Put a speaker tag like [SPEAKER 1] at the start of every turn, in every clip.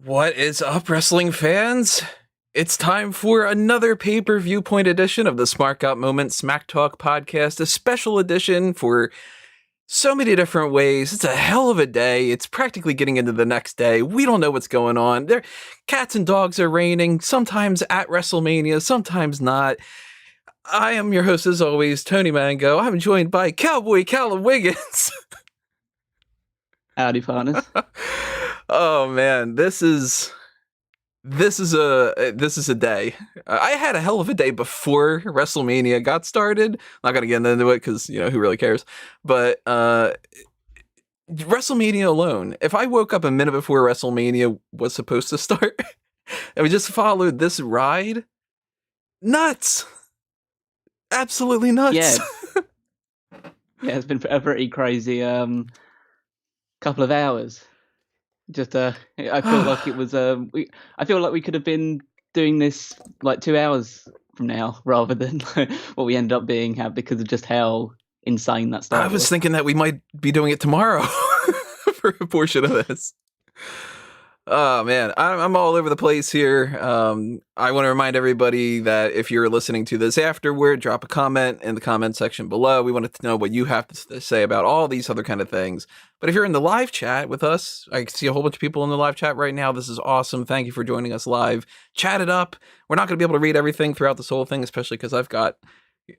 [SPEAKER 1] What is up, wrestling fans? It's time for another pay-per-view point edition of the Smart Got Moment Smack Talk podcast, a special edition for so many different ways. It's a hell of a day. It's practically getting into the next day. We don't know what's going on. There, cats and dogs are reigning, sometimes at WrestleMania, sometimes not. I am your host, as always, Tony Mango. I'm joined by Cowboy Callum Wiggins.
[SPEAKER 2] Howdy, partners.
[SPEAKER 1] Oh man, this is a day. I had a hell of a day before WrestleMania got started. Not gonna get into it because who really cares. But WrestleMania alone, if I woke up a minute before WrestleMania was supposed to start, and we just followed this ride, nuts, absolutely nuts.
[SPEAKER 2] Yeah, it's been a pretty crazy couple of hours. Just I feel like it was I feel like we could have been doing this like 2 hours from now rather than what we end up being because of just how insane that stuff
[SPEAKER 1] I was thinking that we might be doing it tomorrow for a portion of this. Oh man, I'm all over the place here. I want to remind everybody that if you're listening to this afterward, drop a comment in the comment section below. We wanted to know what you have to say about all these other kind of things. But if you're in the live chat with us, I see a whole bunch of people in the live chat right now. This is awesome. Thank you for joining us live. Chat it up. We're not going to be able to read everything throughout this whole thing, especially because I've got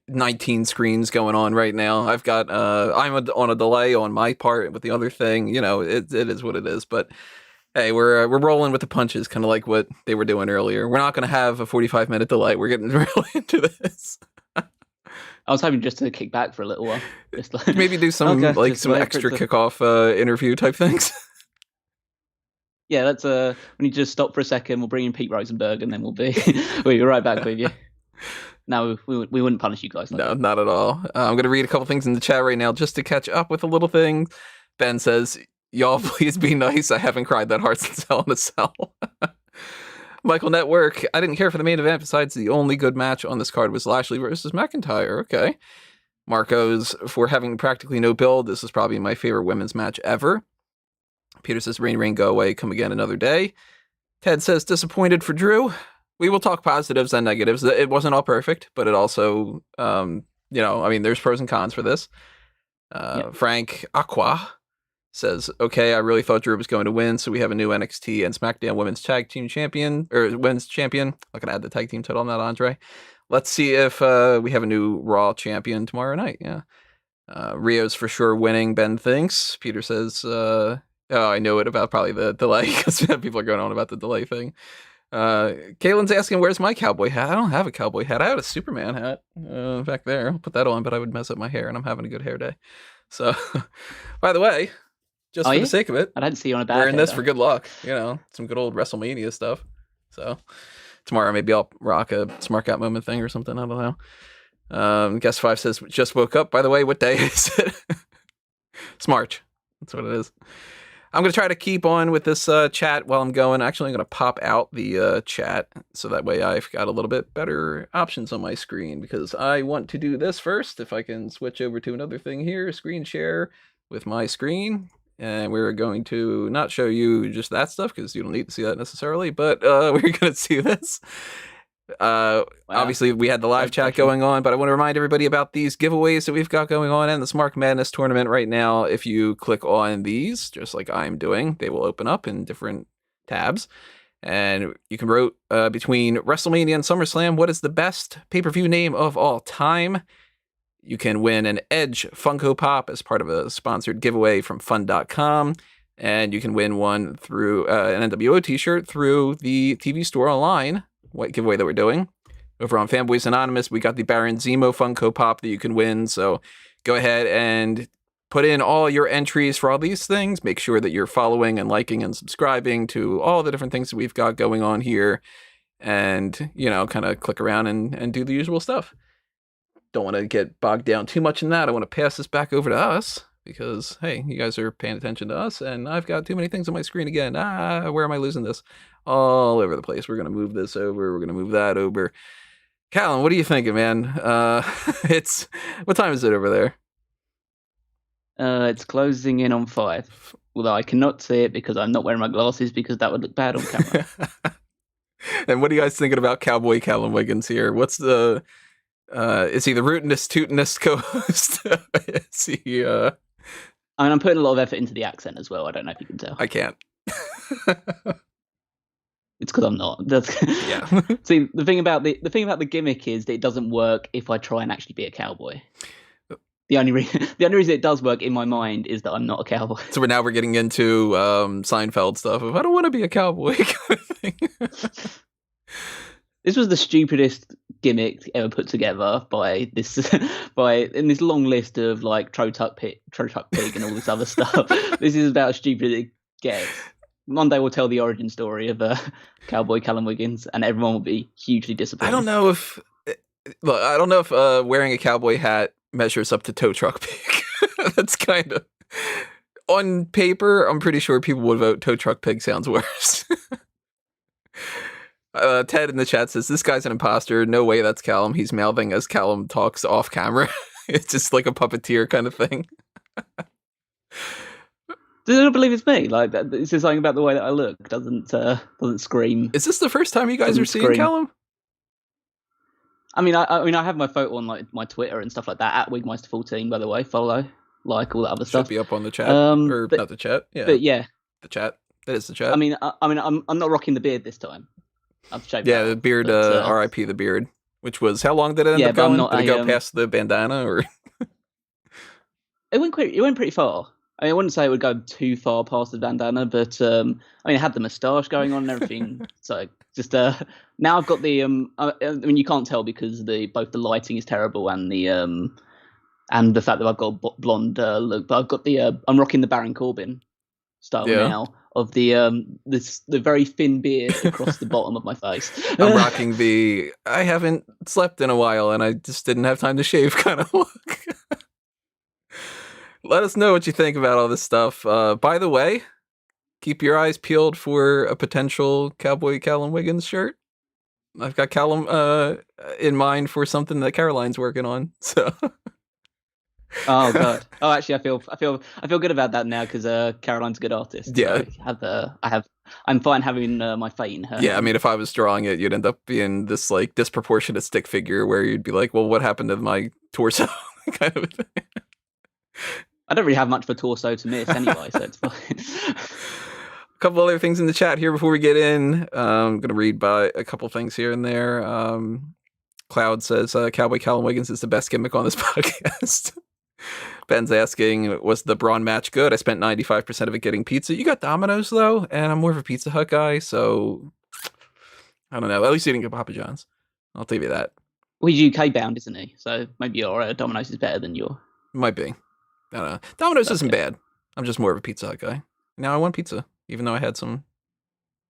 [SPEAKER 1] 19 screens going on right now. I've got I'm on a delay on my part with the other thing. It is what it is. But hey, we're rolling with the punches, kind of like what they were doing earlier. We're not going to have a 45-minute delay. We're getting really into this.
[SPEAKER 2] I was hoping just to kick back for a little while. Just like,
[SPEAKER 1] maybe do some some extra kickoff interview type things.
[SPEAKER 2] Yeah, that's we need to just stop for a second. We'll bring in Pete Rosenberg, and then we'll be right back with you. No, we wouldn't punish you guys.
[SPEAKER 1] No, not at all. I'm going to read a couple things in the chat right now just to catch up with a little thing. Ben says, "Y'all, please be nice. I haven't cried that hard since Hell in a Cell." Michael Network, I didn't care for the main event. Besides, the only good match on this card was Lashley versus McIntyre. Okay. Marcos, for having practically no build, this is probably my favorite women's match ever. Peter says, "Rain, go away. Come again another day." Ted says, "Disappointed for Drew." We will talk positives and negatives. It wasn't all perfect, but it also, there's pros and cons for this. Frank Aqua says, "Okay, I really thought Drew was going to win, so we have a new NXT and SmackDown Women's Tag Team Champion, or Women's Champion. I'm going to add the tag team title on that, Andre. Let's see if we have a new Raw Champion tomorrow night." Yeah. Rio's for sure winning, Ben thinks. Peter says, I know it about probably the delay, because people are going on about the delay thing. Kaylin's asking, where's my cowboy hat? I don't have a cowboy hat. I had a Superman hat back there. I'll put that on, but I would mess up my hair, and I'm having a good hair day. So, by the way, just for the sake of it,
[SPEAKER 2] I didn't see you on a bad
[SPEAKER 1] we're in this for good luck. Some good old WrestleMania stuff. So tomorrow maybe I'll rock a Smart Got Moment thing or something. I don't know. Guest 5 says, "Just woke up." By the way, what day is it? It's March. That's what it is. I'm going to try to keep on with this chat while I'm going. Actually, I'm going to pop out the chat so that way I've got a little bit better options on my screen, because I want to do this first. If I can switch over to another thing here, screen share with my screen. And we're going to not show you just that stuff because you don't need to see that necessarily, but we're going to see this. Wow. Obviously, we had the live chat going on, but I want to remind everybody about these giveaways that we've got going on in the Mark Madness tournament right now. If you click on these, just like I'm doing, they will open up in different tabs. And you can vote between WrestleMania and SummerSlam. What is the best pay-per-view name of all time? You can win an Edge Funko Pop as part of a sponsored giveaway from fun.com. And you can win one through an NWO t-shirt through the TV store online. What giveaway that we're doing. Over on Fanboys Anonymous, we got the Baron Zemo Funko Pop that you can win. So go ahead and put in all your entries for all these things. Make sure that you're following and liking and subscribing to all the different things that we've got going on here. And, kind of click around and do the usual stuff. Don't want to get bogged down too much in that. I want to pass this back over to us because, hey, you guys are paying attention to us, and I've got too many things on my screen again. Where am I losing this? All over the place. We're going to move this over. We're going to move that over. Callum, what are you thinking, man? What time is it over there?
[SPEAKER 2] It's closing in on 5. Although I cannot see it because I'm not wearing my glasses because that would look bad on camera.
[SPEAKER 1] And what are you guys thinking about Cowboy Callum Wiggins here? What's the is he the rootinest, tootinest co-host? Is he
[SPEAKER 2] I mean, I'm putting a lot of effort into the accent as well. I don't know if you can tell.
[SPEAKER 1] I can't.
[SPEAKER 2] It's because I'm not. That's
[SPEAKER 1] Yeah.
[SPEAKER 2] See, the thing about the gimmick is that it doesn't work if I try and actually be a cowboy. The only reason it does work in my mind is that I'm not a cowboy.
[SPEAKER 1] So we're getting into Seinfeld stuff of I don't want to be a cowboy kind of thing.
[SPEAKER 2] This was the stupidest gimmick ever put together by in this long list of like Trotuck Pig and all this other stuff. This is about as stupid as it gets. One day we'll tell the origin story of Cowboy Callum Wiggins, and everyone will be hugely disappointed.
[SPEAKER 1] I don't know if wearing a cowboy hat measures up to Tow Truck Pig. That's kind of on paper. I'm pretty sure people would vote Tow Truck Pig sounds worse. Ted in the chat says this guy's an imposter. No way, that's Callum. He's mouthing as Callum talks off camera. It's just like a puppeteer kind of thing.
[SPEAKER 2] Does anyone believe it's me? Like, it's just something about the way that I look doesn't scream.
[SPEAKER 1] Is this the first time you guys are seeing Callum?
[SPEAKER 2] I mean, I have my photo on like my Twitter and stuff like that at Wigmeister14. By the way, follow, like all that other stuff.
[SPEAKER 1] Should be up on the chat, or not the chat. Yeah,
[SPEAKER 2] but yeah,
[SPEAKER 1] the chat. That is the chat.
[SPEAKER 2] I mean, I'm not rocking the beard this time. I've shaved.
[SPEAKER 1] Yeah, the beard. R.I.P. the beard. Which was how long did it end up going? Did it go past the bandana or?
[SPEAKER 2] It went pretty far. I mean, I wouldn't say it would go too far past the bandana, but I mean, it had the moustache going on and everything. So just now I've got the I mean, you can't tell because both the lighting is terrible and the fact that I've got a blonde look. But I've got I'm rocking the Baron Corbin style now of the very thin beard across the bottom of my face.
[SPEAKER 1] I'm rocking the I haven't slept in a while and I just didn't have time to shave kind of look. Let us know what you think about all this stuff. By the way, keep your eyes peeled for a potential Cowboy Callum Wiggins shirt. I've got Callum in mind for something that Caroline's working on. So.
[SPEAKER 2] Oh god. Oh, actually, I feel good about that now because Caroline's a good artist.
[SPEAKER 1] Yeah.
[SPEAKER 2] So I'm fine having my fate in her.
[SPEAKER 1] Yeah, I mean, if I was drawing it, you'd end up being this like disproportionate stick figure where you'd be like, well, what happened to my torso? Kind of thing.
[SPEAKER 2] I don't really have much of a torso to miss anyway, so it's fine.
[SPEAKER 1] A couple other things in the chat here before we get in. I'm going to read by a couple things here and there. Cloud says, Cowboy Callum Wiggins is the best gimmick on this podcast. Ben's asking, was the Braun match good? I spent 95% of it getting pizza. You got Domino's, though, and I'm more of a Pizza Hut guy, so I don't know. At least you didn't get Papa John's. I'll tell you that.
[SPEAKER 2] Well, he's UK bound, isn't he? So maybe your Domino's is better than your...
[SPEAKER 1] Might be. I don't know. Domino's isn't bad. I'm just more of a Pizza Hut guy. Now I want pizza, even though I had some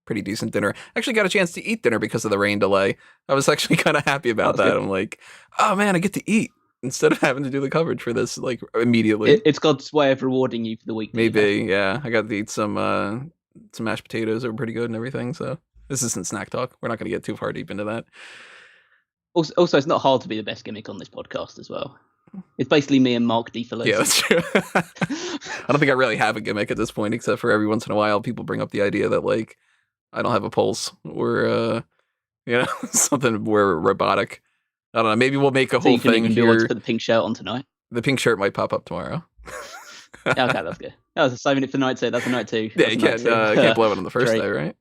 [SPEAKER 1] pretty decent dinner. Actually got a chance to eat dinner because of the rain delay. I was actually kind of happy about that. I'm like, oh man, I get to eat instead of having to do the coverage for this like immediately.
[SPEAKER 2] It's God's way of rewarding you for the week.
[SPEAKER 1] Maybe, yeah. I got to eat some mashed potatoes that were pretty good and everything. So this isn't snack talk. We're not going to get too far deep into that.
[SPEAKER 2] Also, it's not hard to be the best gimmick on this podcast as well. It's basically me and Mark DeFelice.
[SPEAKER 1] Yeah, that's true. I don't think I really have a gimmick at this point, except for every once in a while people bring up the idea that like I don't have a pulse or something more robotic. I don't know. Maybe we'll make a whole thing here.
[SPEAKER 2] To put the pink shirt on tonight.
[SPEAKER 1] The pink shirt might pop up tomorrow.
[SPEAKER 2] Okay, that's good. I was saving it for night 2. That's a night 2.
[SPEAKER 1] Yeah, you can't blow it on the first day, right?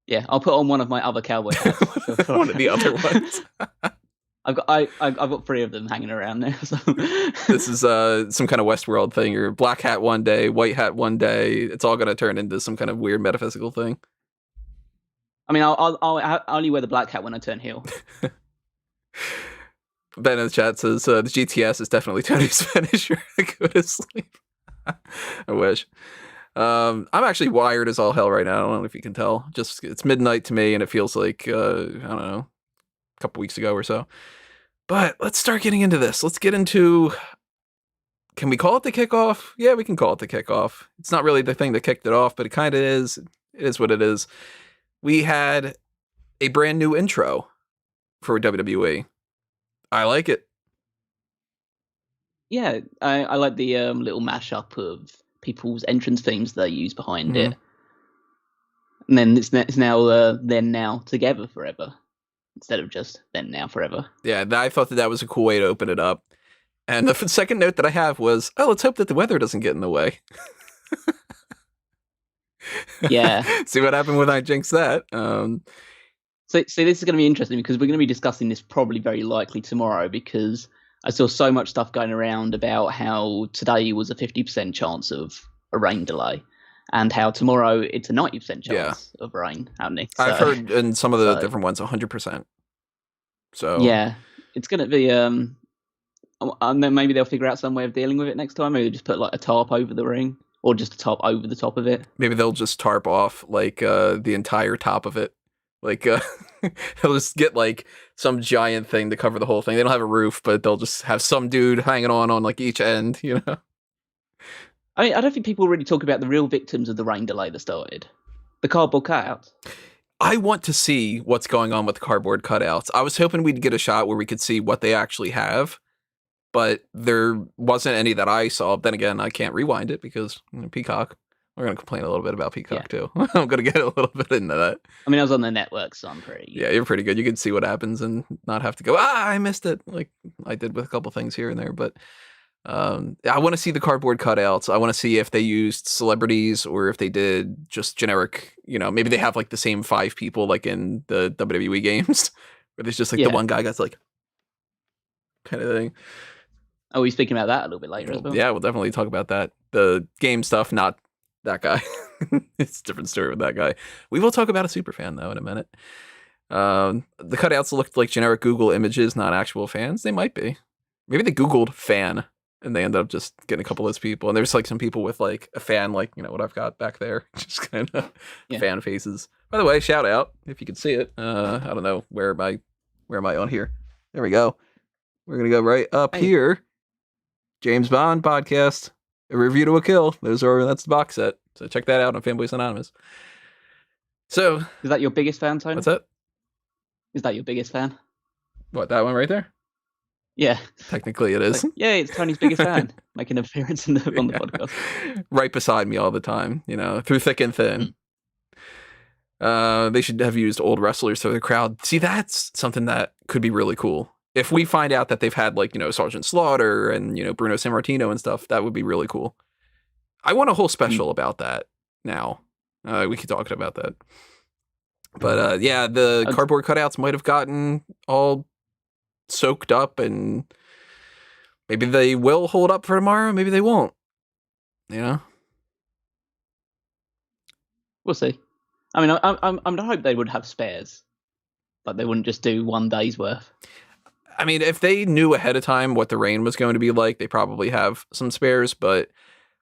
[SPEAKER 2] Yeah, I'll put on one of my other cowboy hats.
[SPEAKER 1] One of the other ones.
[SPEAKER 2] I've got 3 of them hanging around now. So.
[SPEAKER 1] This is some kind of Westworld thing. You're black hat one day, white hat one day. It's all going to turn into some kind of weird metaphysical thing.
[SPEAKER 2] I mean, I'll only wear the black hat when I turn heel.
[SPEAKER 1] Ben in the chat says the GTS is definitely Tony's finisher. Go to sleep. I wish. I'm actually wired as all hell right now. I don't know if you can tell. Just it's midnight to me, and it feels like I don't know, a couple weeks ago or so. But let's start getting into this. Let's get into. Can we call it the kickoff? Yeah, we can call it the kickoff. It's not really the thing that kicked it off, but it kind of is. It is what it is. We had a brand new intro for WWE. I like it.
[SPEAKER 2] Yeah, I like the little mashup of people's entrance themes they use behind it, and then it's now then now together forever instead of just then now forever.
[SPEAKER 1] Yeah, I thought that was a cool way to open it up. And the second note that I have was, let's hope that the weather doesn't get in the way.
[SPEAKER 2] Yeah.
[SPEAKER 1] See what happened when I jinxed that.
[SPEAKER 2] So this is going to be interesting because we're going to be discussing this probably very likely tomorrow, because I saw so much stuff going around about how today was a 50% chance of a rain delay, and how tomorrow it's a 90% chance of rain happening. So,
[SPEAKER 1] I've heard in some of the different ones 100%. So
[SPEAKER 2] yeah, it's going to be and then maybe they'll figure out some way of dealing with it next time. Maybe just put like a tarp over the ring, or just a tarp over the top of it.
[SPEAKER 1] Maybe they'll just tarp off like the entire top of it. Like they'll just get like some giant thing to cover the whole thing. They don't have a roof, but they'll just have some dude hanging on like each end, you know.
[SPEAKER 2] I mean, I don't think people really talk about the real victims of the rain delay that started. The cardboard cutouts.
[SPEAKER 1] I want to see what's going on with the cardboard cutouts. I was hoping we'd get a shot where we could see what they actually have, but there wasn't any that I saw. Then again, I can't rewind it because Peacock. We're going to complain a little bit about Peacock too. I'm going to get a little bit into that.
[SPEAKER 2] I mean, I was on the network, so I'm pretty...
[SPEAKER 1] Yeah, you're pretty good. You can see what happens and not have to go, I missed it, like I did with a couple things here and there. But I want to see the cardboard cutouts. I want to see if they used celebrities or if they did just generic, maybe they have like the same 5 people like in the WWE games where there's just like the one guy that's like kind of thing.
[SPEAKER 2] Oh, we're speaking about that a little bit later as well.
[SPEAKER 1] Yeah, we'll definitely talk about that. The game stuff, not that guy. It's a different story with that guy. We will talk about a super fan though in a minute. The cutouts looked like generic Google images, not actual fans. They might be. Maybe they Googled fan and they ended up just getting a couple of those people. And there's like some people with like a fan, like, what I've got back there. Just kind of fan faces. By the way, shout out if you can see it. I don't know. Where am I on here? There we go. We're going to go right up here. James Bond podcast. A Review to a Kill. That's the box set. So check that out on Fanboys Anonymous. So
[SPEAKER 2] is that your biggest fan, Tony?
[SPEAKER 1] What's that?
[SPEAKER 2] Is that your biggest fan?
[SPEAKER 1] What, that one right there?
[SPEAKER 2] Yeah.
[SPEAKER 1] Technically it is.
[SPEAKER 2] Like, it's Tony's biggest fan. Making an appearance on the podcast.
[SPEAKER 1] Right beside me all the time, through thick and thin. They should have used old wrestlers for the crowd. See, that's something that could be really cool. If we find out that they've had like, Sergeant Slaughter and, Bruno Sammartino and stuff, that would be really cool. I want a whole special about that now. We could talk about that. But the cardboard cutouts might have gotten all soaked up, and maybe they will hold up for tomorrow. Maybe they won't.
[SPEAKER 2] We'll see. I mean, I'm to hope they would have spares, but they wouldn't just do one day's worth.
[SPEAKER 1] I mean, if they knew ahead of time what the rain was going to be like, they probably have some spares, but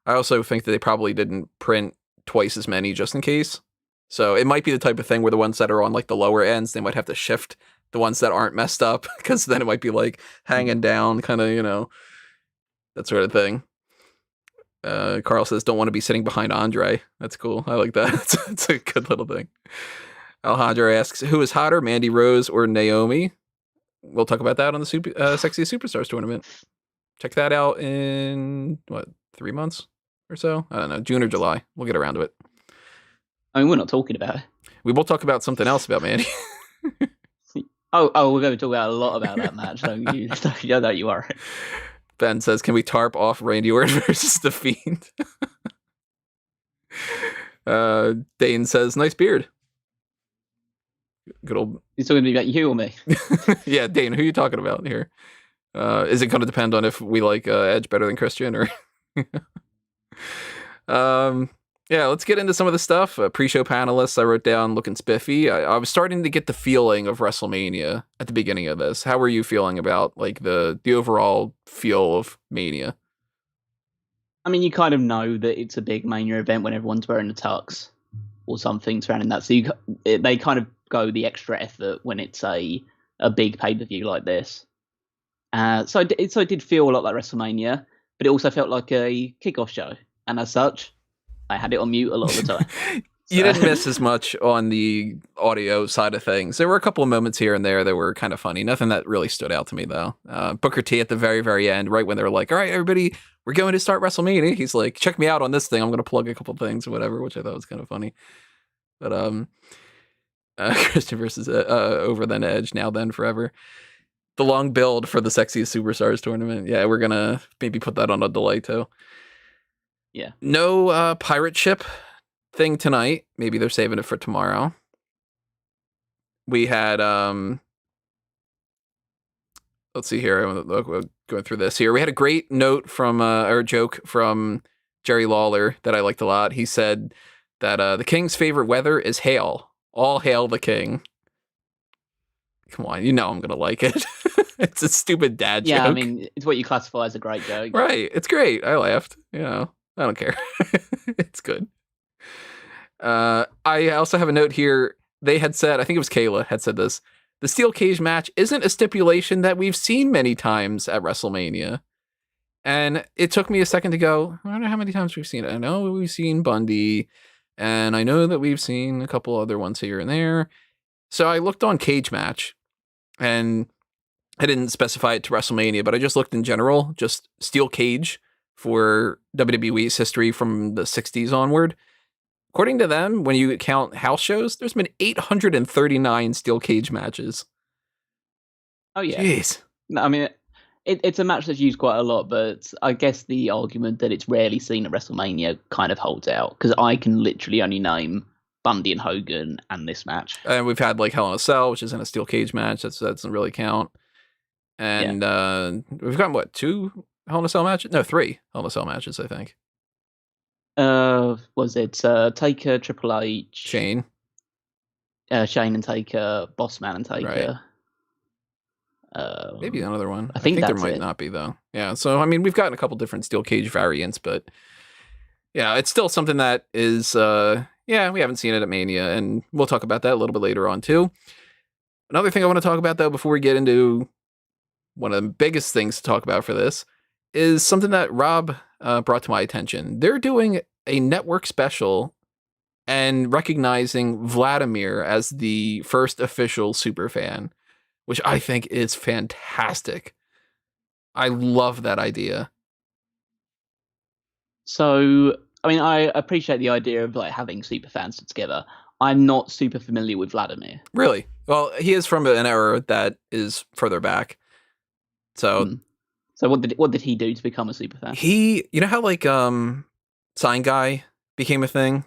[SPEAKER 1] I also think that they probably didn't print twice as many just in case. So it might be the type of thing where the ones that are on like the lower ends, they might have to shift the ones that aren't messed up, because then it might be like hanging down, kind of, that sort of thing. Carl says, don't want to be sitting behind Andre. That's cool. I like that. It's a good little thing. Alejandro asks, who is hotter, Mandy Rose or Naomi? We'll talk about that on the Sexiest Superstars tournament. Check that out in, 3 months or so? I don't know, June or July. We'll get around to it.
[SPEAKER 2] I mean, we're not talking about it.
[SPEAKER 1] We will talk about something else about Mandy.
[SPEAKER 2] Oh, we're going to talk about a lot about that match. Don't you worry.
[SPEAKER 1] Ben says, can we tarp off Randy Orton versus The Fiend? Dane says, nice beard. Good old...
[SPEAKER 2] He's talking to me about you or me?
[SPEAKER 1] Yeah, Dane, who are you talking about here? Is it going to depend on if we like Edge better than Christian, or... Yeah, let's get into some of the stuff. Pre-show panelists I wrote down looking spiffy. I was starting to get the feeling of WrestleMania at the beginning of this. How were you feeling about like the overall feel of Mania?
[SPEAKER 2] I mean, you kind of know that it's a big Mania event when everyone's wearing the tux or something surrounding that. So they kind of go the extra effort when it's a big pay-per-view like this. So it did feel a lot like WrestleMania, but it also felt like a kickoff show. And as such, I had it on mute a lot of the time.
[SPEAKER 1] You didn't miss as much on the audio side of things. There were a couple of moments here and there that were kind of funny. Nothing that really stood out to me, though. Booker T at the very, very end, right when they were like, all right, everybody, we're going to start WrestleMania. He's like, check me out on this thing. I'm going to plug a couple things or whatever, which I thought was kind of funny. But Christian versus Over Then Edge, Now Then Forever. The long build for the Sexiest Superstars tournament. Yeah, we're going to maybe put that on a delay, too.
[SPEAKER 2] Yeah.
[SPEAKER 1] No pirate ship thing tonight. Maybe they're saving it for tomorrow. We had let's see here. We're going through this here. We had a great note from or joke from Jerry Lawler that I liked a lot. He said that the King's favorite weather is hail. All hail the King. Come on, you know I'm gonna like it. It's a stupid dad joke.
[SPEAKER 2] Yeah, I mean, it's what you classify as a great joke.
[SPEAKER 1] Right. It's great. I laughed. You know, I don't care. It's good. I also have a note here. They had said, I think it was Kayla had said this, the steel cage match isn't a stipulation that we've seen many times at WrestleMania. And it took me a second to go, I don't know how many times we've seen it. I know we've seen Bundy, and I know that we've seen a couple other ones here and there. So I looked on Cage Match, and I didn't specify it to WrestleMania, but I just looked in general, just steel cage for WWE's history from the 60s onward. According to them, when you count house shows, there's been 839 steel cage matches.
[SPEAKER 2] Oh, yeah.
[SPEAKER 1] Jeez.
[SPEAKER 2] No, I mean, it's a match that's used quite a lot, but I guess the argument that it's rarely seen at WrestleMania kind of holds out, because I can literally only name Bundy and Hogan and this match.
[SPEAKER 1] And we've had like Hell in a Cell, which isn't a steel cage match. That doesn't really count. And we've gotten, what, 2 Hell in a Cell matches? No, 3 Hell in a Cell matches, I think.
[SPEAKER 2] Was it Taker, Triple H,
[SPEAKER 1] Shane
[SPEAKER 2] and Taker, Bossman and Taker?
[SPEAKER 1] Right. Maybe another one.
[SPEAKER 2] I think
[SPEAKER 1] there might not be, though. Yeah, so I mean, we've gotten a couple different steel cage variants, but yeah, it's still something that is we haven't seen it at Mania, and we'll talk about that a little bit later on too. Another thing I want to talk about, though, before we get into one of the biggest things to talk about for this, is something that Rob brought to my attention. They're doing a network special and recognizing Vladimir as the first official superfan, which I think is fantastic. I love that idea.
[SPEAKER 2] So, I mean, I appreciate the idea of like having superfans together. I'm not super familiar with Vladimir.
[SPEAKER 1] Really? Well, he is from an era that is further back. So,
[SPEAKER 2] So what did he do to become a superfan?
[SPEAKER 1] He, you know how like Sign Guy became a thing,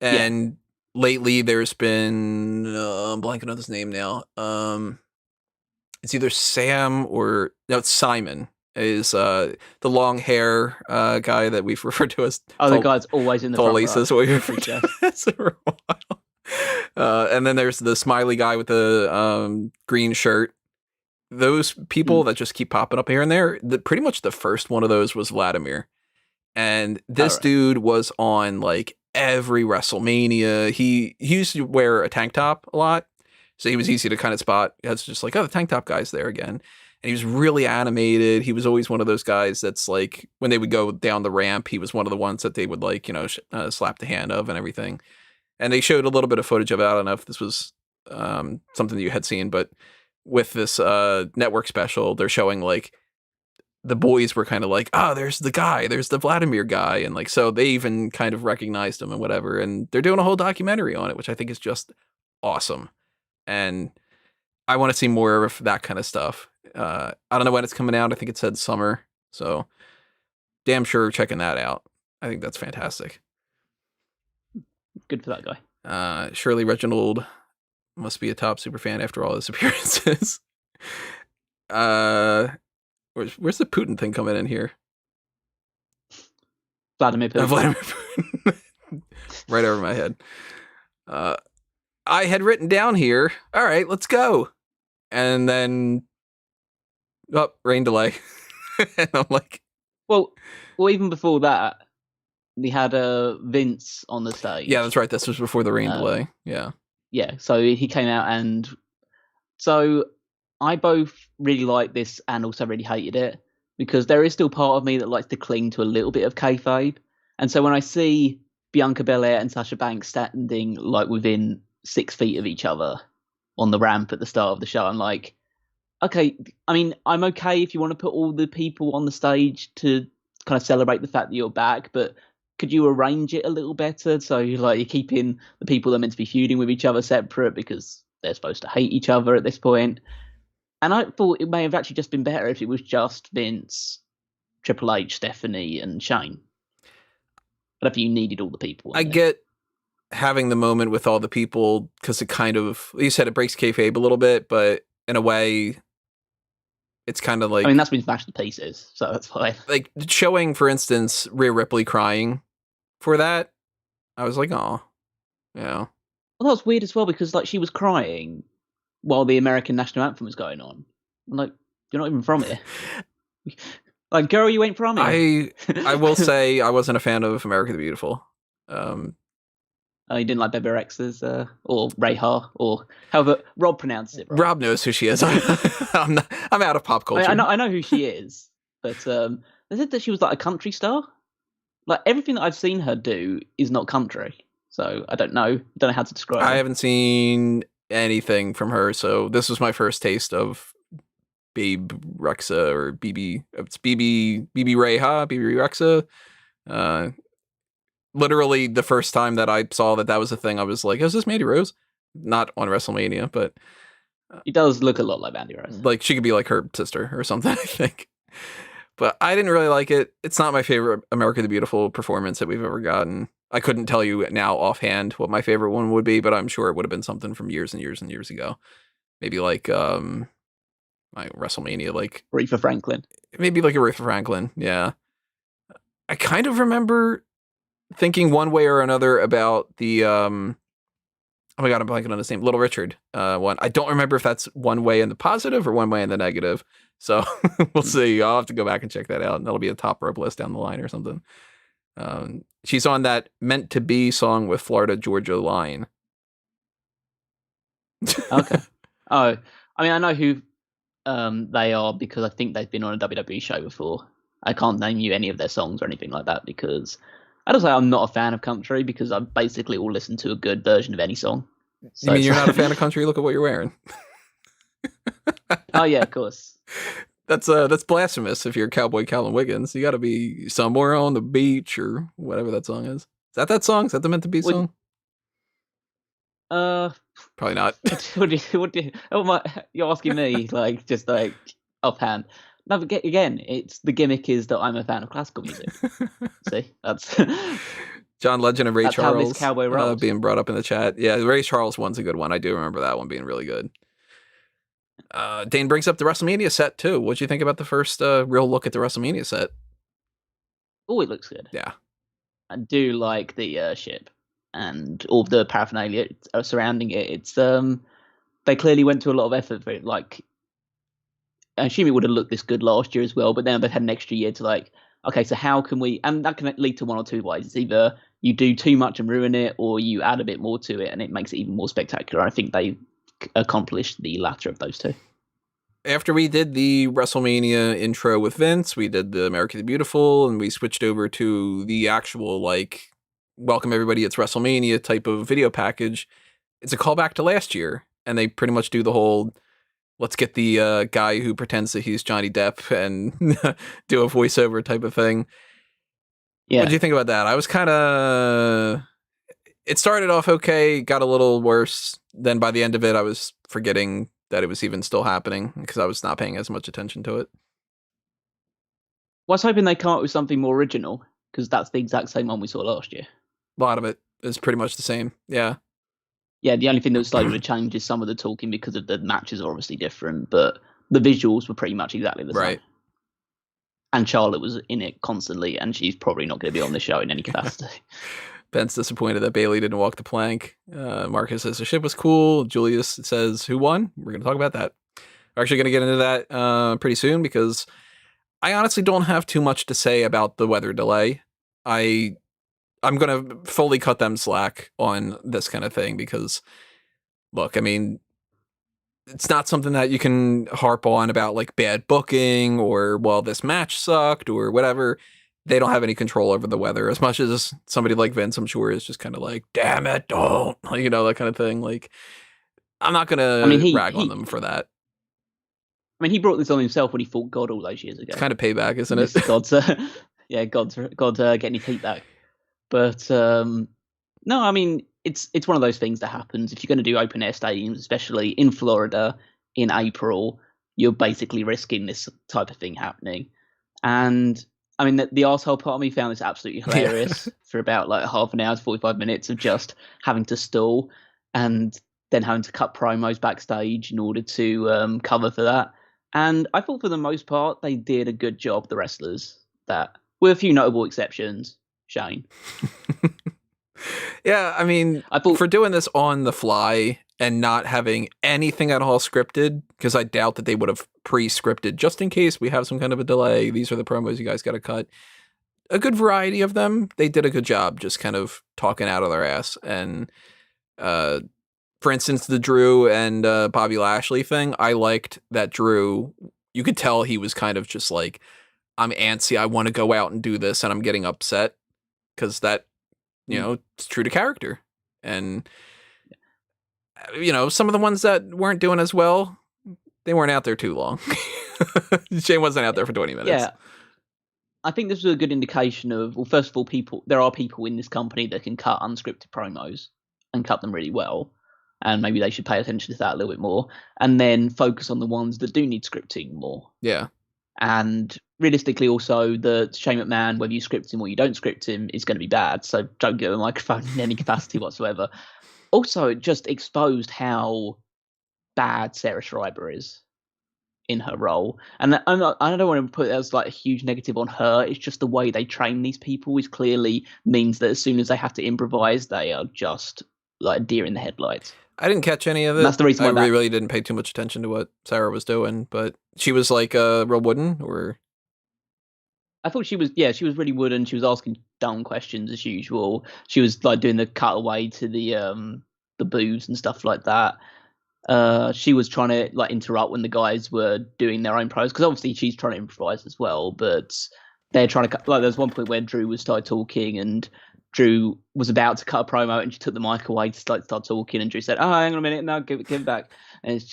[SPEAKER 1] and lately there's been I'm blanking on his name now. It's either Sam or no, it's Simon. Is the long hair guy that we've referred to as
[SPEAKER 2] the guy's always in the front row.
[SPEAKER 1] What we referred to as for a while. And then there's the smiley guy with the green shirt. Those people that just keep popping up here and there, pretty much the first one of those was Vladimir. And this dude was on like every WrestleMania. He used to wear a tank top a lot, so he was easy to kind of spot. It's just like, oh, the tank top guy's there again. And he was really animated. He was always one of those guys that's like, when they would go down the ramp, he was one of the ones that they would like, slap the hand of and everything. And they showed a little bit of footage of it. I don't know if this was something that you had seen, but with this network special, they're showing like the boys were kind of like, oh, there's the Vladimir guy. And like, so they even kind of recognized him and whatever. And they're doing a whole documentary on it, which I think is just awesome. And I want to see more of that kind of stuff. I don't know when it's coming out. I think it said summer. So damn sure checking that out. I think that's fantastic.
[SPEAKER 2] Good for that guy.
[SPEAKER 1] Shirley Reginald must be a top super fan after all his appearances. Where's the Putin thing coming in here?
[SPEAKER 2] Vladimir Putin.
[SPEAKER 1] Vladimir Putin. Right over my head. I had written down here, all right, let's go. And then, rain delay. And I'm like...
[SPEAKER 2] Well, even before that, we had Vince on the stage.
[SPEAKER 1] Yeah, that's right. This was before the rain delay. Yeah.
[SPEAKER 2] Yeah, so he came out, and so I both really liked this and also really hated it, because there is still part of me that likes to cling to a little bit of kayfabe. And so when I see Bianca Belair and Sasha Banks standing like within 6 feet of each other on the ramp at the start of the show. I'm like, okay, I mean, I'm okay if you want to put all the people on the stage to kind of celebrate the fact that you're back, but could you arrange it a little better so like you're keeping the people that are meant to be feuding with each other separate because they're supposed to hate each other at this point? And I thought it may have actually just been better if it was just Vince, Triple H, Stephanie, and Shane. But if you needed all the people,
[SPEAKER 1] I get having the moment with all the people because it kind of, you said it breaks kayfabe a little bit, but in a way, it's kind of like,
[SPEAKER 2] I mean, that's been smashed to pieces, so that's fine.
[SPEAKER 1] Like showing, for instance, Rhea Ripley crying for that, I was like, oh, yeah.
[SPEAKER 2] Well, that was weird as well because like she was crying while the American national anthem was going on. I'm like, you're not even from here. Like, girl, you ain't from here.
[SPEAKER 1] I will say I wasn't a fan of America the Beautiful.
[SPEAKER 2] You didn't like Bebe Rexha's or Rayha or however Rob pronounced it. Right?
[SPEAKER 1] Rob knows who she is. I'm out of pop culture.
[SPEAKER 2] I know who she is, but they said that she was like a country star. Like everything that I've seen her do is not country, so I don't know how to describe.
[SPEAKER 1] I haven't seen anything from her, so this was my first taste of Babe Rexa or BB. It's BB Rayha, BB Rexa. Literally the first time that I saw that was a thing, I was like, is this Mandy Rose? Not on WrestleMania, but
[SPEAKER 2] he does look a lot like Mandy Rose.
[SPEAKER 1] Like she could be like her sister or something, I think. But I didn't really like it. It's not my favorite America the Beautiful performance that we've ever gotten. I couldn't tell you now offhand what my favorite one would be, but I'm sure it would have been something from years and years and years ago. Maybe like WrestleMania, like
[SPEAKER 2] Aretha Franklin.
[SPEAKER 1] Maybe like Aretha Franklin, yeah. I kind of remember thinking one way or another about the oh my god, I'm blanking on his name, Little Richard one. I don't remember if that's one way in the positive or one way in the negative. So we'll see. I'll have to go back and check that out, and that'll be a top rope list down the line or something. She's on that Meant to Be song with Florida Georgia Line.
[SPEAKER 2] Okay. Oh, I mean, I know who they are because I think they've been on a WWE show before. I can't name you any of their songs or anything like that because I don't say I'm not a fan of country because I basically will listen to a good version of any song.
[SPEAKER 1] So you mean you're not a fan of country? Look at what you're wearing.
[SPEAKER 2] Oh yeah, of course.
[SPEAKER 1] That's blasphemous if you're Cowboy Calvin Wiggins. You got to be somewhere on the beach or whatever that song is. Is that song? Is that the Meant to Be song? Probably not.
[SPEAKER 2] You're asking me like just like offhand. No, but again, it's the gimmick is that I'm a fan of classical music. See, that's
[SPEAKER 1] John Legend and Ray Charles
[SPEAKER 2] Cowboy rolls.
[SPEAKER 1] Being brought up in the chat. Yeah, the Ray Charles one's a good one. I do remember that one being really good. Dane brings up the WrestleMania set too. What'd you think about the first real look at the WrestleMania set?
[SPEAKER 2] Oh, it looks good.
[SPEAKER 1] Yeah,
[SPEAKER 2] I do like the ship and all the paraphernalia surrounding it. It's they clearly went to a lot of effort for it. Like, I assume it would have looked this good last year as well, but now they've had an extra year to like, okay, so how can we? And that can lead to one or two ways. It's either you do too much and ruin it, or you add a bit more to it and it makes it even more spectacular. I think they accomplished the latter of those two.
[SPEAKER 1] After we did the WrestleMania intro with Vince, we did the America the Beautiful, and we switched over to the actual like welcome everybody, it's WrestleMania type of video package. It's a callback to last year, and they pretty much do the whole let's get the guy who pretends that he's Johnny Depp and do a voiceover type of thing. Yeah. What did you think about that? I was kind of... It started off okay, got a little worse. Then by the end of it, I was forgetting that it was even still happening because I was not paying as much attention to it.
[SPEAKER 2] Well, I was hoping they come up with something more original because that's the exact same one we saw last year.
[SPEAKER 1] A lot of it is pretty much the same. Yeah.
[SPEAKER 2] Yeah, the only thing that was slightly changed is some of the talking because of the matches are obviously different, but the visuals were pretty much exactly the same. Right. And Charlotte was in it constantly, and she's probably not going to be on the show in any capacity.
[SPEAKER 1] Ben's disappointed that Bayley didn't walk the plank. Marcus says the ship was cool. Julius says, who won? We're going to talk about that. We're actually going to get into that pretty soon because I honestly don't have too much to say about the weather delay. I'm going to fully cut them slack on this kind of thing because, look, I mean, it's not something that you can harp on about like bad booking or, well, this match sucked or whatever. they don't have any control over the weather as much as somebody like Vince, I'm sure, is just kind of like, damn it, don't, like, that kind of thing. Like, I'm not
[SPEAKER 2] I mean,
[SPEAKER 1] gonna rag on them for that.
[SPEAKER 2] I mean, he brought this on himself when he fought God all those years ago.
[SPEAKER 1] It's kind of payback, isn't
[SPEAKER 2] This
[SPEAKER 1] it?
[SPEAKER 2] is God's, God's getting his heat back. But no, I mean, it's one of those things that happens if you're going to do open air stadiums, especially in Florida in April. You're basically risking this type of thing happening. And I mean, the arsehole part of me found this absolutely hilarious for about like half an hour to 45 minutes of just having to stall and then having to cut promos backstage in order to cover for that. And I thought for the most part, they did a good job, the wrestlers, that with a few notable exceptions. Shane.
[SPEAKER 1] Yeah, I mean, for doing this on the fly and not having anything at all scripted, because I doubt that they would have pre-scripted just in case we have some kind of a delay. These are the promos you guys got to cut. A good variety of them. They did a good job just kind of talking out of their ass. And for instance, the Drew and Bobby Lashley thing, I liked that Drew, you could tell he was kind of just like, I'm antsy, I want to go out and do this, and I'm getting upset. Because that, it's true to character. And, some of the ones that weren't doing as well, they weren't out there too long. Shane wasn't out there for 20 minutes.
[SPEAKER 2] Yeah. I think this was a good indication of, well, first of all, there are people in this company that can cut unscripted promos and cut them really well. And maybe they should pay attention to that a little bit more. And then focus on the ones that do need scripting more.
[SPEAKER 1] Yeah.
[SPEAKER 2] And realistically, also, the Shane McMahon, whether you script him or you don't script him, is going to be bad. So don't give him a microphone in any capacity whatsoever. Also, it just exposed how bad Sarah Schreiber is in her role. And I don't want to put it as like a huge negative on her. It's just the way they train these people is clearly means that as soon as they have to improvise, they are just like a deer in the headlights.
[SPEAKER 1] I didn't catch any of it.
[SPEAKER 2] And that's the reason why
[SPEAKER 1] I really didn't pay too much attention to what Sarah was doing, but she was like real wooden, or
[SPEAKER 2] I thought she was really wooden. She was asking dumb questions as usual. She was like doing the cutaway to the boobs and stuff like that. She was trying to like interrupt when the guys were doing their own pros, because obviously she's trying to improvise as well. But they're trying to like. There's one point where Drew started talking, and Drew was about to cut a promo, and she took the mic away to start talking, and Drew said, "Oh, hang on a minute, no, give it back." And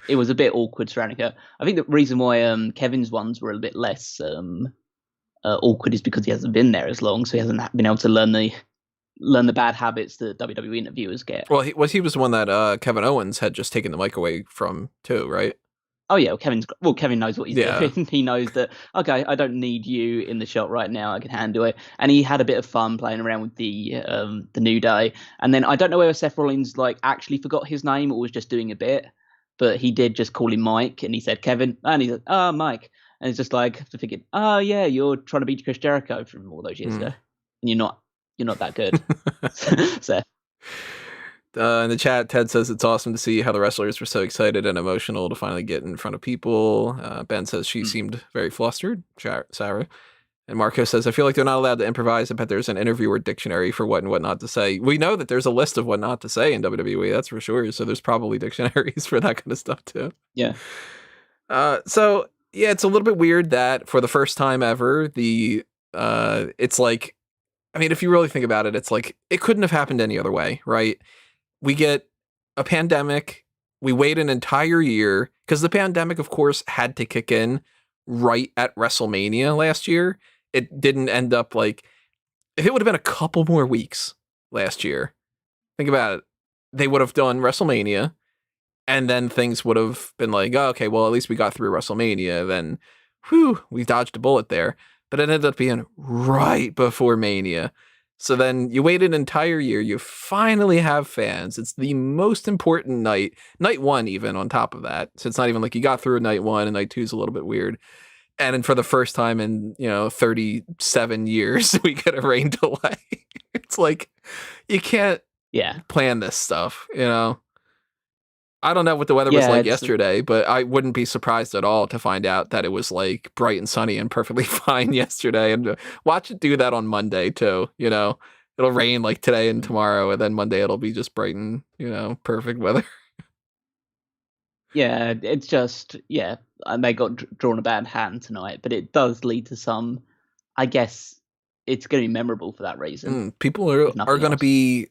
[SPEAKER 2] it was a bit awkward surrounding her. I think the reason why Kevin's ones were a bit less awkward is because he hasn't been there as long, so he hasn't been able to learn the bad habits that WWE interviewers get.
[SPEAKER 1] Well, he was the one that Kevin Owens had just taken the mic away from too, right?
[SPEAKER 2] Oh yeah, Kevin knows what he's doing. He knows that, okay, I don't need you in the shot right now. I can handle it. And he had a bit of fun playing around with the New Day. And then I don't know whether Seth Rollins like actually forgot his name or was just doing a bit, but he did just call him Mike, and he said Kevin, and he said, Mike. And it's just like thinking, oh yeah, you're trying to beat Chris Jericho from all those years ago, and you're not that good. So.
[SPEAKER 1] In the chat, Ted says it's awesome to see how the wrestlers were so excited and emotional to finally get in front of people. Ben says she seemed very flustered, Sarah. And Marco says, I feel like they're not allowed to improvise. I bet there's an interviewer dictionary for what and what not to say. We know that there's a list of what not to say in WWE, that's for sure. So there's probably dictionaries for that kind of stuff too.
[SPEAKER 2] Yeah.
[SPEAKER 1] So yeah, it's a little bit weird that for the first time ever, it's like, I mean, if you really think about it, it's like, it couldn't have happened any other way, right? We get a pandemic, we wait an entire year, because the pandemic, of course, had to kick in right at WrestleMania last year. It didn't end up like, if it would have been a couple more weeks last year, think about it, they would have done WrestleMania, and then things would have been like, oh, okay, well, at least we got through WrestleMania, then, whew, we dodged a bullet there. But it ended up being right before Mania. So then you wait an entire year, you finally have fans. It's the most important night one even on top of that. So it's not even like you got through night one, and night two is a little bit weird. And then for the first time in, 37 years, we get a rain delay. It's like, you can't plan this stuff, I don't know what the weather was like yesterday, but I wouldn't be surprised at all to find out that it was like bright and sunny and perfectly fine yesterday. And watch it do that on Monday too. It'll rain like today and tomorrow, and then Monday it'll be just bright and perfect weather.
[SPEAKER 2] Yeah, it's just they got drawn a bad hand tonight, but it does lead to some I guess it's going to be memorable for that reason.
[SPEAKER 1] People
[SPEAKER 2] If
[SPEAKER 1] are
[SPEAKER 2] nothing
[SPEAKER 1] going to
[SPEAKER 2] else.
[SPEAKER 1] be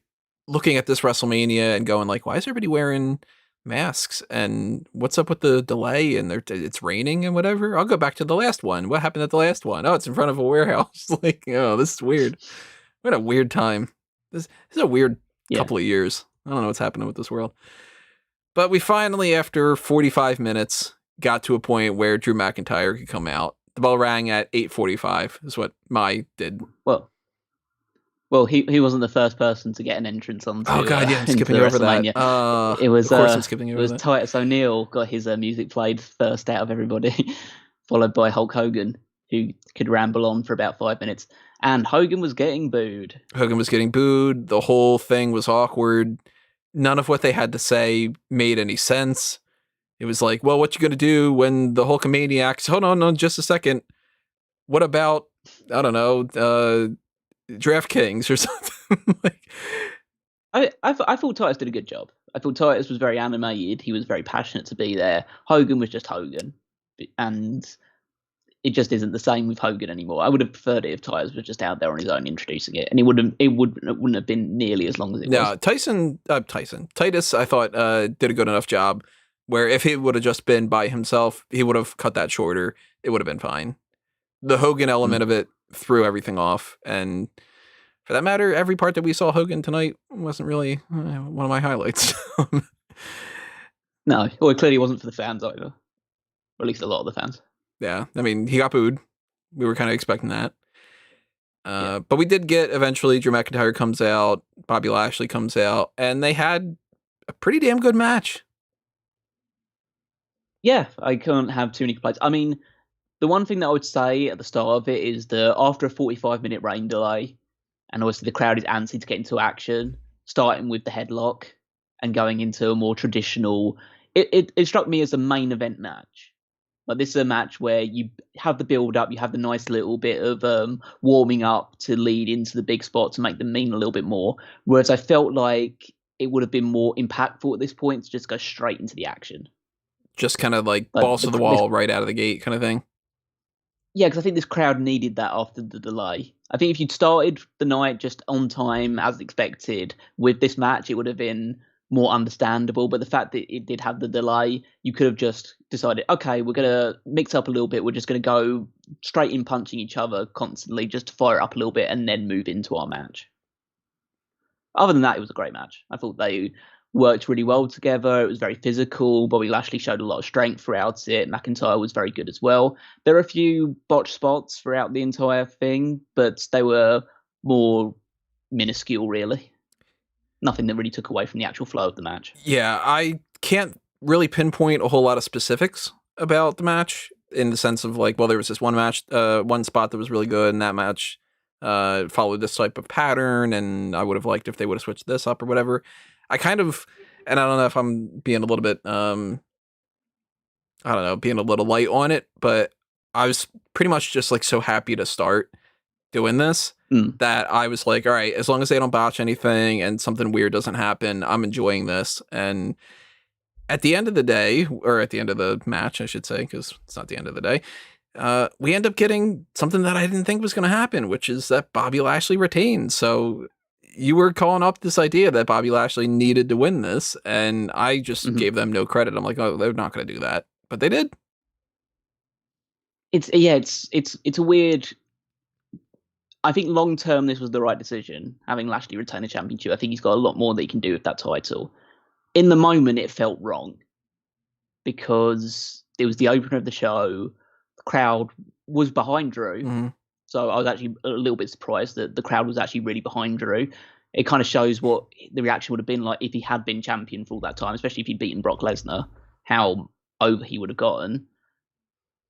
[SPEAKER 1] looking at this WrestleMania and going like, why is everybody wearing masks? And what's up with the delay? And it's raining and whatever. I'll go back to the last one. What happened at the last one? Oh, it's in front of a warehouse. Like, oh, this is weird. What a weird time. This is a weird
[SPEAKER 2] Yeah.
[SPEAKER 1] couple of years. I don't know what's happening with this world. But we finally, after 45 minutes, got to a point where Drew McIntyre could come out. The bell rang at 8:45 is what Mai did.
[SPEAKER 2] Well, he wasn't the first person to get an entrance onto.
[SPEAKER 1] Oh god, yeah, I'm
[SPEAKER 2] into
[SPEAKER 1] skipping over that.
[SPEAKER 2] It was
[SPEAKER 1] of course, I'm skipping
[SPEAKER 2] it
[SPEAKER 1] over
[SPEAKER 2] was
[SPEAKER 1] that.
[SPEAKER 2] Titus O'Neil got his music played first out of everybody, followed by Hulk Hogan, who could ramble on for about 5 minutes, and Hogan was getting booed.
[SPEAKER 1] Hogan was getting booed. The whole thing was awkward. None of what they had to say made any sense. It was like, well, what you gonna do when the Hulkamaniacs? Hold on, no, just a second. What about, I don't know, DraftKings or something? Like,
[SPEAKER 2] I thought Titus did a good job. I thought Titus was very animated. He was very passionate to be there. Hogan was just Hogan, and it just isn't the same with Hogan anymore. I would have preferred it if Titus was just out there on his own introducing it, and it wouldn't have been nearly as long as it was.
[SPEAKER 1] Titus, I thought did a good enough job. Where if he would have just been by himself, he would have cut that shorter. It would have been fine. The Hogan element of it threw everything off, and for that matter, every part that we saw Hogan tonight wasn't really one of my highlights.
[SPEAKER 2] No, well, it clearly wasn't for the fans either, or at least a lot of the fans.
[SPEAKER 1] Yeah, I mean, he got booed. We were kind of expecting that. But we did get eventually Drew McIntyre comes out, Bobby Lashley comes out, and they had a pretty damn good match.
[SPEAKER 2] Yeah, I can't have too many complaints. I mean, the one thing that I would say at the start of it is that after a 45-minute rain delay, and obviously the crowd is antsy to get into action, starting with the headlock and going into a more traditional. It struck me as a main event match. Like, this is a match where you have the build up, you have the nice little bit of warming up to lead into the big spot to make them mean a little bit more. Whereas I felt like it would have been more impactful at this point to just go straight into the action.
[SPEAKER 1] Just kind of like balls to the wall right out of the gate kind of thing.
[SPEAKER 2] Yeah, because I think this crowd needed that after the delay. I think if you'd started the night just on time as expected with this match, it would have been more understandable. But the fact that it did have the delay, you could have just decided, okay, we're going to mix up a little bit. We're just going to go straight in punching each other constantly just to fire it up a little bit and then move into our match. Other than that, it was a great match. I thought they worked really well together. It was very physical. Bobby Lashley showed a lot of strength throughout it. McIntyre was very good as well. There were a few botched spots throughout the entire thing, but they were more minuscule, really. Nothing that really took away from the actual flow of the match.
[SPEAKER 1] Yeah, I can't really pinpoint a whole lot of specifics about the match in the sense of like, well, there was this one spot that was really good, and that match followed this type of pattern, and I would have liked if they would have switched this up or whatever. I kind of, and I don't know if I'm being a little bit, I don't know, being a little light on it, but I was pretty much just like so happy to start doing this that I was like, all right, as long as they don't botch anything and something weird doesn't happen, I'm enjoying this. And at the end of the day, or at the end of the match, I should say, because it's not the end of the day, we end up getting something that I didn't think was going to happen, which is that Bobby Lashley retains. So you were calling up this idea that Bobby Lashley needed to win this, and I just gave them no credit. I'm like, oh, they're not going to do that, but they did.
[SPEAKER 2] It's a weird. I think long term this was the right decision, having Lashley retain the championship. I think he's got a lot more that he can do with that title. In the moment, it felt wrong because it was the opener of the show. The crowd was behind Drew. So I was actually a little bit surprised that the crowd was actually really behind Drew. It kind of shows what the reaction would have been like if he had been champion for all that time, especially if he'd beaten Brock Lesnar, how over he would have gotten.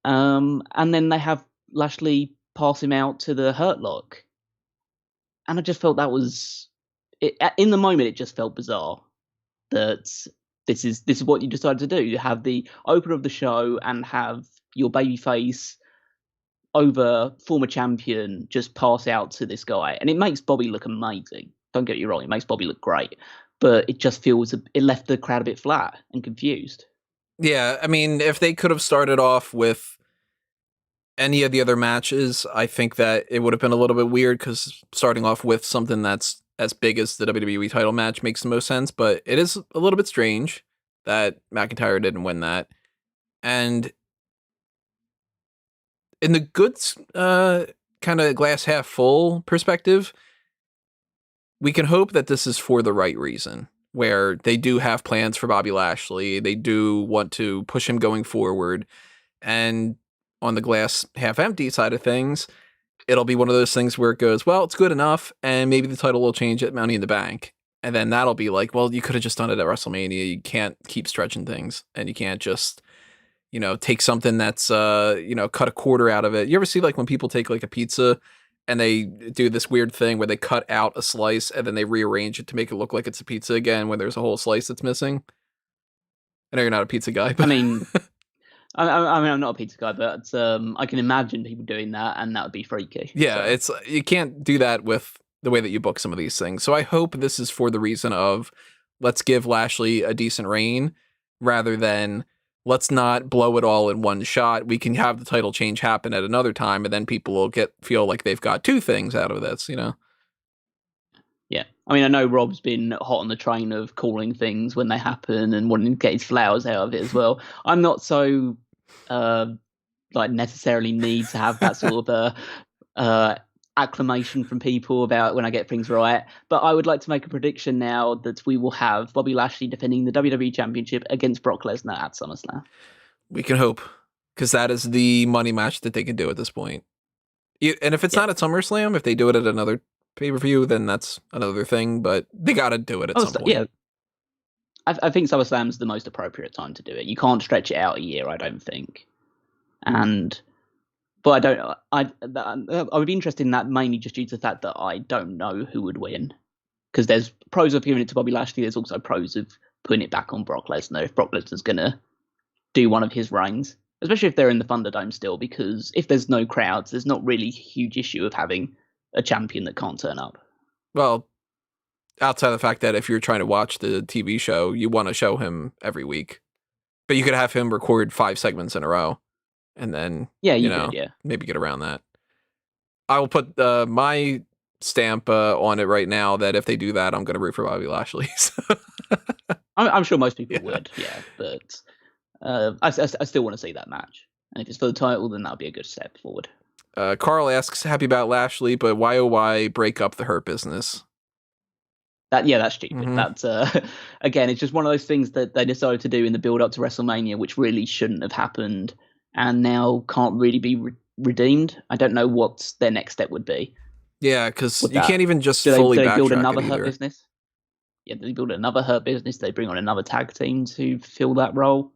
[SPEAKER 2] And then they have Lashley pass him out to the Hurt Lock. And I just felt that was... in the moment, it just felt bizarre that this is what you decided to do. You have the opener of the show and have your babyface over former champion just pass out to this guy, and it makes Bobby look amazing. Don't get me wrong, it makes Bobby look great, but it just feels it left the crowd a bit flat and confused.
[SPEAKER 1] Yeah, I mean, if they could have started off with any of the other matches, I think that it would have been a little bit weird because starting off with something that's as big as the WWE title match makes the most sense. But it is a little bit strange that McIntyre didn't win that. And in the good kind of glass half full perspective, we can hope that this is for the right reason, where they do have plans for Bobby Lashley. They do want to push him going forward. And on the glass half empty side of things, it'll be one of those things where it goes, well, it's good enough, and maybe the title will change at Money in the Bank. And then that'll be like, well, you could have just done it at WrestleMania. You can't keep stretching things, and you can't just, take something that's, cut a quarter out of it. You ever see like when people take like a pizza and they do this weird thing where they cut out a slice and then they rearrange it to make it look like it's a pizza again when there's a whole slice that's missing? I know you're not a pizza guy, but
[SPEAKER 2] I mean, I'm not a pizza guy, but I can imagine people doing that, and that would be freaky.
[SPEAKER 1] yeah,
[SPEAKER 2] So,
[SPEAKER 1] you can't do that with the way that you book some of these things. So I hope this is for the reason of let's give Lashley a decent reign rather than let's not blow it all in one shot. We can have the title change happen at another time, and then people will feel like they've got two things out of this,
[SPEAKER 2] yeah. I mean, I know Rob's been hot on the train of calling things when they happen and wanting to get his flowers out of it as well. I'm not so necessarily need to have that sort of acclamation from people about when I get things right. But I would like to make a prediction now that we will have Bobby Lashley defending the WWE Championship against Brock Lesnar at SummerSlam.
[SPEAKER 1] We can hope, because that is the money match that they can do at this point. And if it's not at SummerSlam, if they do it at another pay-per-view, then that's another thing, but they got to do it at some point.
[SPEAKER 2] Yeah. I think SummerSlam's the most appropriate time to do it. You can't stretch it out a year, I don't think. But I would be interested in that mainly just due to the fact that I don't know who would win. Because there's pros of giving it to Bobby Lashley, there's also pros of putting it back on Brock Lesnar if Brock Lesnar's going to do one of his reigns. Especially if they're in the Thunderdome still, because if there's no crowds, there's not really a huge issue of having a champion that can't turn up.
[SPEAKER 1] Well, outside of the fact that if you're trying to watch the TV show, you want to show him every week. But you could have him record 5 segments in a row. And then, maybe get around that. I will put my stamp on it right now that if they do that, I'm going to root for Bobby Lashley.
[SPEAKER 2] I'm sure most people would, but I still want to see that match. And if it's for the title, then that'll be a good step forward.
[SPEAKER 1] Carl asks, happy about Lashley, but why oh why break up the Hurt Business?
[SPEAKER 2] That's stupid. Mm-hmm. That's again, it's just one of those things that they decided to do in the build up to WrestleMania, which really shouldn't have happened. And now can't really be redeemed. I don't know what their next step would be.
[SPEAKER 1] Yeah, because you can't even just fully backtrack. Do they build
[SPEAKER 2] another Hurt Business? Yeah, do they build another Hurt Business? They bring on another tag team to fill that role?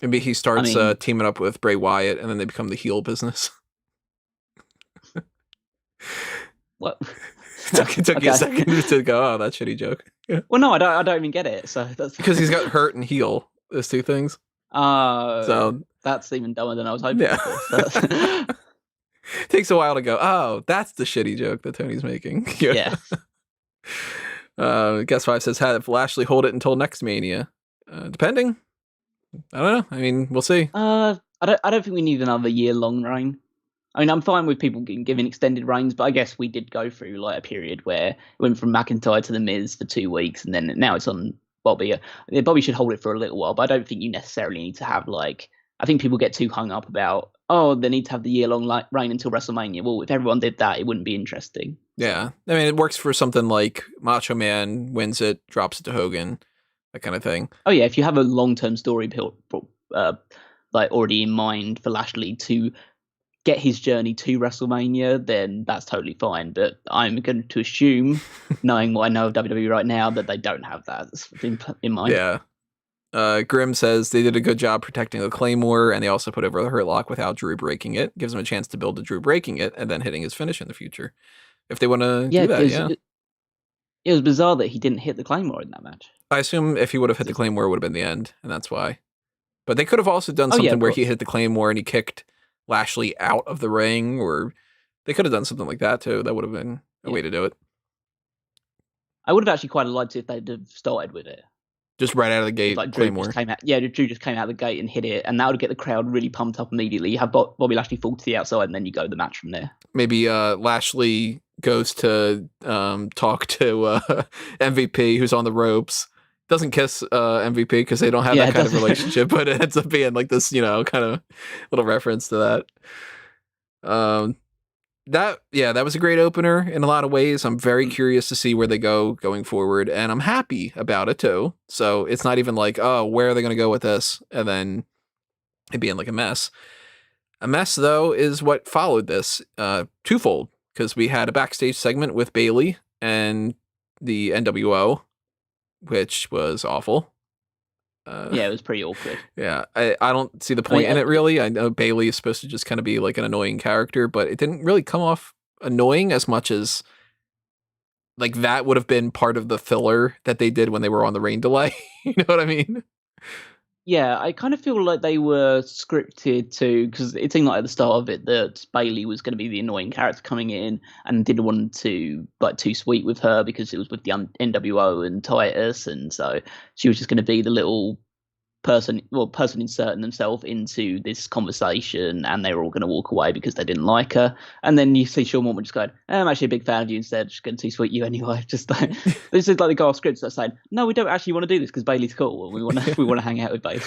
[SPEAKER 1] Maybe he starts teaming up with Bray Wyatt, and then they become the heel business.
[SPEAKER 2] What?
[SPEAKER 1] It took you a second to go, oh, that shitty joke. Yeah.
[SPEAKER 2] Well, no, I don't even get it. So that's
[SPEAKER 1] because he's got hurt and heel. Those two things.
[SPEAKER 2] So that's even dumber than I was hoping for.
[SPEAKER 1] Takes a while to go, oh, that's the shitty joke that Tony's making.
[SPEAKER 2] Yeah.
[SPEAKER 1] Guess 5 says, have Lashley hold it until next Mania. Depending. I don't know. I mean, we'll see.
[SPEAKER 2] I don't think we need another year-long reign. I mean, I'm fine with people giving extended reigns, but I guess we did go through like a period where it went from McIntyre to The Miz for 2 weeks, and then now it's on Bobby. Bobby should hold it for a little while, but I don't think you necessarily need to have I think people get too hung up about, they need to have the year-long reign until WrestleMania. Well, if everyone did that, it wouldn't be interesting.
[SPEAKER 1] Yeah. I mean, it works for something like Macho Man wins it, drops it to Hogan, that kind of thing.
[SPEAKER 2] Oh, yeah. If you have a long-term story built, already in mind for Lashley to get his journey to WrestleMania, then that's totally fine. But I'm going to assume, knowing what I know of WWE right now, that they don't have that in mind.
[SPEAKER 1] Yeah. Grim says they did a good job protecting the Claymore, and they also put over the Hurt Lock without Drew breaking it. Gives him a chance to build to Drew breaking it and then hitting his finish in the future. If they want to do that,
[SPEAKER 2] It was bizarre that he didn't hit the Claymore in that match.
[SPEAKER 1] I assume if he would have hit the Claymore, it would have been the end, and that's why. But they could have also done something where he hit the Claymore and he kicked Lashley out of the ring, or they could have done something like that too. That would have been a way to do it.
[SPEAKER 2] I would have actually quite liked it if they'd have started with it.
[SPEAKER 1] Just right out of the gate,
[SPEAKER 2] Like Drew
[SPEAKER 1] Claymore.
[SPEAKER 2] just came out. Yeah, Drew just came out the gate and hit it, and that would get the crowd really pumped up immediately. You have Bobby Lashley fall to the outside, and then you go the match from there.
[SPEAKER 1] Maybe Lashley goes to talk to MVP, who's on the ropes. Doesn't kiss MVP because they don't have that kind of relationship, but it ends up being like this, kind of little reference to that. That was a great opener in a lot of ways. I'm very curious to see where they go going forward, and I'm happy about it too. So it's not even like, oh, where are they going to go with this? And then it being like a mess. A mess, though, is what followed this twofold, because we had a backstage segment with Bayley and the NWO, which was awful.
[SPEAKER 2] Yeah, it was pretty awkward.
[SPEAKER 1] Yeah, I don't see the point in it, really. I know Bayley is supposed to just kind of be like an annoying character, but it didn't really come off annoying as much as like that would have been part of the filler that they did when they were on the rain delay. You know what I mean?
[SPEAKER 2] Yeah, I kind of feel like they were scripted to, because it seemed like at the start of it that Bayley was going to be the annoying character coming in and didn't want to like too sweet with her because it was with the NWO and Titus, and so she was just going to be the little person inserting themselves into this conversation, and they were all going to walk away because they didn't like her. And then you see Sean Mormon just going, I'm actually a big fan of you instead, just going to sweet you anyway. Just like this is like the guy scripts that saying, no, we don't actually want to do this because Bayley's cool. We want to hang out with Bayley.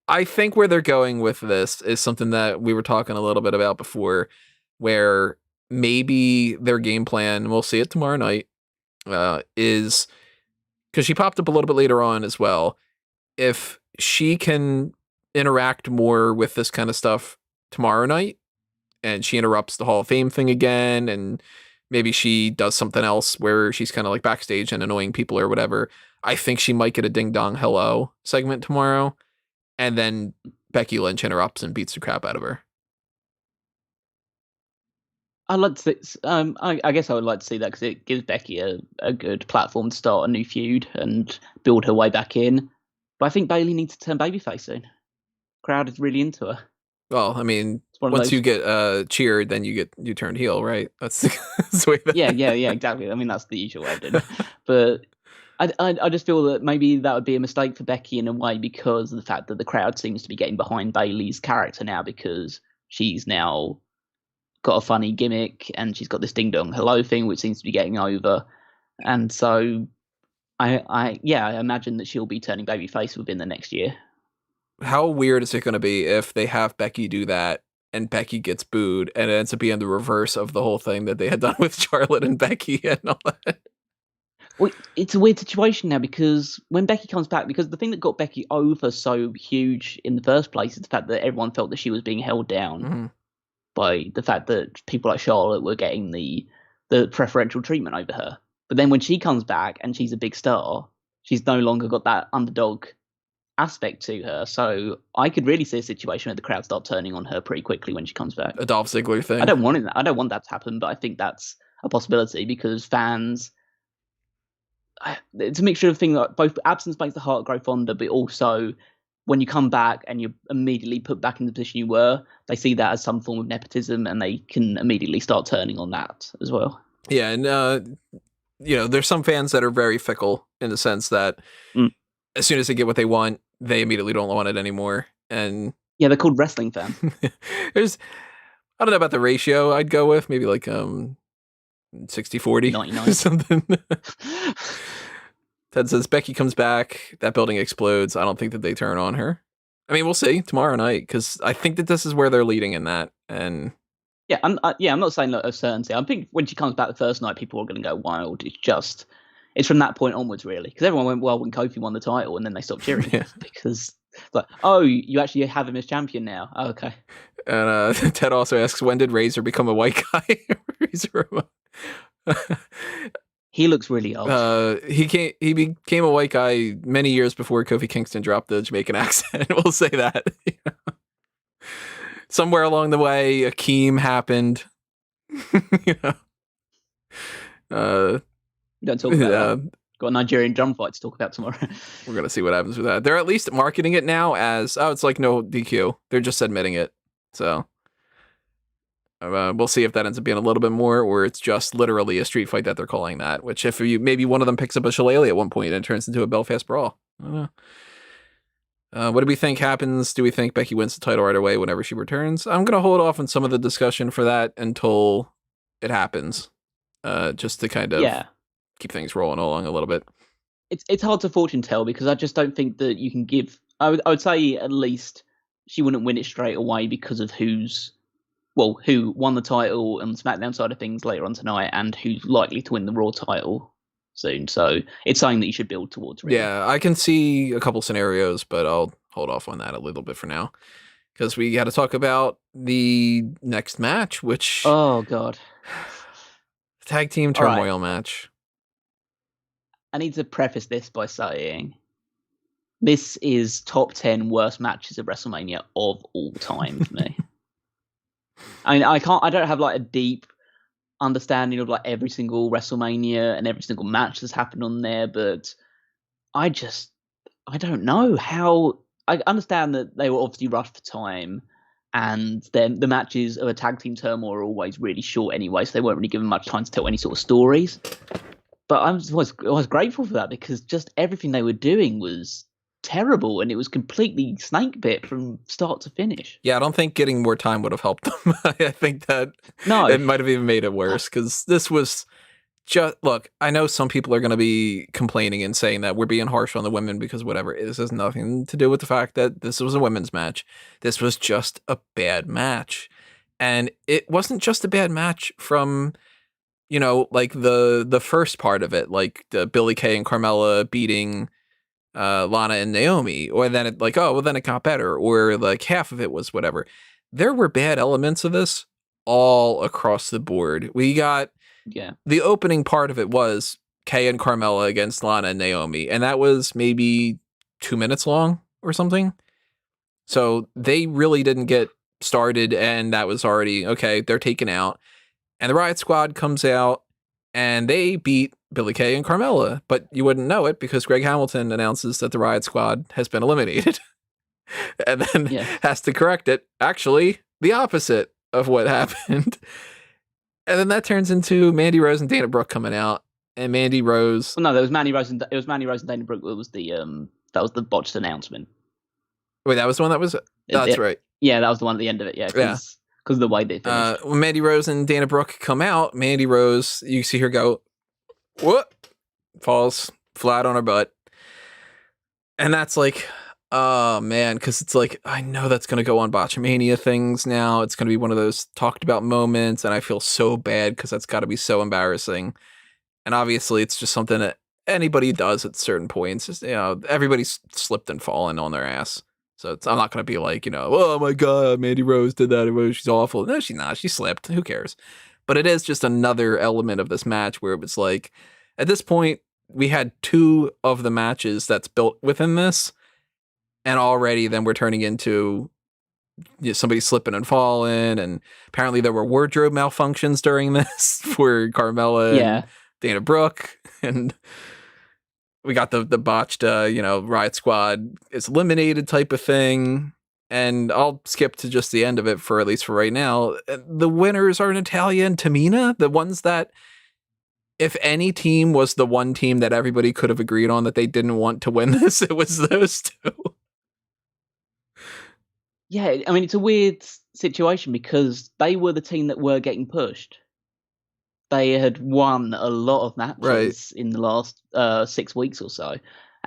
[SPEAKER 1] I think where they're going with this is something that we were talking a little bit about before, where maybe their game plan, we'll see it tomorrow night, is because she popped up a little bit later on as well. If she can interact more with this kind of stuff tomorrow night, and she interrupts the Hall of Fame thing again, and maybe she does something else where she's kind of like backstage and annoying people or whatever, I think she might get a ding dong hello segment tomorrow, and then Becky Lynch interrupts and beats the crap out of her.
[SPEAKER 2] I'd like to see, I guess I would like to see that because it gives Becky a good platform to start a new feud and build her way back in. But I think Bayley needs to turn babyface soon. Crowd is really into her.
[SPEAKER 1] Well, I mean, once you get cheered, then you turn heel, right? That's the way that...
[SPEAKER 2] Yeah, exactly. I mean, that's the usual way of doing it. But I just feel that maybe that would be a mistake for Becky in a way because of the fact that the crowd seems to be getting behind Bayley's character now because she's now got a funny gimmick and she's got this ding dong hello thing which seems to be getting over. And so I imagine that she'll be turning babyface within the next year.
[SPEAKER 1] How weird is it going to be if they have Becky do that and Becky gets booed and it ends up being the reverse of the whole thing that they had done with Charlotte and Becky and all that?
[SPEAKER 2] Well, it's a weird situation now because when Becky comes back, because the thing that got Becky over so huge in the first place is the fact that everyone felt that she was being held down by the fact that people like Charlotte were getting the preferential treatment over her. But then when she comes back and she's a big star, she's no longer got that underdog aspect to her. So I could really see a situation where the crowd start turning on her pretty quickly when she comes back.
[SPEAKER 1] A Dolph Ziggler thing.
[SPEAKER 2] I don't want that to happen, but I think that's a possibility because fans. It's a mixture of things like both absence makes the heart grow fonder, but also when you come back and you're immediately put back in the position you were, they see that as some form of nepotism and they can immediately start turning on that as well.
[SPEAKER 1] Yeah, and there's some fans that are very fickle in the sense that as soon as they get what they want, they immediately don't want it anymore. And
[SPEAKER 2] yeah, they're called wrestling fans.
[SPEAKER 1] I don't know about the ratio I'd go with, maybe like 60-40
[SPEAKER 2] 99
[SPEAKER 1] or something. Ted says Becky comes back, that building explodes. I don't think that they turn on her. I mean, we'll see tomorrow night because I think that this is where they're leading in that. And
[SPEAKER 2] I'm not saying a certainty. I think when she comes back the first night, people are going to go wild. It's from that point onwards, really, because everyone went wild when Kofi won the title, and then they stopped cheering because like, oh, you actually have him as champion now. Oh, okay.
[SPEAKER 1] And Ted also asks, when did Razor become a white guy?
[SPEAKER 2] He looks really old.
[SPEAKER 1] He became a white guy many years before Kofi Kingston dropped the Jamaican accent. We'll say that. Somewhere along the way, Akeem happened.
[SPEAKER 2] Don't talk about that. Got a Nigerian drum fight to talk about tomorrow.
[SPEAKER 1] We're gonna see what happens with that. They're at least marketing it now as it's like no DQ. They're just admitting it. So We'll see if that ends up being a little bit more, or it's just literally a street fight that they're calling that. Which, if maybe one of them picks up a shillelagh at one point and it turns into a Belfast brawl. I don't know. What do we think happens? Do we think Becky wins the title right away whenever she returns? I'm going to hold off on some of the discussion for that until it happens, just to kind of keep things rolling along a little bit.
[SPEAKER 2] It's hard to fortune tell because I just don't think that you can give. I would say at least she wouldn't win it straight away because of who won the title on the SmackDown side of things later on tonight and who's likely to win the Raw title soon. So it's something that you should build towards. Really.
[SPEAKER 1] Yeah, I can see a couple scenarios, but I'll hold off on that a little bit for now because we got to talk about the next match, which
[SPEAKER 2] oh god,
[SPEAKER 1] tag team turmoil match.
[SPEAKER 2] I need to preface this by saying this is top 10 worst matches of WrestleMania of all time for me. I mean, I don't have like a deep understanding of like every single WrestleMania and every single match that's happened on there, but I don't know how. I understand that they were obviously rushed for time, and then the matches of a tag team turmoil are always really short anyway, so they weren't really given much time to tell any sort of stories. But I was grateful for that because just everything they were doing was terrible, and it was completely snake bit from start to finish.
[SPEAKER 1] Yeah, I don't think getting more time would have helped them. I think that it might have even made it worse because this was just, look, I know some people are going to be complaining and saying that we're being harsh on the women because whatever. This has nothing to do with the fact that this was a women's match. This was just a bad match. And it wasn't just a bad match from, like the first part of it, like the Billie Kay and Carmella beating Lana and Naomi, or then it then it got better, or like half of it was whatever. There were bad elements of this all across the board. We got the opening part of it was Kay and Carmella against Lana and Naomi, and that was maybe 2 minutes long or something. So they really didn't get started, and that was already okay. They're taken out, and the Riot Squad comes out, and they beat Billie Kay and Carmella, but you wouldn't know it because Greg Hamilton announces that the Riot Squad has been eliminated and then has to correct it. Actually, the opposite of what happened. And then that turns into Mandy Rose and Dana Brooke coming out, and Mandy Rose.
[SPEAKER 2] Well, no, there was Mandy Rose and Dana Brooke. That was the botched announcement.
[SPEAKER 1] Wait, that was the one that was. That's right.
[SPEAKER 2] Yeah, that was the one at the end of it. Yeah, because of the way they finished.
[SPEAKER 1] When Mandy Rose and Dana Brooke come out, Mandy Rose, you see her go, what? Falls flat on her butt. And that's like, oh man, because it's like, I know that's going to go on Botchamania things now. It's going to be one of those talked about moments, and I feel so bad because that's got to be so embarrassing. And obviously, it's just something that anybody does at certain points. Just, everybody's slipped and fallen on their ass. So I'm not going to be like, oh my God, Mandy Rose did that. She's awful. No, she's not. She slipped. Who cares? But it is just another element of this match where it was like, at this point, we had 2 of the matches that's built within this. And already then we're turning into somebody slipping and falling. And apparently there were wardrobe malfunctions during this for Carmella and Dana Brooke. And we got the botched, Riot Squad is eliminated type of thing. And I'll skip to just the end of it for at least for right now. The winners are Natalya and Tamina, the ones that, if any team was the one team that everybody could have agreed on that they didn't want to win this, it was those 2.
[SPEAKER 2] Yeah, I mean, it's a weird situation because they were the team that were getting pushed. They had won a lot of matches in the last 6 weeks or so.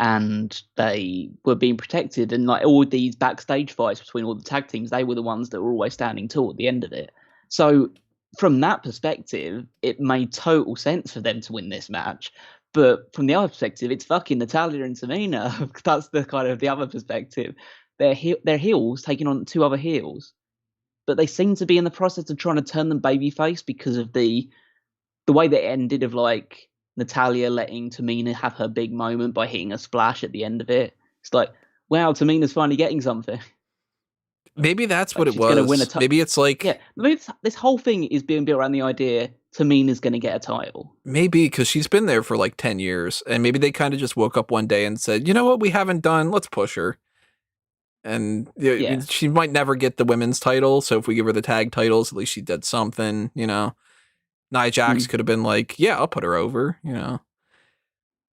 [SPEAKER 2] And they were being protected, and like all these backstage fights between all the tag teams, they were the ones that were always standing tall at the end of it. So from that perspective, it made total sense for them to win this match. But from the other perspective, it's fucking Natalya and Tamina. That's the kind of the other perspective. They're heels taking on 2 other heels, but they seem to be in the process of trying to turn them babyface because of the way that it ended of like Natalya letting Tamina have her big moment by hitting a splash at the end of it. It's like, wow, Tamina's finally getting something.
[SPEAKER 1] Maybe that's what it was. Maybe it's like...
[SPEAKER 2] Yeah, maybe this whole thing is being built around the idea Tamina's going to get a title.
[SPEAKER 1] Maybe, because she's been there for like 10 years. And maybe they kind of just woke up one day and said, you know what we haven't done? Let's push her. And
[SPEAKER 2] Yeah.
[SPEAKER 1] she might never get the women's title, so if we give her the tag titles, at least she did something, Nia Jax could have been like, yeah, I'll put her over,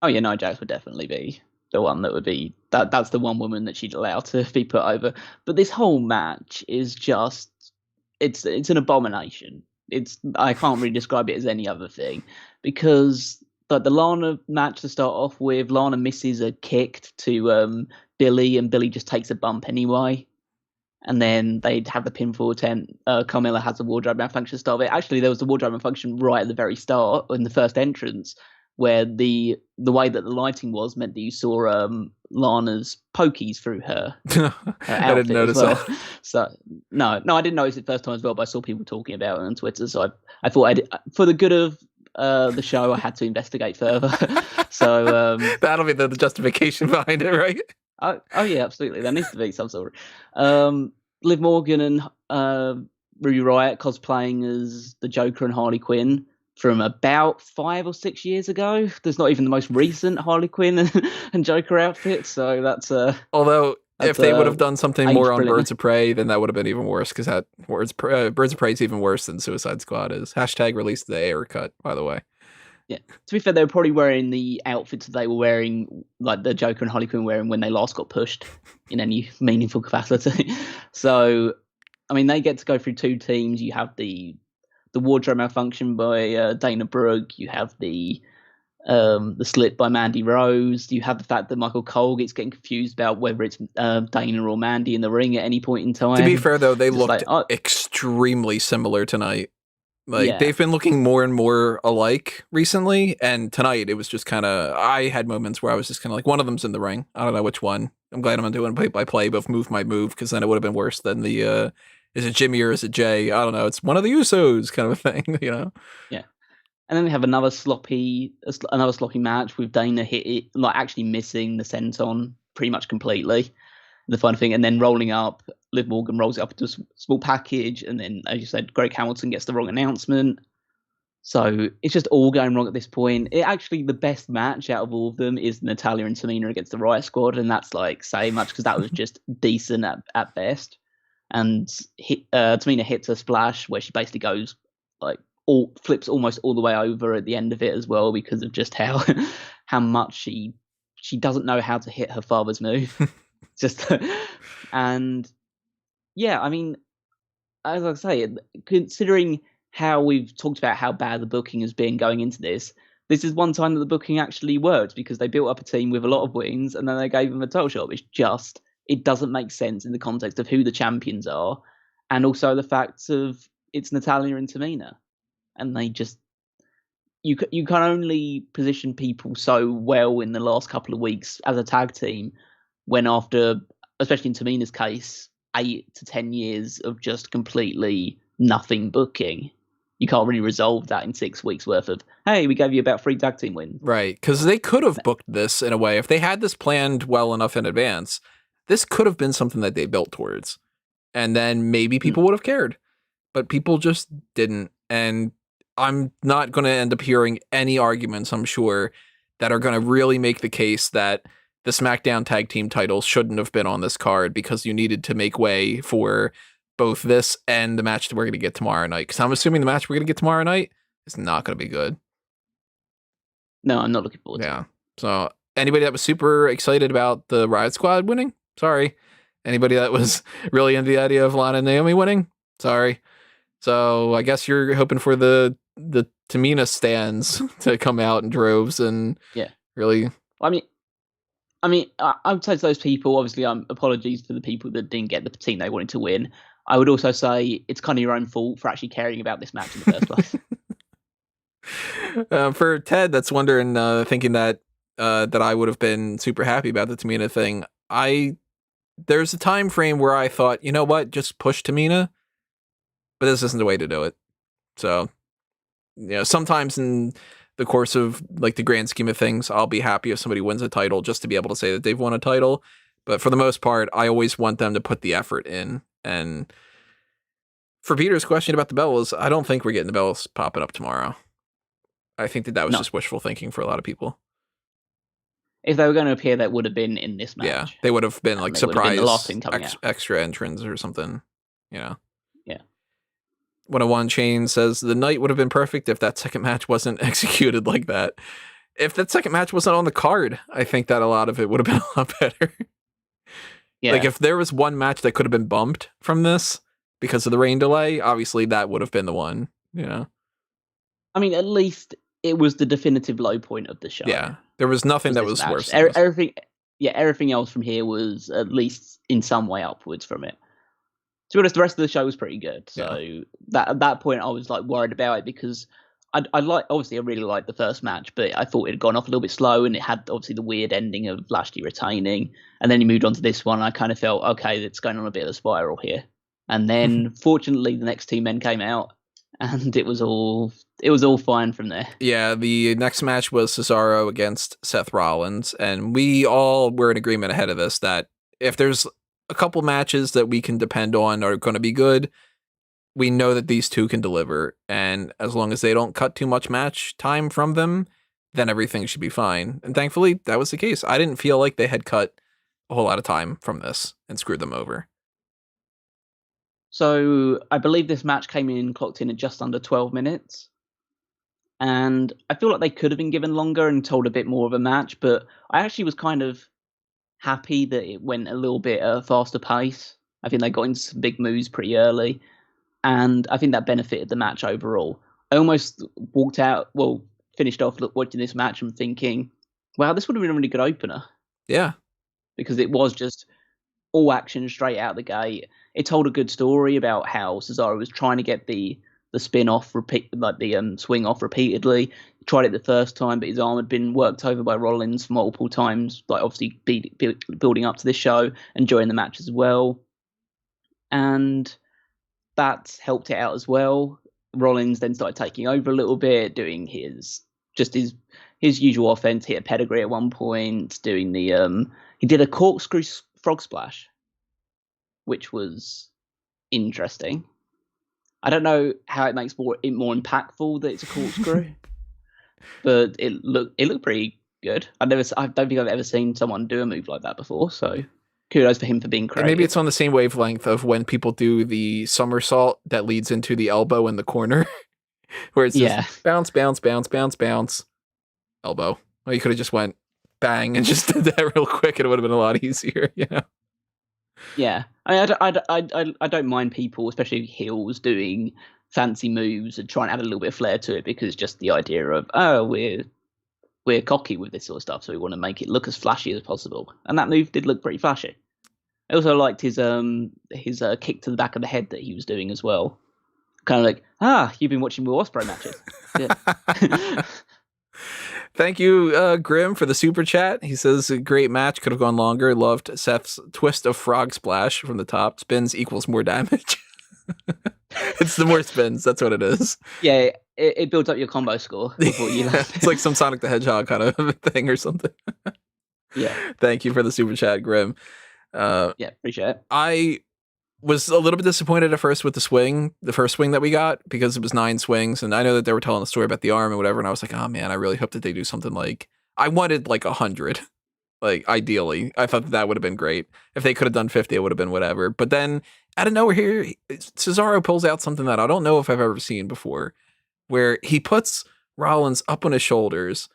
[SPEAKER 2] Oh yeah, Nia Jax would definitely be the one that would be that's the one woman that she'd allow to be put over. But this whole match is just it's an abomination. I can't really describe it as any other thing, because like the Lana match to start off with, Lana misses a kick to Billy, and Billy just takes a bump anyway. And then they'd have the pinfall attempt. Carmella has the wardrobe malfunction start of it. Actually, there was the wardrobe malfunction right at the very start in the first entrance, where the way that the lighting was meant that you saw Lana's pokies through her
[SPEAKER 1] I didn't notice that.
[SPEAKER 2] So no, I didn't notice it first time as well, but I saw people talking about it on Twitter. So I thought for the good of the show, I had to investigate further. So
[SPEAKER 1] that'll be the justification behind it, right?
[SPEAKER 2] Oh yeah, absolutely. There needs to be some sort of Liv Morgan and Ruby Riott cosplaying as the Joker and Harley Quinn from about 5 or 6 years ago. There's not even the most recent Harley Quinn and Joker outfit, so that's
[SPEAKER 1] although if they would have done something more on
[SPEAKER 2] brilliant.
[SPEAKER 1] Birds of Prey, then that would have been even worse, because that Birds of Prey is even worse than Suicide Squad is. # release the Ayer cut, by the way.
[SPEAKER 2] Yeah. To be fair, they were probably wearing the outfits that they were wearing, like the Joker and Harley Quinn wearing when they last got pushed in any meaningful capacity. So, I mean, they get to go through 2 teams. You have the wardrobe malfunction by Dana Brooke. You have the slip by Mandy Rose. You have the fact that Michael Cole gets getting confused about whether it's Dana or Mandy in the ring at any point in time.
[SPEAKER 1] To be fair, though, they looked extremely similar tonight. They've been looking more and more alike recently, and tonight it was just kind of, I had moments where I was just kind of like, one of them's in the ring. I don't know which one. I'm glad I'm not doing play-by-play, but move my move, because then it would have been worse than the, is it Jimmy or is it Jay? I don't know. It's one of the Usos kind of a thing,
[SPEAKER 2] Yeah. And then we have another sloppy match with Dana actually missing the senton pretty much completely. The fun thing, and then rolling up, Liv Morgan rolls it up into a small package, and then, as you said, Greg Hamilton gets the wrong announcement. So it's just all going wrong at this point. The best match out of all of them is Natalya and Tamina against the Riot Squad, and that's like saying much, because that was just decent at best. And Tamina hits a splash where she basically goes flips almost all the way over at the end of it as well, because of just how much she doesn't know how to hit her father's move. And yeah, I mean, as I say, considering how we've talked about how bad the booking has been going into this is one time that the booking actually worked, because they built up a team with a lot of wins and then they gave them a title shot. It doesn't make sense in the context of who the champions are, and also the fact of it's Natalya and Tamina, and they just you can only position people so well in the last couple of weeks as a tag team, when after, especially in Tamina's case, 8 to 10 years of just completely nothing booking, you can't really resolve that in 6 weeks worth of, hey, we gave you about 3 tag team wins.
[SPEAKER 1] Right, because they could have booked this in a way. If they had this planned well enough in advance, this could have been something that they built towards. And then maybe people would have cared. But people just didn't. And I'm not going to end up hearing any arguments, I'm sure, that are going to really make the case that the SmackDown tag team titles shouldn't have been on this card, because you needed to make way for both this and the match that we're going to get tomorrow night. Because I'm assuming the match we're going to get tomorrow night is not going to be good.
[SPEAKER 2] No, I'm not looking forward to it.
[SPEAKER 1] So anybody that was super excited about the Riot Squad winning? Sorry. Anybody that was really into the idea of Lana and Naomi winning? Sorry. So I guess you're hoping for the Tamina stands to come out in droves and really.
[SPEAKER 2] I mean, I would say to those people, obviously, apologies for the people that didn't get the team they wanted to win. I would also say it's kind of your own fault for actually caring about this match in the first
[SPEAKER 1] place. For Ted, that's wondering, thinking that I would have been super happy about the Tamina thing. There's a time frame where I thought, you know what, just push Tamina, but this isn't the way to do it. So, sometimes in the course of like the grand scheme of things, I'll be happy if somebody wins a title just to be able to say that they've won a title. But for the most part, I always want them to put the effort in. And for Peter's question about the Bellas, I don't think we're getting the Bellas popping up tomorrow. I think that was just wishful thinking for a lot of people.
[SPEAKER 2] if they were going to appear, that would have been in this match.
[SPEAKER 1] Yeah, they would have been
[SPEAKER 2] And
[SPEAKER 1] like
[SPEAKER 2] they would have been
[SPEAKER 1] surprise
[SPEAKER 2] the last thing coming out.
[SPEAKER 1] extra entrants or something.
[SPEAKER 2] Yeah.
[SPEAKER 1] 101 Chain says the night would have been perfect if that second match wasn't executed like that. If that second match wasn't on the card, I think that a lot of it would have been a lot better.
[SPEAKER 2] Yeah.
[SPEAKER 1] Like if there was one match that could have been bumped from this because of the rain delay, obviously that would have been the one.
[SPEAKER 2] I mean, at least it was the definitive low point of the show.
[SPEAKER 1] Yeah, there was nothing that was
[SPEAKER 2] match.
[SPEAKER 1] worse. Than this.
[SPEAKER 2] Everything else from here was at least in some way upwards from it. To be honest, the rest of the show was pretty good. So that at that point, I was like worried about it because I really liked the first match, but I thought it had gone off a little bit slow, and it had obviously the weird ending of Lashley retaining, and then he moved on to this one. And I kind of felt okay, it's going on a bit of a spiral here. And then, fortunately, the next two men came out, and it was all fine from there.
[SPEAKER 1] Yeah, the next match was Cesaro against Seth Rollins, and we all were in agreement ahead of this that if there's a couple matches that we can depend on are going to be good, we know that these two can deliver, and as long as they don't cut too much match time from them, then everything should be fine. And thankfully, that was the case. I didn't feel like they had cut a whole lot of time from this and screwed them over.
[SPEAKER 2] So I believe this match clocked in at just under 12 minutes. And I feel like they could have been given longer and told a bit more of a match, but I actually was kind of happy that it went a little bit at a faster pace. I think they got into some big moves pretty early, and I think that benefited the match overall. I almost finished off watching this match and thinking, wow, this would have been a really good opener.
[SPEAKER 1] Yeah.
[SPEAKER 2] Because it was just all action straight out the gate. It told a good story about how Cesaro was trying to get the spin off, swing off repeatedly. He tried it the first time, but his arm had been worked over by Rollins multiple times, like obviously building up to this show and during the match as well. And that helped it out as well. Rollins then started taking over a little bit, doing his usual offense, hit a pedigree at one point, doing he did a corkscrew frog splash, which was interesting. I don't know how it makes it more impactful that it's a corkscrew, but it looked pretty good. I don't think I've ever seen someone do a move like that before. So kudos for him for being creative.
[SPEAKER 1] Maybe it's on the same wavelength of when people do the somersault that leads into the elbow in the corner, where it's just bounce, bounce, bounce, bounce, bounce, elbow. Well, you could have just went bang and just did that real quick. It would have been a lot easier.
[SPEAKER 2] Yeah, I don't mind people, especially heels, doing fancy moves and trying to add a little bit of flair to it, because just the idea of we're cocky with this sort of stuff, so we want to make it look as flashy as possible. And that move did look pretty flashy. I also liked his kick to the back of the head that he was doing as well. Kind of like, you've been watching Will Ospreay matches. Yeah.
[SPEAKER 1] Thank you, Grim, for the super chat. He says, a great match, could have gone longer. Loved Seth's twist of frog splash from the top. Spins equals more damage. It's the more spins. That's what it is.
[SPEAKER 2] Yeah, it builds up your combo score before you land.
[SPEAKER 1] It's like some Sonic the Hedgehog kind of thing or something.
[SPEAKER 2] Yeah.
[SPEAKER 1] Thank you for the super chat, Grim.
[SPEAKER 2] Yeah, appreciate it.
[SPEAKER 1] I was a little bit disappointed at first with the first swing that we got, because it was 9 swings, and I know that they were telling the story about the arm and whatever, and I was like, oh man, I really hope that they do something like, I wanted like 100, like ideally. I thought that would have been great. If they could have done 50, it would have been whatever. But then out of nowhere here, Cesaro pulls out something that I don't know if I've ever seen before, where he puts Rollins up on his shoulders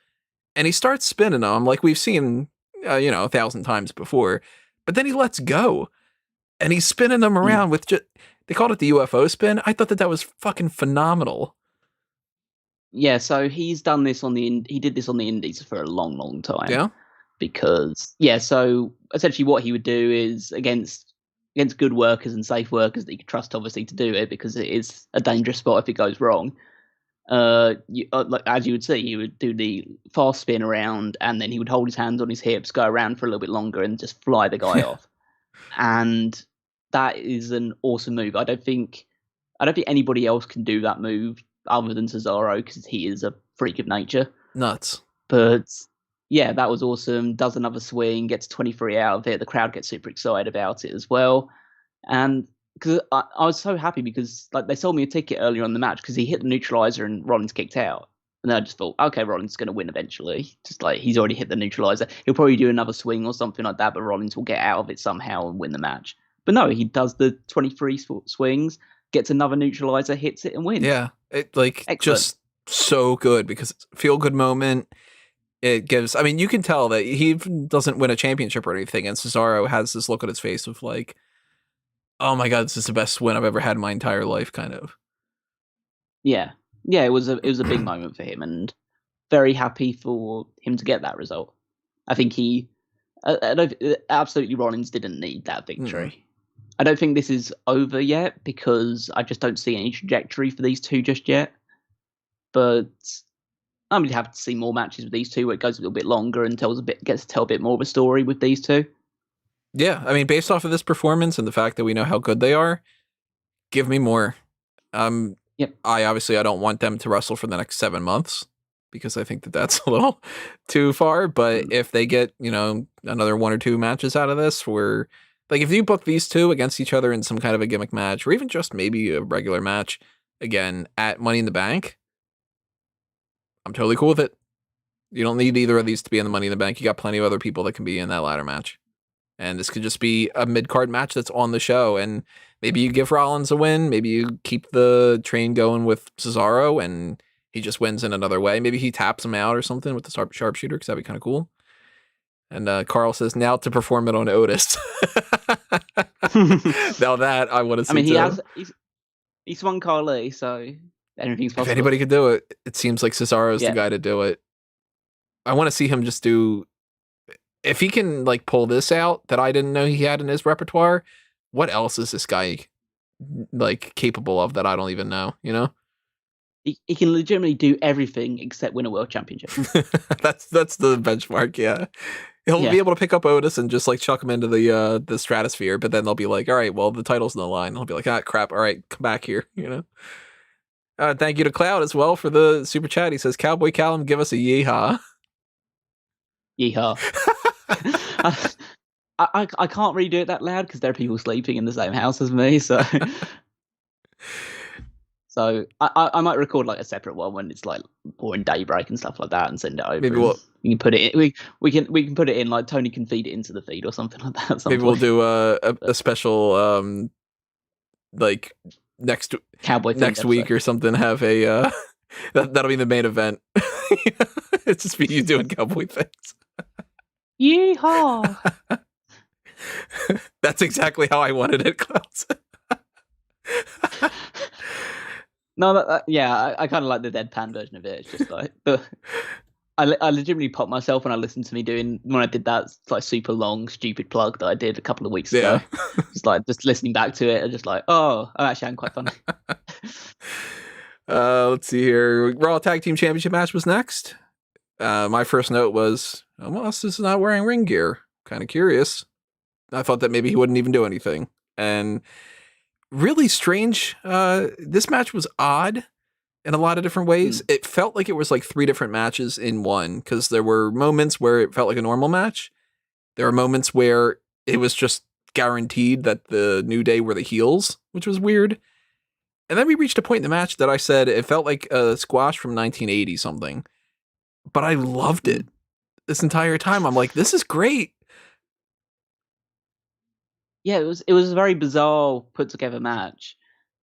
[SPEAKER 1] and he starts spinning them like we've seen 1,000 times before, but then he lets go. And he's spinning them around with they called it the UFO spin. I thought that was fucking phenomenal.
[SPEAKER 2] Yeah, so he's done this he did this on the indies for a long, long time.
[SPEAKER 1] Yeah.
[SPEAKER 2] Because, so essentially what he would do is against good workers and safe workers that you can trust, obviously, to do it, because it is a dangerous spot if it goes wrong. As you would see, he would do the fast spin around, and then he would hold his hands on his hips, go around for a little bit longer, and just fly the guy off. And that is an awesome move. I don't think anybody else can do that move other than Cesaro, because he is a freak of nature.
[SPEAKER 1] Nuts.
[SPEAKER 2] But yeah, that was awesome. Does another swing, gets 23 out of it. The crowd gets super excited about it as well. And because I was so happy, because like they sold me a ticket earlier on in the match because he hit the neutralizer and Rollins kicked out. And I just thought, okay, Rollins is going to win eventually. Just like he's already hit the neutralizer. He'll probably do another swing or something like that, but Rollins will get out of it somehow and win the match. But no, he does the 23 swings, gets another neutralizer, hits it, and wins.
[SPEAKER 1] Yeah, it like
[SPEAKER 2] Excellent.
[SPEAKER 1] Just so good because it's a feel good moment. It gives. I mean, you can tell that he even doesn't win a championship or anything, and Cesaro has this look on his face of like, "Oh my god, this is the best win I've ever had in my entire life," kind of.
[SPEAKER 2] Yeah, it was a big moment for him, and very happy for him to get that result. I think absolutely Rollins didn't need that victory. I don't think this is over yet because I just don't see any trajectory for these two just yet. But I'm gonna have to see more matches with these two where it goes a little bit longer and gets to tell a bit more of a story with these two.
[SPEAKER 1] Yeah, I mean, based off of this performance and the fact that we know how good they are, give me more.
[SPEAKER 2] Yep.
[SPEAKER 1] I don't want them to wrestle for the next 7 months because I think that that's a little too far. But if they get, another 1 or 2 matches out of this, where like if you book these two against each other in some kind of a gimmick match, or even just maybe a regular match again at Money in the Bank, I'm totally cool with it. You don't need either of these to be in the Money in the Bank. You got plenty of other people that can be in that ladder match. And this could just be a mid-card match that's on the show. And maybe you give Rollins a win. Maybe you keep the train going with Cesaro and he just wins in another way. Maybe he taps him out or something with the sharpshooter because that'd be kind of cool. And Carl says, now to perform it on Otis. Now that I want to see.
[SPEAKER 2] I mean, he swung Carly, so anything's possible.
[SPEAKER 1] If anybody could do it, it seems like Cesaro is the guy to do it. I want to see him just do. If he can like pull this out that I didn't know he had in his repertoire, what else is this guy like capable of that I don't even know?
[SPEAKER 2] He can legitimately do everything except win a world championship.
[SPEAKER 1] That's the benchmark. Yeah, he'll be able to pick up Otis and just like chuck him into the stratosphere. But then they'll be like, all right, well the title's in the line. He'll be like, ah, crap. All right, come back here. Thank you to Cloud as well for the super chat. He says, Cowboy Callum, give us a yeehaw.
[SPEAKER 2] Yeehaw. I can't really do it that loud because there are people sleeping in the same house as me, so so I might record like a separate one when it's like pouring daybreak and stuff like that and send it over.
[SPEAKER 1] Maybe
[SPEAKER 2] you can put it in, we can put it in, like Tony can feed it into the feed or something like that.
[SPEAKER 1] Maybe we'll do a special like next week or something, have a that'll be the main event. It's just be you doing cowboy things.
[SPEAKER 2] Yeehaw.
[SPEAKER 1] That's exactly how I wanted it, Klaus.
[SPEAKER 2] No, I kind of like the deadpan version of it. It's just like I legitimately popped myself when I listened to me when I did that like super long stupid plug that I did a couple of weeks ago. just listening back to it, I'm just like, actually I'm quite funny.
[SPEAKER 1] Let's see here. Raw Tag Team Championship match was next. My first note was, Omos is not wearing ring gear. Kind of curious. I thought that maybe he wouldn't even do anything. And really strange. This match was odd in a lot of different ways. It felt like it was like 3 different matches in one, because there were moments where it felt like a normal match. There were moments where it was just guaranteed that the New Day were the heels, which was weird. And then we reached a point in the match that I said it felt like a squash from 1980 something. But I loved it this entire time. I'm like, this is great.
[SPEAKER 2] Yeah, it was a very bizarre put together match.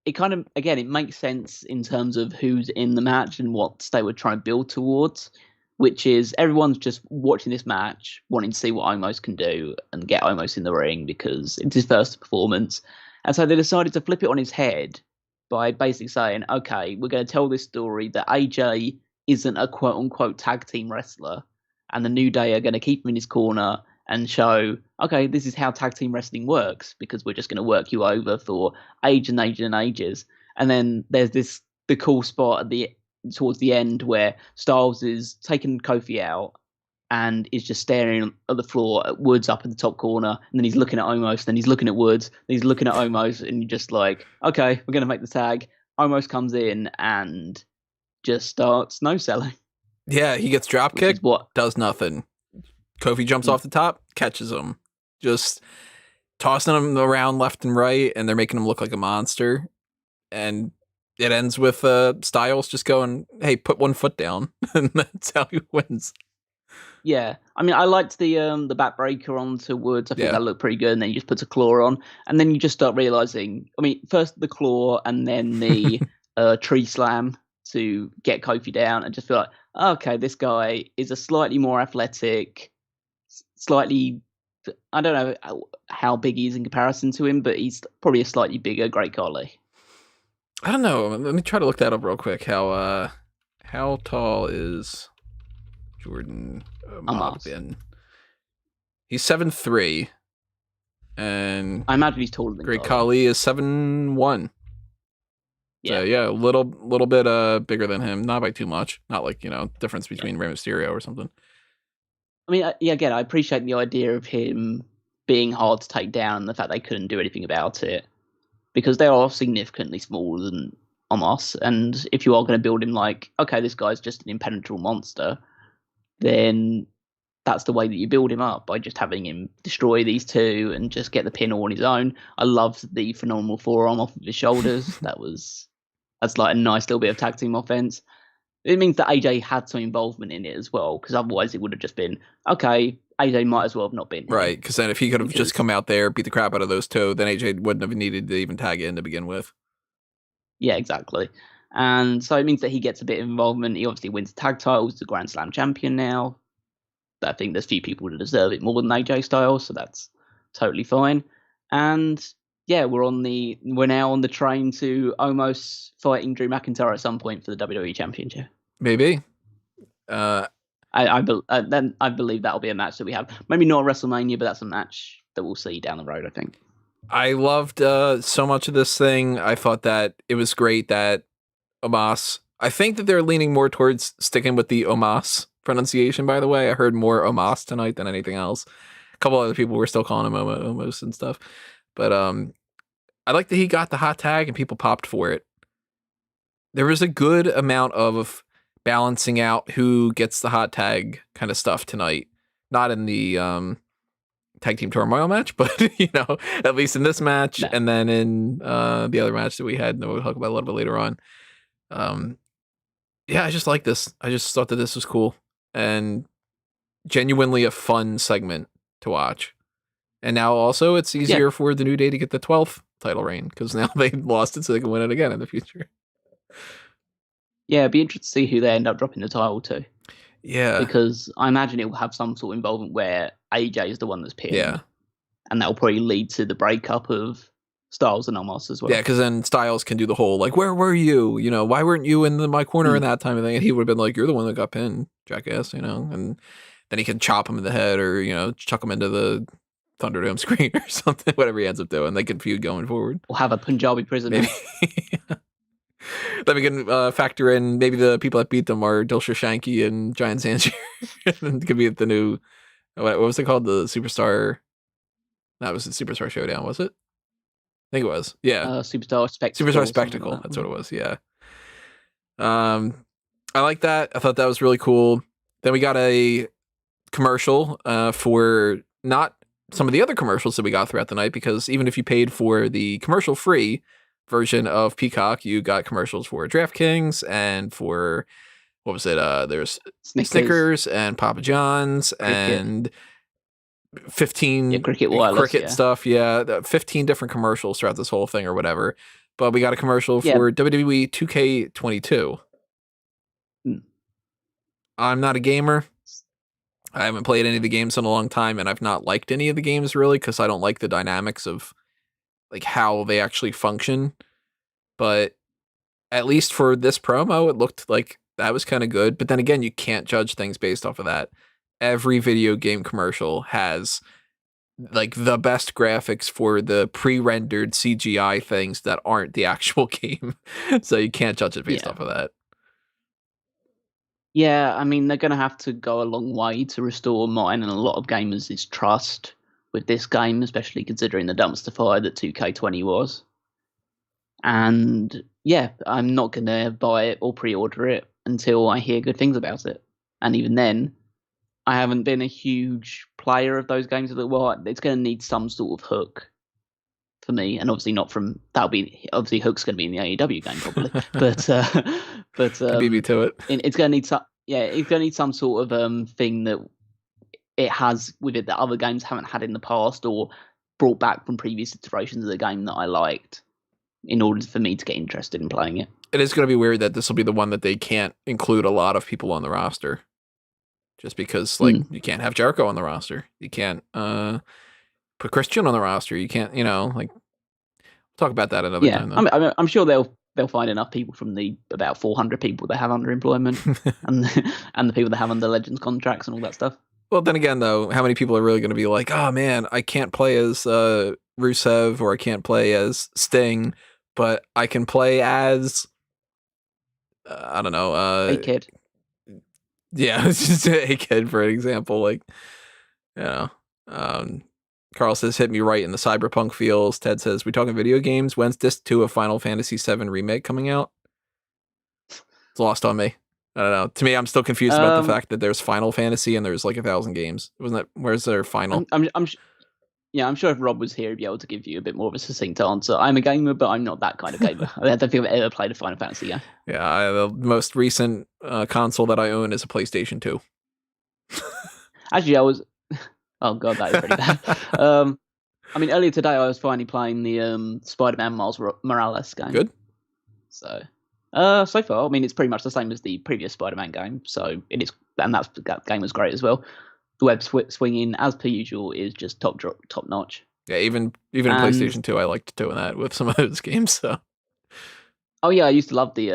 [SPEAKER 2] It kind of, again, it makes sense in terms of who's in the match and what they were trying to build towards, which is everyone's just watching this match, wanting to see what Omos can do and get Omos in the ring because it's his first performance. And so they decided to flip it on his head by basically saying, okay, we're going to tell this story that AJ isn't a quote-unquote tag team wrestler, and the New Day are going to keep him in his corner and show, okay, this is how tag team wrestling works, because we're just going to work you over for ages and ages and ages. And then there's the cool spot towards the end where Styles is taking Kofi out and is just staring at the floor at Woods up in the top corner, and then he's looking at Omos, then he's looking at Woods, then he's looking at Omos, and you're just like, okay, we're going to make the tag. Omos comes in and just starts no-selling.
[SPEAKER 1] Yeah, he gets drop kicked, does nothing. Kofi jumps off the top, catches him. Just tossing him around left and right, and they're making him look like a monster. And it ends with Styles just going, "Hey, put one foot down," and that's how he wins.
[SPEAKER 2] Yeah, I mean, I liked the backbreaker onto Woods. I think
[SPEAKER 1] Yeah.
[SPEAKER 2] that looked pretty good. And then you just put a claw on, and then you just start realizing. I mean, first the claw, and then the tree slam to get Kofi down, and just feel like, okay, this guy is a slightly more athletic, slightly. I don't know how big he is in comparison to him, but he's probably a slightly bigger Great Khali.
[SPEAKER 1] I don't know. Let me try to look that up real quick. How tall is Jordan Omos? He's 7'3", and
[SPEAKER 2] I imagine he's taller than
[SPEAKER 1] Great Khali is 7'1".
[SPEAKER 2] Yeah,
[SPEAKER 1] so, yeah, a little bit bigger than him, not by too much. Not like difference between Rey Mysterio or something.
[SPEAKER 2] I mean, yeah, again, I appreciate the idea of him being hard to take down and the fact they couldn't do anything about it, because they are significantly smaller than Omos. And if you are going to build him like, okay, this guy's just an impenetrable monster, then that's the way that you build him up, by just having him destroy these two and just get the pin all on his own. I loved the phenomenal forearm off of his shoulders. That's like a nice little bit of tag team offense. It means that AJ had some involvement in it as well, because otherwise it would have just been, okay, AJ might as well have not been here.
[SPEAKER 1] Right, because then if he could have just come out there, beat the crap out of those two, then AJ wouldn't have needed to even tag in to begin with.
[SPEAKER 2] Yeah, exactly. And so it means that he gets a bit of involvement. He obviously wins the tag titles, the Grand Slam champion now. I think there's few people that deserve it more than AJ Styles, so that's totally fine. And yeah, we're now on the train to almost fighting Drew McIntyre at some point for the WWE Championship.
[SPEAKER 1] Maybe.
[SPEAKER 2] I believe that'll be a match that we have. Maybe not WrestleMania, but that's a match that we'll see down the road, I think.
[SPEAKER 1] I loved so much of this thing. I thought that it was great that Omos. I think that they're leaning more towards sticking with the Omos pronunciation, by the way. I heard more Omos tonight than anything else. A couple other people were still calling him Omos and stuff. But I like that he got the hot tag and people popped for it. There was a good amount of balancing out who gets the hot tag kind of stuff tonight. Not in the tag team turmoil match, but at least in this match, and then in the other match that we had, and we'll talk about a little bit later on. Yeah, I just like this. I just thought that this was cool and genuinely a fun segment to watch. And now also it's easier for the New Day to get the 12th title reign, because now they lost it so they can win it again in the future.
[SPEAKER 2] Yeah, it'd be interesting to see who they end up dropping the title to.
[SPEAKER 1] Yeah.
[SPEAKER 2] Because I imagine it will have some sort of involvement where AJ is the one that's pinned.
[SPEAKER 1] Yeah.
[SPEAKER 2] And that'll probably lead to the breakup of Styles and Omos as well.
[SPEAKER 1] Yeah, because then Styles can do the whole, like, where were you? Why weren't you in my corner in that time of thing? And he would have been like, you're the one that got pinned, jackass, and then he can chop him in the head or, chuck him into the Thunderdome screen or something, whatever he ends up doing. They can feud going forward.
[SPEAKER 2] Or have a Punjabi prison. Maybe.
[SPEAKER 1] Then we can factor in maybe the people that beat them are Dilsha Shanky and Giant Sanjay. And it could be the new, what was it called? The Superstar. That was the Superstar Showdown, was it? I think it was. Yeah.
[SPEAKER 2] Superstar Spectacle.
[SPEAKER 1] Superstar Spectacle. Like that's what it was. Yeah. I like that. I thought that was really cool. Then we got a commercial for not some of the other commercials that we got throughout the night, because even if you paid for the commercial free version of Peacock, you got commercials for DraftKings and for, what was it? There's Snickers and Papa John's and 15
[SPEAKER 2] Cricket Wireless,
[SPEAKER 1] cricket stuff. Yeah, 15 different commercials throughout this whole thing or whatever. But we got a commercial for WWE 2K22. I'm not a gamer. I haven't played any of the games in a long time, and I've not liked any of the games really, because I don't like the dynamics of like how they actually function. But at least for this promo, it looked like that was kind of good. But then again, you can't judge things based off of that. Every video game commercial has like the best graphics for the pre-rendered CGI things that aren't the actual game. So you can't judge it based off of that.
[SPEAKER 2] Yeah, I mean, they're going to have to go a long way to restore mine and a lot of gamers' trust with this game, especially considering the dumpster fire that 2K20 was. And yeah, I'm not going to buy it or pre-order it until I hear good things about it. And even then, I haven't been a huge player of those games. Well, it's going to need some sort of hook for me, and obviously not from that'll be obviously Hook's going to be in the AEW game probably, but
[SPEAKER 1] Could beat me to it.
[SPEAKER 2] it's going to need some it's going to need some sort of thing that it has with it that other games haven't had in the past or brought back from previous iterations of the game that I liked in order for me to get interested in playing it.
[SPEAKER 1] It is going to be weird that this will be the one that they can't include a lot of people on the roster. Just because, like, you can't have Jericho on the roster. You can't put Christian on the roster. You can't, like, talk about that another time, though.
[SPEAKER 2] I'm sure they'll find enough people from the about 400 people they have under employment and the people that have under Legends contracts and all that stuff.
[SPEAKER 1] Well, then again, though, how many people are really going to be like, oh, man, I can't play as Rusev or I can't play as Sting, but I can play as, I don't know.
[SPEAKER 2] A-Kid.
[SPEAKER 1] Yeah, it's just A-Kid, for an example. Like, Carl says, hit me right in the cyberpunk feels. Ted says, we talking video games? When's Disc 2 of Final Fantasy VII Remake coming out? It's lost on me. I don't know. To me, I'm still confused about the fact that there's Final Fantasy and there's like 1,000 games. Wasn't that? Where's their final?
[SPEAKER 2] I'm sure if Rob was here, he'd be able to give you a bit more of a succinct answer. I'm a gamer, but I'm not that kind of gamer. I don't think I've ever played a Final Fantasy game.
[SPEAKER 1] Yeah, the most recent console that I own is a PlayStation 2.
[SPEAKER 2] Actually, I was... Oh, God, that is pretty bad. I mean, earlier today, I was finally playing the Spider-Man Miles Morales game.
[SPEAKER 1] Good.
[SPEAKER 2] So far, I mean, it's pretty much the same as the previous Spider-Man game. So it is, and that game was great as well. The web swinging, as per usual, is just top notch.
[SPEAKER 1] Yeah, even in PlayStation 2, I liked doing that with some of those games. So.
[SPEAKER 2] Oh yeah, I used to love the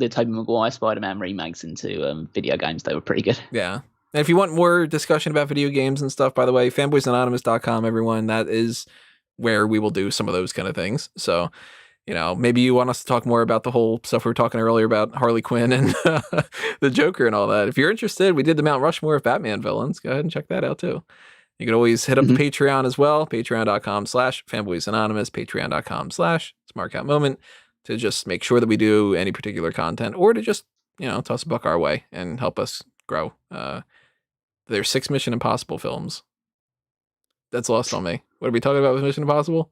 [SPEAKER 2] Tobey Maguire Spider-Man remakes into video games. They were pretty good.
[SPEAKER 1] Yeah. And if you want more discussion about video games and stuff, by the way, fanboysanonymous.com, everyone, that is where we will do some of those kind of things. So, maybe you want us to talk more about the whole stuff we were talking earlier about Harley Quinn and the Joker and all that. If you're interested, we did the Mount Rushmore of Batman villains. Go ahead and check that out too. You can always hit up the Patreon as well, patreon.com/fanboysanonymous, patreon.com/smarkoutmoment, to just make sure that we do any particular content or to just, toss a buck our way and help us grow. There's 6 Mission Impossible films. That's lost on me. What are we talking about with Mission Impossible?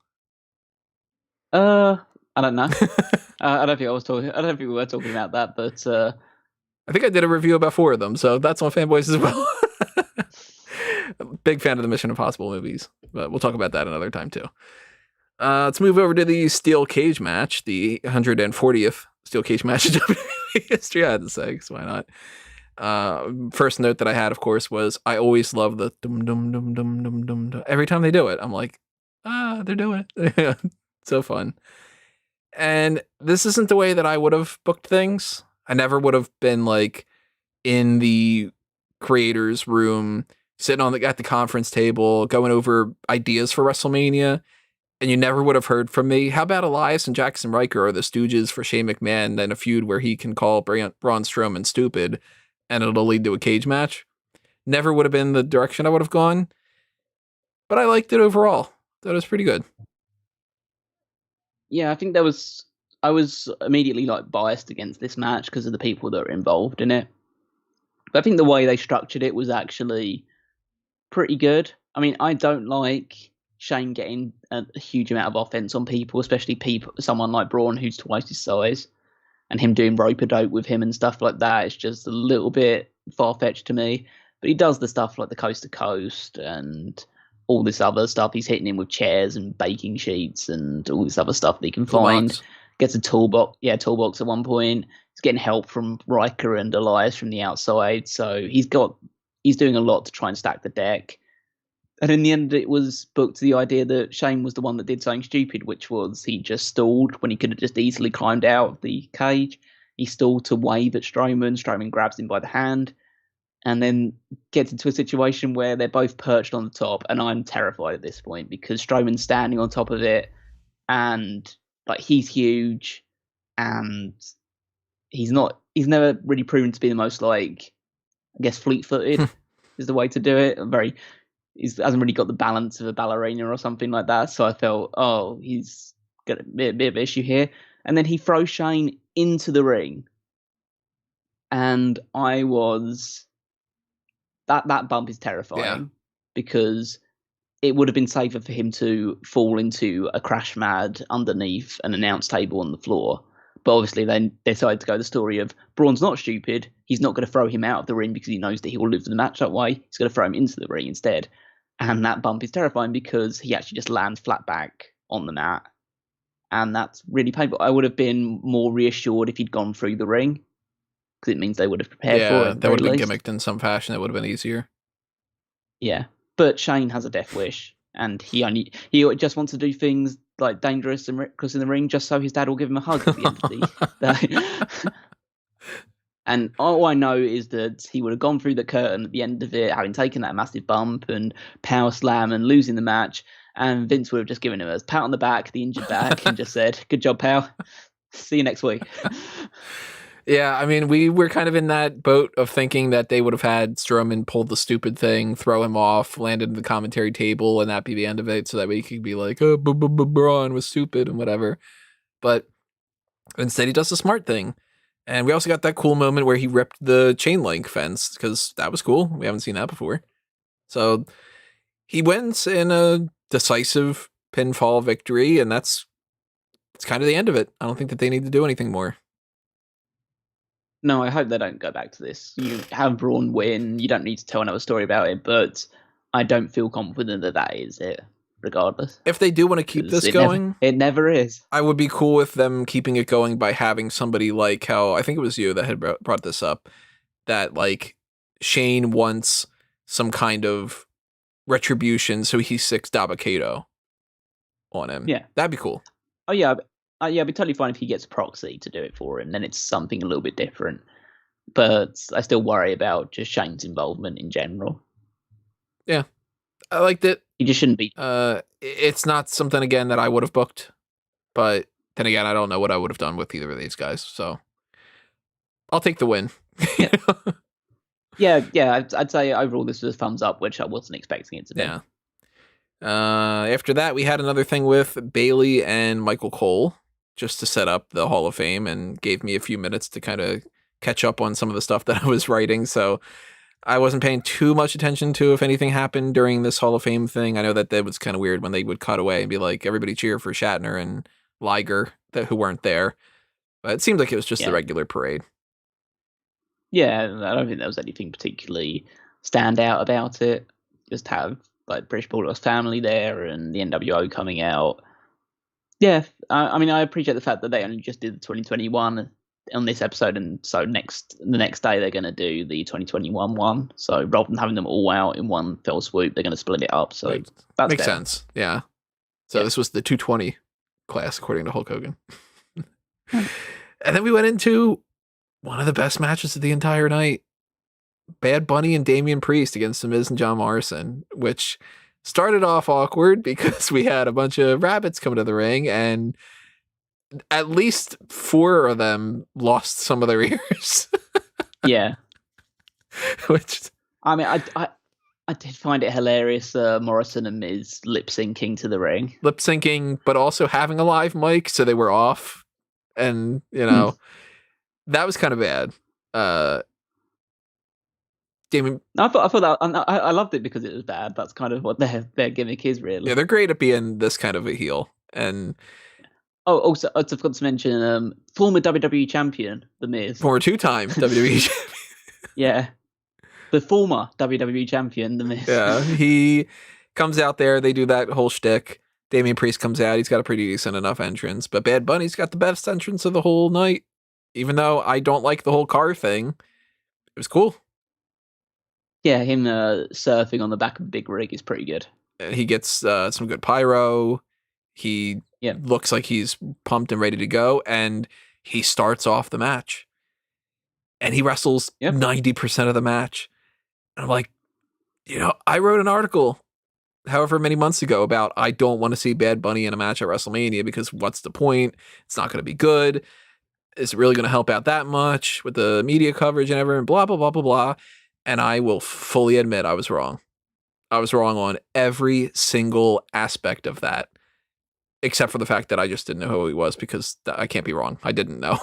[SPEAKER 2] I don't know. I don't think we were talking about that, but
[SPEAKER 1] I think I did a review about 4 of them, so that's on Fanboys as well. Big fan of the Mission Impossible movies, but we'll talk about that another time too. Let's move over to the steel cage match, the 140th steel cage match in WWE history. I had to say, because why not? First note that I had, of course, was I always love the dum dum dum dum dum dum. Every time they do it, I'm like, they're doing it. So fun. And this isn't the way that I would have booked things. I never would have been like in the creators room, sitting at the conference table, going over ideas for WrestleMania. And you never would have heard from me. How about Elias and Jackson Riker are the stooges for Shane McMahon in a feud where he can call Braun Strowman stupid and it'll lead to a cage match? Never would have been the direction I would have gone. But I liked it overall. That was pretty good.
[SPEAKER 2] Yeah, I think I was immediately biased against this match because of the people that were involved in it. But I think the way they structured it was actually pretty good. I mean, I don't like Shane getting a huge amount of offense on people, especially someone like Braun who's twice his size, and him doing rope-a-dope with him and stuff like that. It's just a little bit far-fetched to me. But he does the stuff like the coast to coast and all this other stuff. He's hitting him with chairs and baking sheets and all this other stuff that he can find. Gets a toolbox at one point. He's getting help from Riker and Elias from the outside. So he's doing a lot to try and stack the deck. And in the end, it was booked to the idea that Shane was the one that did something stupid, which was he just stalled when he could have just easily climbed out of the cage. He stalled to wave at Strowman. Strowman grabs him by the hand and then gets into a situation where they're both perched on the top. And I'm terrified at this point because Strowman's standing on top of it and he's huge and he's never really proven to be the most fleet-footed is the way to do it. He hasn't really got the balance of a ballerina or something like that. So I felt, he's got a bit of an issue here. And then he throws Shane into the ring. And that bump is terrifying because it would have been safer for him to fall into a crash mad underneath an announce table on the floor. But obviously, they decided to go the story of Braun's not stupid. He's not going to throw him out of the ring because he knows that he will lose the match that way. He's going to throw him into the ring instead. And that bump is terrifying because he actually just lands flat back on the mat. And that's really painful. I would have been more reassured if he'd gone through the ring, because it means they would have prepared for it.
[SPEAKER 1] Yeah, that would have been gimmicked in some fashion. That would have been easier.
[SPEAKER 2] Yeah. But Shane has a death wish, and he just wants to do things like dangerous and reckless in the ring just so his dad will give him a hug at the end of the And all I know is that he would have gone through the curtain at the end of it, having taken that massive bump and power slam and losing the match, and Vince would have just given him a pat on the back, the injured back, and just said, "Good job, pal. See you next week."
[SPEAKER 1] Yeah, I mean, we were kind of in that boat of thinking that they would have had Strowman pull the stupid thing, throw him off, land into the commentary table, and that be the end of it, so that we could be like, oh, Braun was stupid and whatever. But instead, he does the smart thing. And we also got that cool moment where he ripped the chain link fence, because that was cool. We haven't seen that before. So he wins in a decisive pinfall victory, and it's kind of the end of it. I don't think that they need to do anything more.
[SPEAKER 2] No, I hope they don't go back to this. You have Braun win. You don't need to tell another story about it, but I don't feel confident that is it, regardless.
[SPEAKER 1] If they do want to keep this going...
[SPEAKER 2] it never is.
[SPEAKER 1] I would be cool with them keeping it going by having somebody like how... I think it was you that had brought this up, that, like, Shane wants some kind of retribution, so he sticks Dabba-Kato on him.
[SPEAKER 2] Yeah.
[SPEAKER 1] That'd be cool.
[SPEAKER 2] Oh, yeah. It'd be totally fine if he gets proxy to do it for him. Then it's something a little bit different. But I still worry about just Shane's involvement in general.
[SPEAKER 1] Yeah. I liked it.
[SPEAKER 2] He just shouldn't be.
[SPEAKER 1] It's not something, again, that I would have booked. But then again, I don't know what I would have done with either of these guys. So I'll take the win.
[SPEAKER 2] Yeah. Yeah. I'd say overall this was a thumbs up, which I wasn't expecting it to be.
[SPEAKER 1] Yeah. After that, we had another thing with Bayley and Michael Cole, just to set up the Hall of Fame, and gave me a few minutes to kind of catch up on some of the stuff that I was writing. So I wasn't paying too much attention to if anything happened during this Hall of Fame thing. I know that was kind of weird when they would cut away and be like, everybody cheer for Shatner and Liger, who weren't there. But it seemed like it was just the regular parade.
[SPEAKER 2] Yeah, I don't think there was anything particularly stand out about it. Just have like British Bulldog's family there and the NWO coming out. Yeah, I mean, I appreciate the fact that they only just did the 2021 on this episode, and so the next day they're going to do the 2021 one. So rather than having them all out in one fell swoop, they're going to split it up. So that
[SPEAKER 1] makes sense. Yeah. So this was the 220 class, according to Hulk Hogan. And then we went into one of the best matches of the entire night. Bad Bunny and Damian Priest against The Miz and John Morrison, which started off awkward because we had a bunch of rabbits coming to the ring, and at least 4 of them lost some of their ears.
[SPEAKER 2] Yeah.
[SPEAKER 1] Which,
[SPEAKER 2] I mean, I did find it hilarious, Morrison and Miz lip syncing to the ring.
[SPEAKER 1] Lip syncing, but also having a live mic, so they were off. And, that was kind of bad. Damon,
[SPEAKER 2] I thought that I loved it because it was bad. That's kind of what their gimmick is, really.
[SPEAKER 1] Yeah, they're great at being this kind of a heel. And
[SPEAKER 2] also, I forgot to mention former WWE champion, The Miz.
[SPEAKER 1] Former 2-time WWE champion.
[SPEAKER 2] Yeah. The former WWE champion, The Miz.
[SPEAKER 1] Yeah, he comes out there. They do that whole shtick. Damian Priest comes out. He's got a pretty decent enough entrance. But Bad Bunny's got the best entrance of the whole night. Even though I don't like the whole car thing, it was cool.
[SPEAKER 2] Yeah, him surfing on the back of a big rig is pretty good.
[SPEAKER 1] He gets some good pyro. He looks like he's pumped and ready to go. And he starts off the match. And he wrestles 90% of the match. And I'm like, I wrote an article however many months ago about I don't want to see Bad Bunny in a match at WrestleMania because what's the point? It's not going to be good. Is it really going to help out that much with the media coverage and everything? Blah, blah, blah, blah, blah. And I will fully admit I was wrong. I was wrong on every single aspect of that, except for the fact that I just didn't know who he was, because I can't be wrong. I didn't know.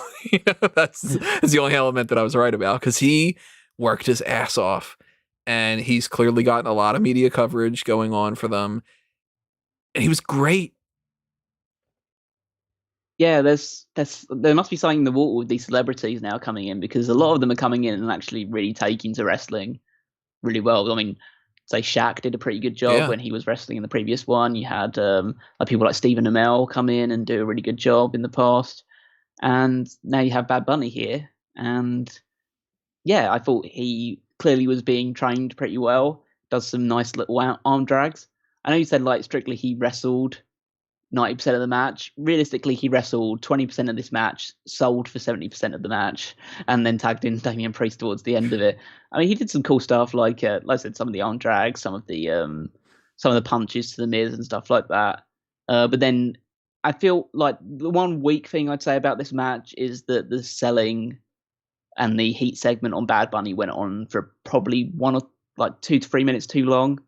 [SPEAKER 1] That's the only element that I was right about, because he worked his ass off and he's clearly gotten a lot of media coverage going on for them. And he was great.
[SPEAKER 2] Yeah, there must be something in the water with these celebrities now coming in, because a lot of them are coming in and actually really taking to wrestling really well. I mean, say Shaq did a pretty good job when he was wrestling in the previous one. You had like people like Stephen Amell come in and do a really good job in the past, and now you have Bad Bunny here. And yeah, I thought he clearly was being trained pretty well. Does some nice little arm drags. I know you said like strictly he wrestled 90% of the match. Realistically, he wrestled 20% of this match, sold for 70% of the match, and then tagged in Damian Priest towards the end of it. I mean, he did some cool stuff, like I said, some of the arm drags, some of the punches to the Miz and stuff like that. But then I feel like the one weak thing I'd say about this match is that the selling and the heat segment on Bad Bunny went on for probably 2 to 3 minutes too long.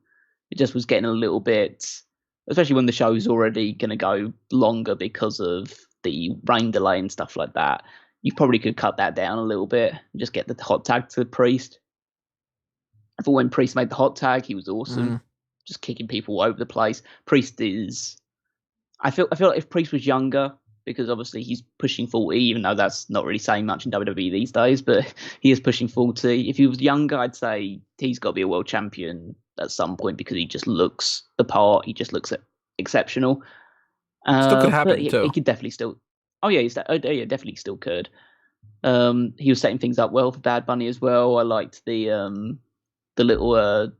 [SPEAKER 2] It just was getting a little bit, especially when the show's already going to go longer because of the rain delay and stuff like that. You probably could cut that down a little bit and just get the hot tag to Priest. I thought when Priest made the hot tag, he was awesome, just kicking people all over the place. Priest is, I feel like if Priest was younger, because obviously he's pushing 40, even though that's not really saying much in WWE these days, but he is pushing 40. If he was younger, I'd say he's got to be a world champion at some point, because he just looks the part. He just looks exceptional.
[SPEAKER 1] Still could happen,
[SPEAKER 2] but
[SPEAKER 1] too.
[SPEAKER 2] He could definitely still. Oh yeah, definitely still could. He was setting things up well for Bad Bunny as well. I liked the little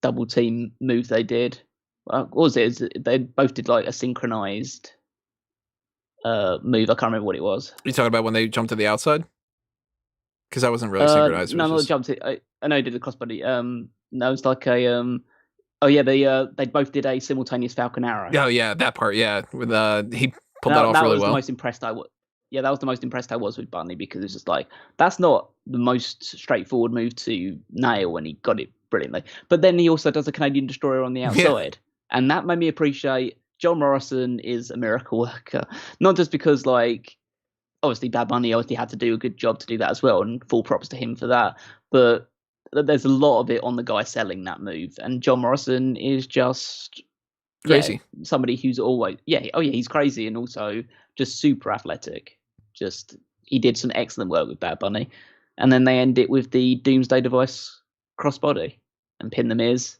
[SPEAKER 2] double team move they did. What was it? They both did like a synchronized move. I can't remember what it was.
[SPEAKER 1] Are you talking about when they jumped to the outside? Because that wasn't really synchronized.
[SPEAKER 2] No, not jumped. I know he did the crossbody. No, it was like a Oh yeah, they both did a simultaneous Falcon Arrow.
[SPEAKER 1] Oh yeah, that part. Yeah, with he pulled that off really well.
[SPEAKER 2] The most impressed I was. Yeah, that was the most impressed I was with Bunny, because it's just like, that's not the most straightforward move to nail, and he got it brilliantly. But then he also does a Canadian Destroyer on the outside, and that made me appreciate John Morrison is a miracle worker. Not just because, like, obviously Bad Bunny obviously had to do a good job to do that as well, and full props to him for that. But there's a lot of it on the guy selling that move, and John Morrison is just
[SPEAKER 1] crazy.
[SPEAKER 2] Somebody who's always he's crazy, and also just super athletic. Just, he did some excellent work with Bad Bunny, and then they end it with the Doomsday Device crossbody and pin the Miz.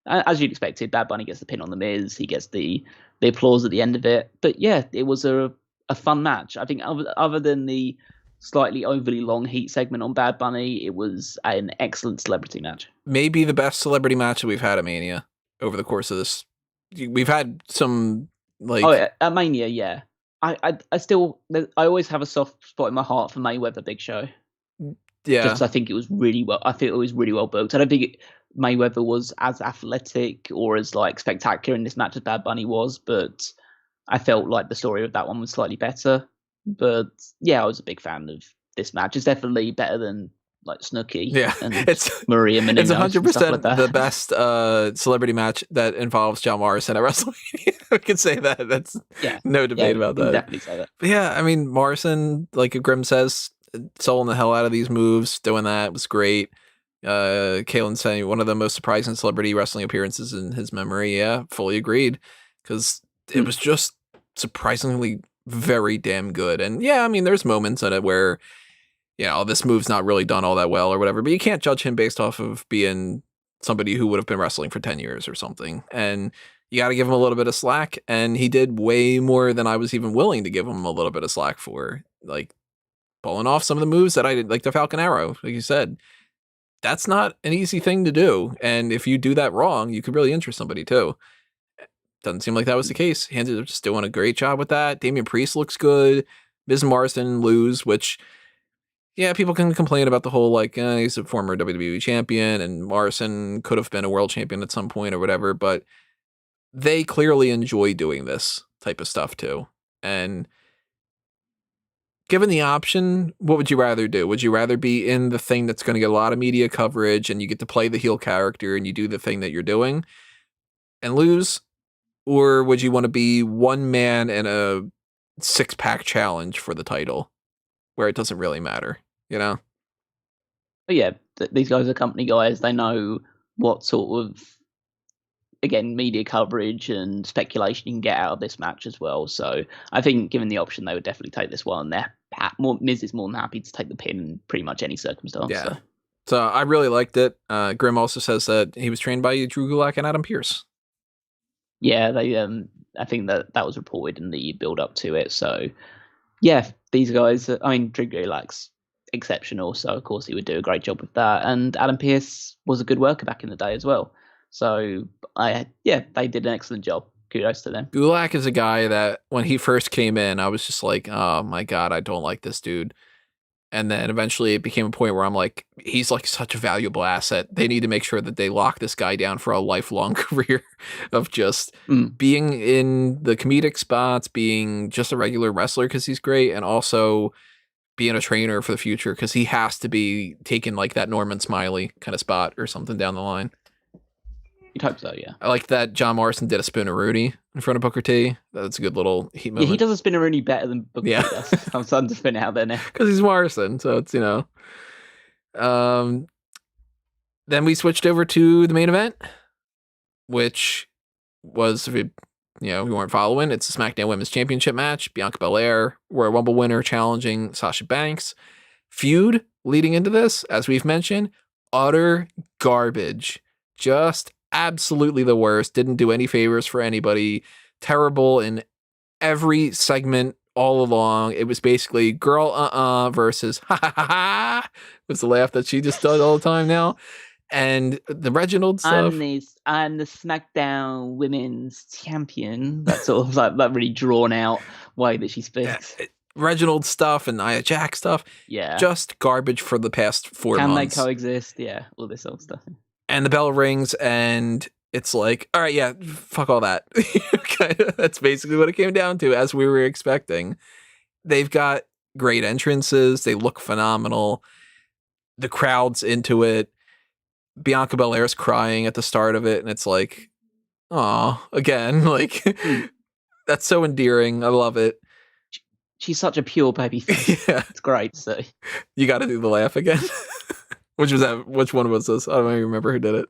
[SPEAKER 2] As you'd expected, Bad Bunny gets the pin on the Miz. He gets the applause at the end of it. But yeah, it was a fun match. I think other than the slightly overly long heat segment on Bad Bunny, it was an excellent celebrity match.
[SPEAKER 1] Maybe the best celebrity match that we've had at Mania over the course of this. We've had some
[SPEAKER 2] at Mania, yeah. I always have a soft spot in my heart for Mayweather Big Show.
[SPEAKER 1] Yeah,
[SPEAKER 2] just because I think it was really well. I think it was really well booked. I don't think Mayweather was as athletic or as like spectacular in this match as Bad Bunny was, but I felt like the story of that one was slightly better. But yeah, I was a big fan of this match. It's definitely better than like Snooki.
[SPEAKER 1] Yeah,
[SPEAKER 2] and Maria Menounos.
[SPEAKER 1] It's 100%
[SPEAKER 2] like
[SPEAKER 1] the best celebrity match that involves John Morrison at WrestleMania. We can say that. That's no debate about that.
[SPEAKER 2] Definitely say that.
[SPEAKER 1] But yeah, I mean, Morrison, like Grim says, selling the hell out of these moves, doing that was great. Kalen saying one of the most surprising celebrity wrestling appearances in his memory. Yeah, fully agreed, because it was just surprisingly very damn good. And yeah, I mean, there's moments in it where, this move's not really done all that well or whatever, but you can't judge him based off of being somebody who would have been wrestling for 10 years or something. And you got to give him a little bit of slack. And he did way more than I was even willing to give him a little bit of slack for, like pulling off some of the moves that I did, like the Falcon Arrow, like you said. That's not an easy thing to do. And if you do that wrong, you could really injure somebody too. Doesn't seem like that was the case. He ended up just doing a great job with that. Damian Priest looks good. Miz and Morrison lose, which, yeah, people can complain about the whole, like, he's a former WWE champion and Morrison could have been a world champion at some point or whatever, but they clearly enjoy doing this type of stuff too. And given the option, what would you rather do? Would you rather be in the thing that's going to get a lot of media coverage and you get to play the heel character and you do the thing that you're doing and lose? Or would you want to be one man in a 6-pack challenge for the title where it doesn't really matter,
[SPEAKER 2] But yeah, these guys are company guys. They know what sort of, again, media coverage and speculation you can get out of this match as well. So I think, given the option, they would definitely take this one. Miz is more than happy to take the pin in pretty much any circumstance.
[SPEAKER 1] Yeah. So I really liked it. Grimm also says that he was trained by Drew Gulak and Adam Pearce.
[SPEAKER 2] Yeah, they. I think that was reported in the build up to it. So yeah, these guys. I mean, Drew Gulak's exceptional, so of course he would do a great job with that. And Adam Pearce was a good worker back in the day as well. So they did an excellent job. Kudos to them.
[SPEAKER 1] Gulak is a guy that when he first came in, I was just like, oh my God, I don't like this dude. And then eventually it became a point where I'm like, he's like such a valuable asset. They need to make sure that they lock this guy down for a lifelong career of just being in the comedic spots, being just a regular wrestler because he's great, and also being a trainer for the future because he has to be taking like that Norman Smiley kind of spot or something down the line.
[SPEAKER 2] You'd hope so, yeah.
[SPEAKER 1] I like that John Morrison did a spin-a-Rooney in front of Booker T. That's a good little heat moment.
[SPEAKER 2] Yeah, he does a spin-a-Rooney better than Booker T does. I'm starting to spin it out there now.
[SPEAKER 1] Because he's Morrison, so it's, Then we switched over to the main event, which was, we weren't following. It's a SmackDown Women's Championship match. Bianca Belair, Royal Rumble winner, challenging Sasha Banks. Feud leading into this, as we've mentioned, utter garbage. Just absolutely the worst. Didn't do any favors for anybody. Terrible in every segment all along. It was basically girl versus ha ha ha ha was the laugh that she just does all the time now. And the Reginald stuff.
[SPEAKER 2] I'm the SmackDown Women's Champion. That sort of like that really drawn out way that she speaks.
[SPEAKER 1] Yeah, Reginald stuff and Nia Jax stuff.
[SPEAKER 2] Yeah.
[SPEAKER 1] Just garbage for the past 4 months.
[SPEAKER 2] Can they coexist? Yeah. All this old stuff.
[SPEAKER 1] And the bell rings and it's like, all right, yeah, fuck all that. That's basically what it came down to, as we were expecting. They've got great entrances. They look phenomenal. The crowd's into it. Bianca Belair's crying at the start of it. And it's like, aw, again, like, that's so endearing. I love it.
[SPEAKER 2] She's such a pure baby face. Yeah. It's great. So
[SPEAKER 1] you got to do the laugh again. Which was that? Which one was this? I don't even remember who did it.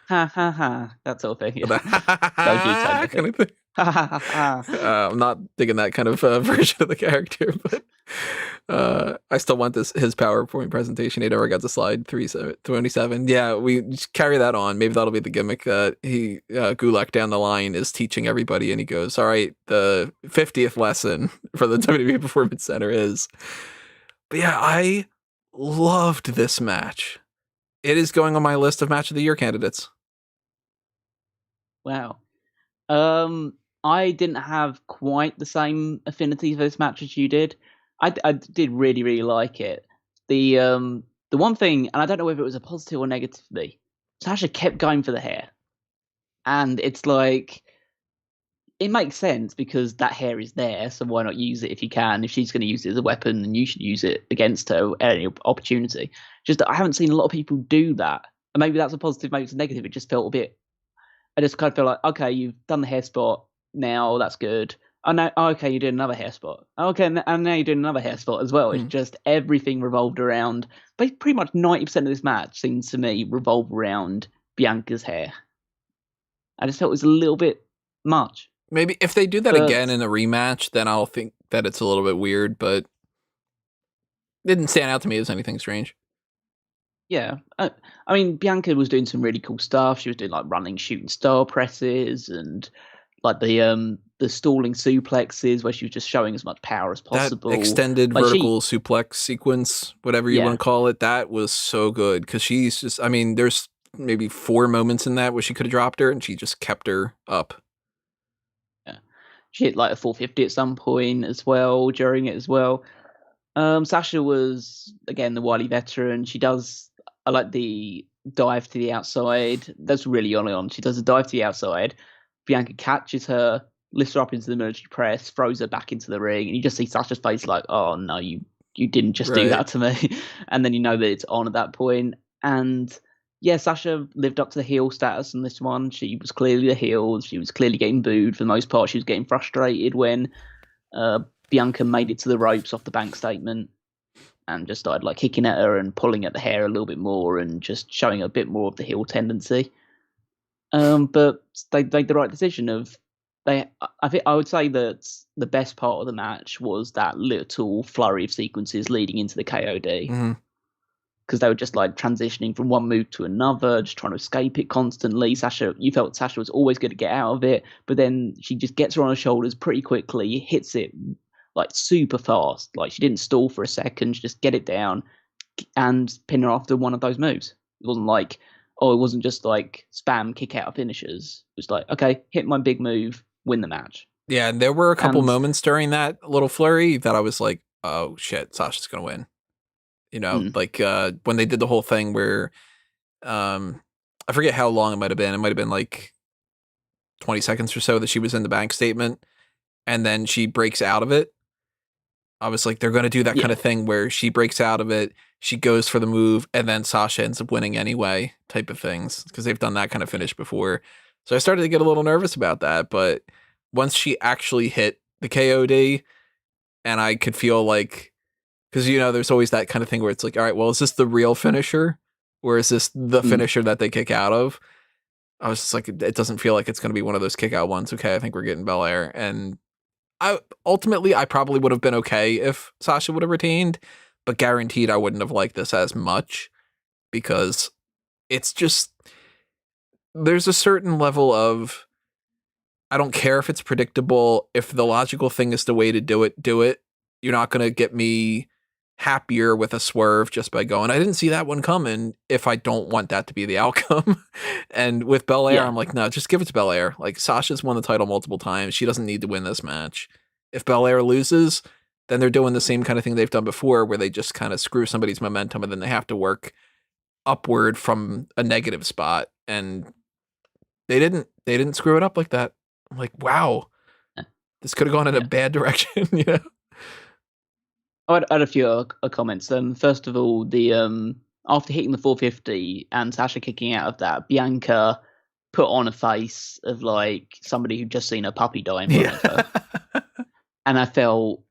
[SPEAKER 2] Ha ha ha! That sort of thing. Yeah.
[SPEAKER 1] Kind of thing. I'm not digging that kind of version of the character, but I still want his PowerPoint presentation. He never got to slide 327. Yeah, we just carry that on. Maybe that'll be the gimmick that Gulak down the line is teaching everybody, and he goes, "All right, the 50th lesson for the WWE Performance Center is." But yeah, I loved this match. It is going on my list of match of the year candidates.
[SPEAKER 2] Wow. I didn't have quite the same affinity for this match as you did. I did really, really like it. The one thing, and I don't know whether it was a positive or negative for me, Sasha kept going for the hair. And it's like, it makes sense because that hair is there, so why not use it if you can? If she's going to use it as a weapon, then you should use it against her at any opportunity. Just that I haven't seen a lot of people do that. And maybe that's a positive, maybe it's a negative. It just felt a bit, I just kind of feel like, okay, you've done the hair spot, now that's good. Oh, no, okay, you're doing another hair spot. Okay, and now you're doing another hair spot as well. It's just everything revolved around, but pretty much 90% of this match seems to me revolve around Bianca's hair. I just felt it was a little bit much.
[SPEAKER 1] Maybe if they do that again in a rematch, then I'll think that it's a little bit weird, but it didn't stand out to me as anything strange.
[SPEAKER 2] Yeah. I mean, Bianca was doing some really cool stuff. She was doing like running shooting star presses and like the stalling suplexes where she was just showing as much power as possible.
[SPEAKER 1] That extended vertical suplex sequence, whatever you want to call it, that was so good because she's just, I mean, there's maybe 4 moments in that where she could have dropped her and she just kept her up.
[SPEAKER 2] Yeah. She hit like a 450 at some point as well, during it as well. Sasha was, again, the wily veteran. I like the dive to the outside. That's really early on. She does a dive to the outside. Bianca catches her, lifts her up into the military press, throws her back into the ring, and you just see Sasha's face like, oh no, you didn't just do that to me. And then you know that it's on at that point. And yeah, Sasha lived up to the heel status in this one. She was clearly the heel. She was clearly getting booed for the most part. She was getting frustrated when Bianca made it to the ropes off the bank statement. and just started like kicking at her and pulling at the hair a little bit more and just showing a bit more of the heel tendency. But they made the right decision of I think I would say that the best part of the match was that little flurry of sequences leading into the KOD.
[SPEAKER 1] Mm-hmm.
[SPEAKER 2] Because they were just like transitioning from one move to another, just trying to escape it constantly. You felt Sasha was always going to get out of it, but then she just gets her on her shoulders pretty quickly, hits it like super fast. Like she didn't stall for a second, she just get it down and pin her after one of those moves. It wasn't just like spam kick out finishers. It was like, okay, hit my big move, win the match.
[SPEAKER 1] Yeah, and there were a couple moments during that little flurry that I was like, oh shit, Sasha's gonna win. Like when they did the whole thing where I forget how long it might have been. It might have been like 20 seconds or so that she was in the bank statement and then she breaks out of it. I was like, they're going to do that kind of thing where she breaks out of it, she goes for the move, and then Sasha ends up winning anyway type of things because they've done that kind of finish before. So I started to get a little nervous about that. But once she actually hit the KOD and I could feel like, because, there's always that kind of thing where it's like, all right, well, is this the real finisher? Or is this the finisher that they kick out of? I was just like, it doesn't feel like it's going to be one of those kick out ones. Okay, I think we're getting Belair. And I probably would have been okay if Sasha would have retained, but guaranteed I wouldn't have liked this as much because it's just, there's a certain level of, I don't care if it's predictable. If the logical thing is the way to do it, do it. You're not going to get me happier with a swerve just by going, I didn't see that one coming if I don't want that to be the outcome. And with Belair, I'm like, no, just give it to Belair. Like Sasha's won the title multiple times. She doesn't need to win this match. If Belair loses, then they're doing the same kind of thing they've done before where they just kind of screw somebody's momentum and then they have to work upward from a negative spot. And they didn't screw it up like that. I'm like, wow, this could have gone in a bad direction,
[SPEAKER 2] I had a few comments. First of all, the after hitting the 450 and Sasha kicking out of that, Bianca put on a face of like somebody who'd just seen a puppy die in front of her, and I felt,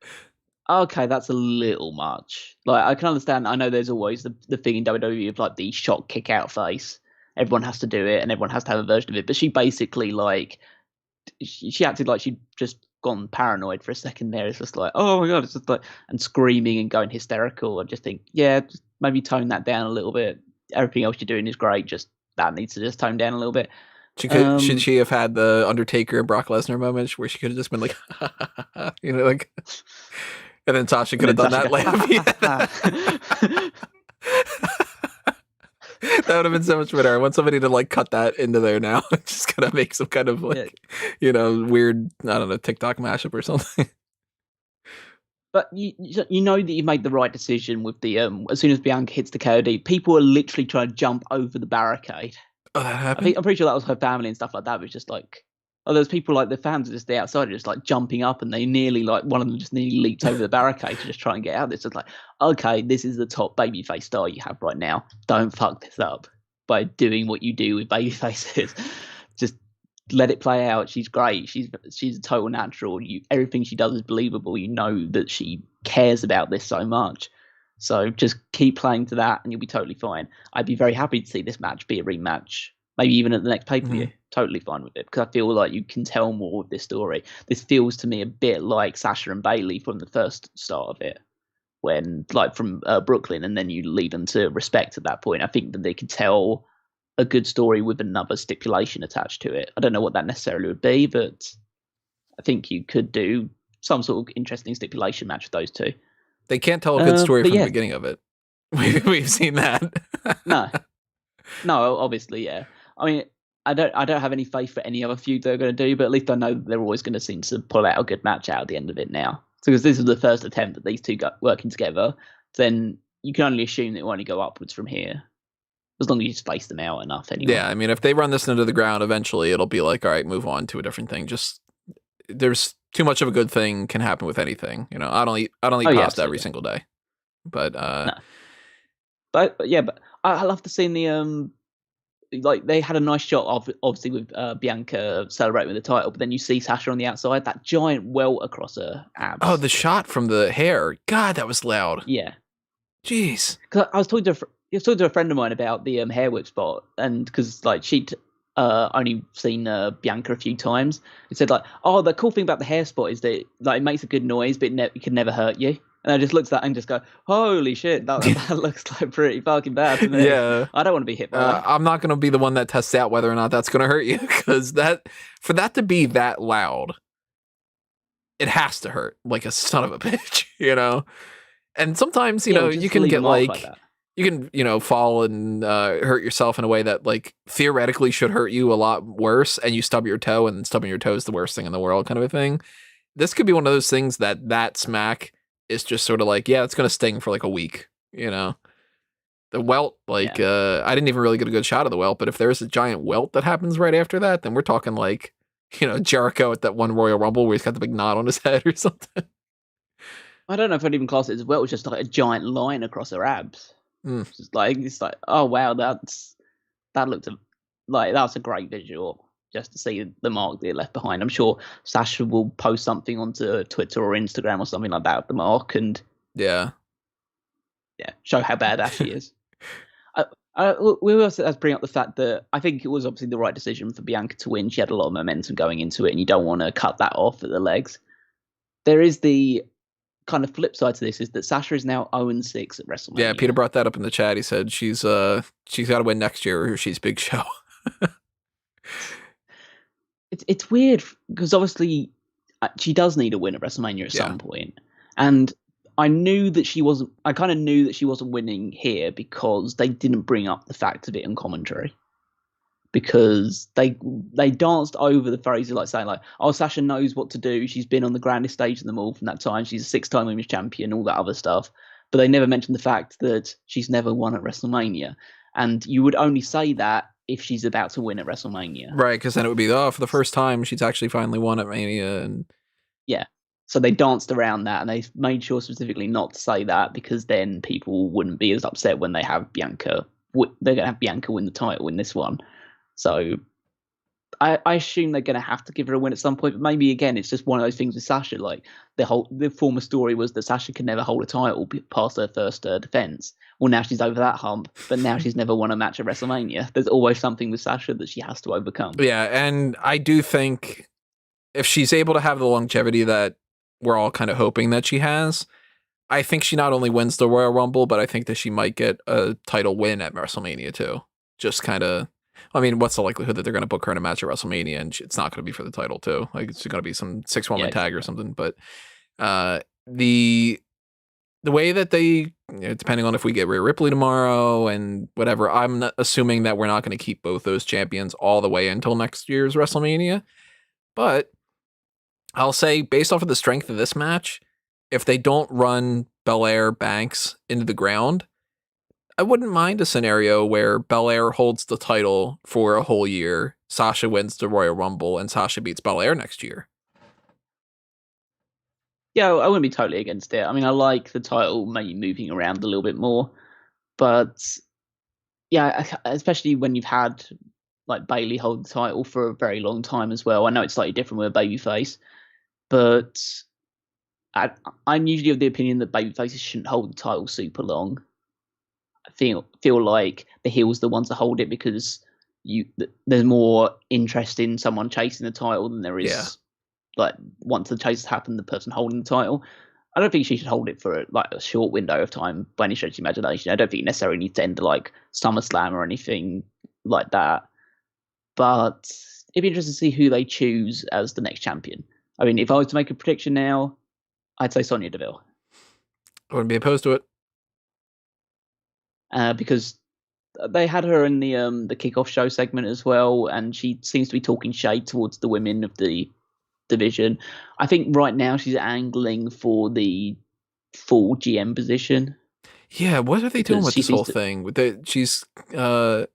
[SPEAKER 2] okay, that's a little much. Like I can understand. I know there's always the thing in WWE of like the shock kick out face. Everyone has to do it, and everyone has to have a version of it. But she basically like she acted like she'd just gone paranoid for a second there. It's just like, oh my god, it's just like, and screaming and going hysterical. I just think, just maybe tone that down a little bit. Everything else you're doing is great, just that needs to just tone down a little bit.
[SPEAKER 1] Should she have had the Undertaker and Brock Lesnar moment where she could have just been like, like, and then Sasha could have done that laugh. That would have been so much better. I want somebody to like cut that into there now. Just kind of make some kind of like, weird, I don't know, TikTok mashup or something.
[SPEAKER 2] But you know that you made the right decision with the as soon as Bianca hits the KOD, people are literally trying to jump over the barricade.
[SPEAKER 1] Oh, that happened?
[SPEAKER 2] I'm pretty sure that was her family and stuff like that. It was just like, there's people like the fans are just the outside, just like jumping up, and they nearly like one of them just nearly leaped over the barricade to just try and get out. It's just like, okay, this is the top babyface star you have right now. Don't fuck this up by doing what you do with babyfaces. Just let it play out. She's great. She's a total natural. Everything she does is believable. You know that she cares about this so much. So just keep playing to that, and you'll be totally fine. I'd be very happy to see this match be a rematch. Maybe even at the next pay-per-view. Totally fine with it, because I feel like you can tell more of this story. This feels to me a bit like Sasha and Bayley from the first start of it, when like from Brooklyn, and then you lead them to respect at that point. I think that they could tell a good story with another stipulation attached to it. I don't know what that necessarily would be, but I think you could do some sort of interesting stipulation match with those two.
[SPEAKER 1] They can't tell a good story from the beginning of it. We've seen that.
[SPEAKER 2] No, obviously, yeah. I mean, I don't have any faith for any other feud they're going to do, but at least I know that they're always going to seem to pull out a good match out at the end of it now. So, because this is the first attempt that these two got working together, then you can only assume that it will only go upwards from here, as long as you space them out enough. Anyway.
[SPEAKER 1] Yeah, I mean, if they run this into the ground, eventually it'll be like, all right, move on to a different thing. Just there's too much of a good thing can happen with anything. I don't eat pasta every single day, but
[SPEAKER 2] no. But I love the scene. The like they had a nice shot of obviously with Bianca celebrating with the title, but then you see Sasha on the outside, that giant welt across her abs.
[SPEAKER 1] Oh, the shot from the hair. God, that was loud.
[SPEAKER 2] Yeah.
[SPEAKER 1] Jeez.
[SPEAKER 2] Because I was talking to a friend of mine about the hair whip spot, and because like she'd only seen Bianca a few times, it said like, oh, the cool thing about the hair spot is that like it makes a good noise, but it can never hurt you. And I just looked at that and just go, holy shit, that looks like pretty fucking bad to me.
[SPEAKER 1] Yeah.
[SPEAKER 2] I don't want to be hit by that.
[SPEAKER 1] I'm not going to be the one that tests out whether or not that's going to hurt you, because for that to be that loud, it has to hurt like a son of a bitch, you know? And sometimes, you know, you can get like you can, you know, fall and hurt yourself in a way that like theoretically should hurt you a lot worse, and you stub your toe, and stubbing your toe is the worst thing in the world kind of a thing. This could be one of those things that smack is just sort of like, yeah, it's going to sting for like a week, you know? The welt, like, I didn't even really get a good shot of the welt, but if there's a giant welt that happens right after that, then we're talking like, you know, Jericho at that one Royal Rumble where he's got the big knot on his head or something.
[SPEAKER 2] I don't know if I'd even class it as well. It's just like a giant line across her abs. It's like, oh wow, that looked like that was a great visual just to see the mark they left behind. I'm sure Sasha will post something onto Twitter or Instagram or something like that with the mark, and
[SPEAKER 1] yeah,
[SPEAKER 2] show how badass she is. We also have to bring up the fact that I think it was obviously the right decision for Bianca to win. She had a lot of momentum going into it, and you don't want to cut that off at the legs. There is the kind of flip side to this, is that Sasha is now 0-6 at WrestleMania.
[SPEAKER 1] Yeah, Peter brought that up in the chat. He said she's got to win next year or she's Big Show.
[SPEAKER 2] It's weird because obviously she does need a win at WrestleMania at some point, and I knew that she wasn't. I kind of knew that she wasn't winning here because they didn't bring up the fact of it in commentary. Because they danced over the phrase like saying like, oh, Sasha knows what to do. She's been on the grandest stage in them all from that time. She's a 6-time women's champion, all that other stuff. But they never mentioned the fact that she's never won at WrestleMania. And you would only say that if she's about to win at WrestleMania.
[SPEAKER 1] Right, because then it would be, for the first time, she's actually finally won at Mania. And
[SPEAKER 2] yeah. So they danced around that, and they made sure specifically not to say that, because then people wouldn't be as upset when they have Bianca. They're going to have Bianca win the title in this one. So I assume they're going to have to give her a win at some point. But maybe, again, it's just one of those things with Sasha. Like, the former story was that Sasha could never hold a title past her first defense. Well, now she's over that hump, but now she's never won a match at WrestleMania. There's always something with Sasha that she has to overcome.
[SPEAKER 1] Yeah, and I do think if she's able to have the longevity that we're all kind of hoping that she has, I think she not only wins the Royal Rumble, but I think that she might get a title win at WrestleMania too. Just kind of, I mean, what's the likelihood that they're going to book her in a match at WrestleMania and it's not going to be for the title too? Like, it's going to be some 6-woman tag or something. But the way that they, you know, depending on if we get Rhea Ripley tomorrow and whatever, I'm not assuming that we're not going to keep both those champions all the way until next year's WrestleMania. But I'll say, based off of the strength of this match, if they don't run Belair Banks into the ground, I wouldn't mind a scenario where Belair holds the title for a whole year, Sasha wins the Royal Rumble, and Sasha beats Belair next year.
[SPEAKER 2] Yeah, I wouldn't be totally against it. I mean, I like the title maybe moving around a little bit more, but yeah, especially when you've had like Bayley hold the title for a very long time as well. I know it's slightly different with a babyface, but I'm usually of the opinion that babyfaces shouldn't hold the title super long. I feel like the heel's the ones that hold it because there's more interest in someone chasing the title than there is like once the chase has happened, the person holding the title. I don't think she should hold it for like a short window of time by any stretch of imagination. I don't think it necessarily needs to end like SummerSlam or anything like that. But it'd be interesting to see who they choose as the next champion. I mean, if I was to make a prediction now, I'd say Sonya Deville.
[SPEAKER 1] I wouldn't be opposed to it.
[SPEAKER 2] Because they had her in the kickoff show segment as well, and she seems to be talking shade towards the women of the division. I think right now she's angling for the full GM position.
[SPEAKER 1] Yeah, what are they doing with this whole thing? She's
[SPEAKER 2] well,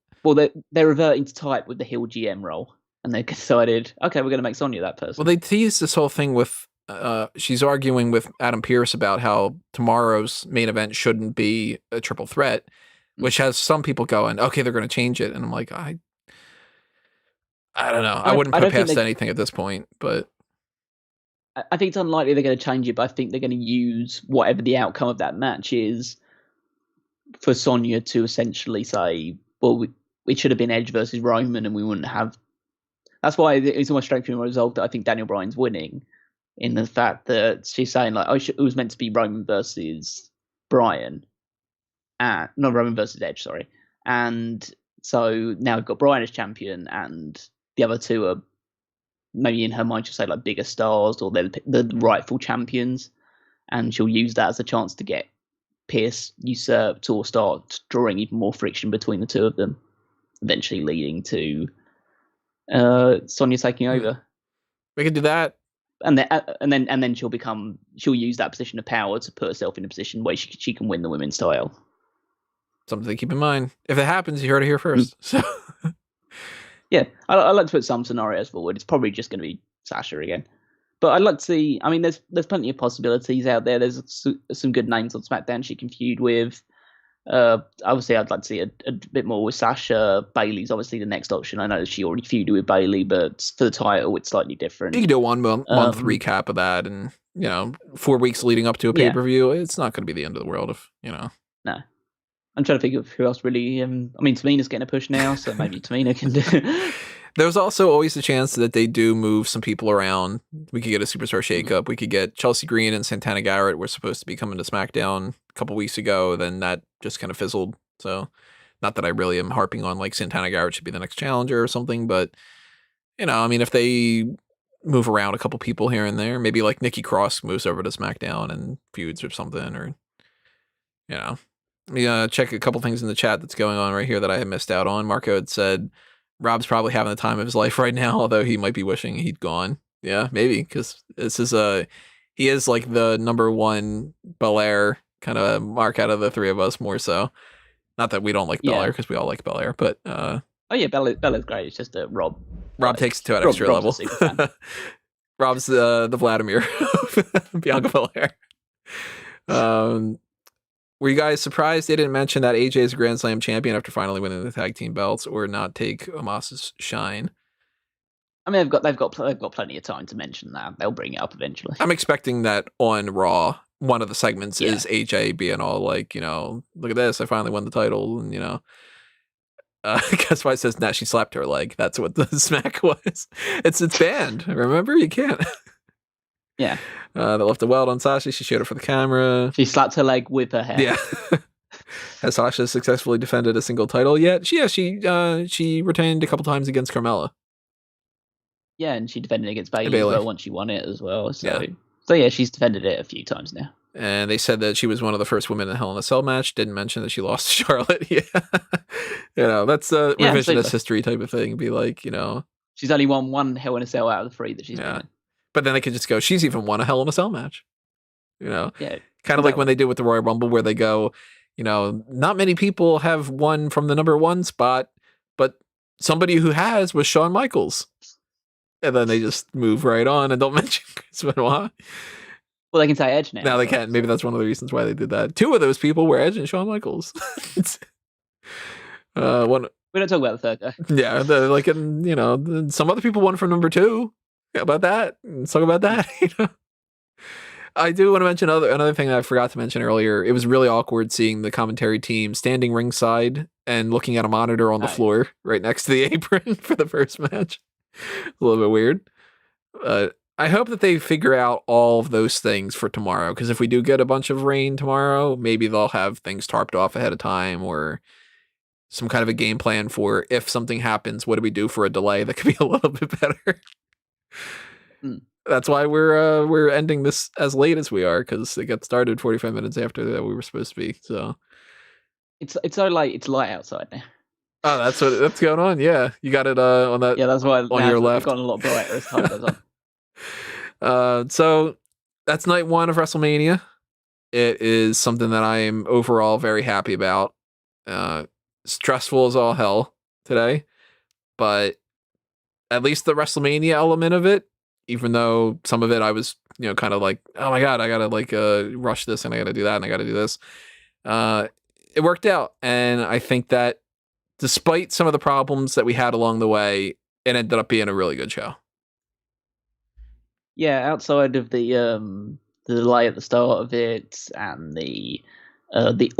[SPEAKER 2] they're reverting to type with the heel GM role, and they decided, okay, we're going to make Sonya that person.
[SPEAKER 1] Well, they teased this whole thing with she's arguing with Adam Pearce about how tomorrow's main event shouldn't be a triple threat, which has some people going, okay, they're going to change it. And I'm like, I don't know. I wouldn't put it past anything at this point, but
[SPEAKER 2] I think it's unlikely they're going to change it, but I think they're going to use whatever the outcome of that match is for Sonya to essentially say, well, it should have been Edge versus Roman, and we wouldn't have. That's why it's almost straight from the result that I think Daniel Bryan's winning, in the fact that she's saying like, it was meant to be Roman versus Bryan, not Roman versus Edge, sorry, and so now we've got Bryan as champion, and the other two are maybe in her mind she'll say like bigger stars or they're the rightful champions, and she'll use that as a chance to get Pierce usurped or start drawing even more friction between the two of them, eventually leading to Sonya taking over.
[SPEAKER 1] We could do that,
[SPEAKER 2] and then she'll use that position of power to put herself in a position where she can win the women's title.
[SPEAKER 1] Something to keep in mind. If it happens, you heard it here first. So.
[SPEAKER 2] Yeah, I like to put some scenarios forward. It's probably just going to be Sasha again, but I'd like to see. I mean, there's plenty of possibilities out there. There's some good names on SmackDown she can feud with. Obviously, I'd like to see a bit more with Sasha. Bayley's obviously the next option. I know she already feuded with Bayley, but for the title, it's slightly different.
[SPEAKER 1] You can do a one-month recap of that, and 4 weeks leading up to a pay-per-view. It's not going to be the end of the world if
[SPEAKER 2] No. I'm trying to think of who else really. I mean, Tamina's getting a push now, so maybe Tamina can do.
[SPEAKER 1] There's also always a chance that they do move some people around. We could get a superstar shakeup. We could get Chelsea Green and Santana Garrett were supposed to be coming to SmackDown a couple weeks ago. Then that just kind of fizzled. So, not that I really am harping on like Santana Garrett should be the next challenger or something, but I mean, if they move around a couple people here and there, maybe like Nikki Cross moves over to SmackDown and feuds or something, or Let me check a couple things in the chat that's going on right here that I had missed out on. Marco had said Rob's probably having the time of his life right now, although he might be wishing he'd gone. Yeah, maybe, because this is he is like the number one Belair kind of mark out of the three of us, more so. Not that we don't like Belair, because we all like Belair, but
[SPEAKER 2] oh yeah, Belair's great. It's just Rob
[SPEAKER 1] takes it to an extra level. Rob's the Vladimir of Bianca Belair. Were you guys surprised they didn't mention that AJ is a Grand Slam champion after finally winning the tag team belts, or not take Omos's shine?
[SPEAKER 2] I mean, they've got plenty of time to mention that. They'll bring it up eventually.
[SPEAKER 1] I'm expecting that on Raw, one of the segments is AJ being all like, look at this, I finally won the title, and guess why it says she slapped her leg. That's what the smack was. It's banned. Remember, you can't.
[SPEAKER 2] Yeah.
[SPEAKER 1] They left a welt on Sasha. She showed it for the camera.
[SPEAKER 2] She slapped her leg with her hair.
[SPEAKER 1] Yeah. Has Sasha successfully defended a single title yet? She retained a couple times against Carmella.
[SPEAKER 2] Yeah, and she defended against Bayley as well once she won it as well. So she's defended it a few times now.
[SPEAKER 1] And they said that she was one of the first women in a Hell in a Cell match. Didn't mention that she lost to Charlotte. Yeah. That's a revisionist history type of thing. Be like,
[SPEAKER 2] she's only won one Hell in a Cell out of the 3 that she's been in.
[SPEAKER 1] But then they could just go, she's even won a Hell in a Cell match.
[SPEAKER 2] Yeah.
[SPEAKER 1] Kind of like when they did with the Royal Rumble, where they go, not many people have won from the number 1 spot, but somebody who has was Shawn Michaels. And then they just move right on and don't mention Chris Benoit.
[SPEAKER 2] Well, they can say Edge now.
[SPEAKER 1] Now they can. Maybe that's one of the reasons why they did that. 2 of those people were Edge and Shawn Michaels. One.
[SPEAKER 2] We don't talk about the third guy.
[SPEAKER 1] Yeah, some other people won from number 2. How about that? Let's talk about that. I do want to mention another thing that I forgot to mention earlier. It was really awkward seeing the commentary team standing ringside and looking at a monitor on the floor right next to the apron for the first match. A little bit weird. I hope that they figure out all of those things for tomorrow, because if we do get a bunch of rain tomorrow, maybe they'll have things tarped off ahead of time, or some kind of a game plan for if something happens, what do we do for a delay that could be a little bit better. That's why we're ending this as late as we are, because it got started 45 minutes after that we were supposed to be. So
[SPEAKER 2] it's so late. It's light outside now.
[SPEAKER 1] Oh, that's going on. Yeah, you got it on that.
[SPEAKER 2] Yeah, that's why
[SPEAKER 1] on your left.
[SPEAKER 2] It's gotten a lot brighter as time goes on.
[SPEAKER 1] So that's night 1 of WrestleMania. It is something that I am overall very happy about. Stressful as all hell today, but at least the WrestleMania element of it, even though some of it I was, kind of like, oh my God, I gotta rush this and I gotta do that and I gotta do this. It worked out. And I think that despite some of the problems that we had along the way, it ended up being a really good show.
[SPEAKER 2] Yeah, outside of the delay at the start of it and the the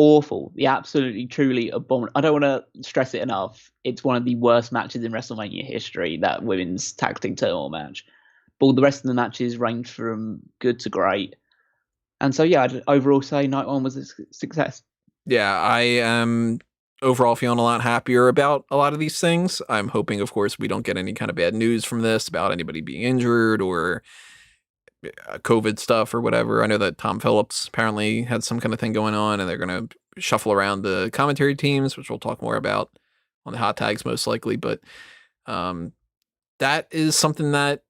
[SPEAKER 2] absolutely, truly abominable. I don't want to stress it enough. It's one of the worst matches in WrestleMania history, that women's tag team turmoil match. But all the rest of the matches range from good to great. And so, yeah, I'd overall say night one was a success.
[SPEAKER 1] Yeah, I am overall feeling a lot happier about a lot of these things. I'm hoping, of course, we don't get any kind of bad news from this about anybody being injured or COVID stuff or whatever. I know that Tom Phillips apparently had some kind of thing going on, and they're going to shuffle around the commentary teams, which we'll talk more about on the hot tags most likely. But that is something that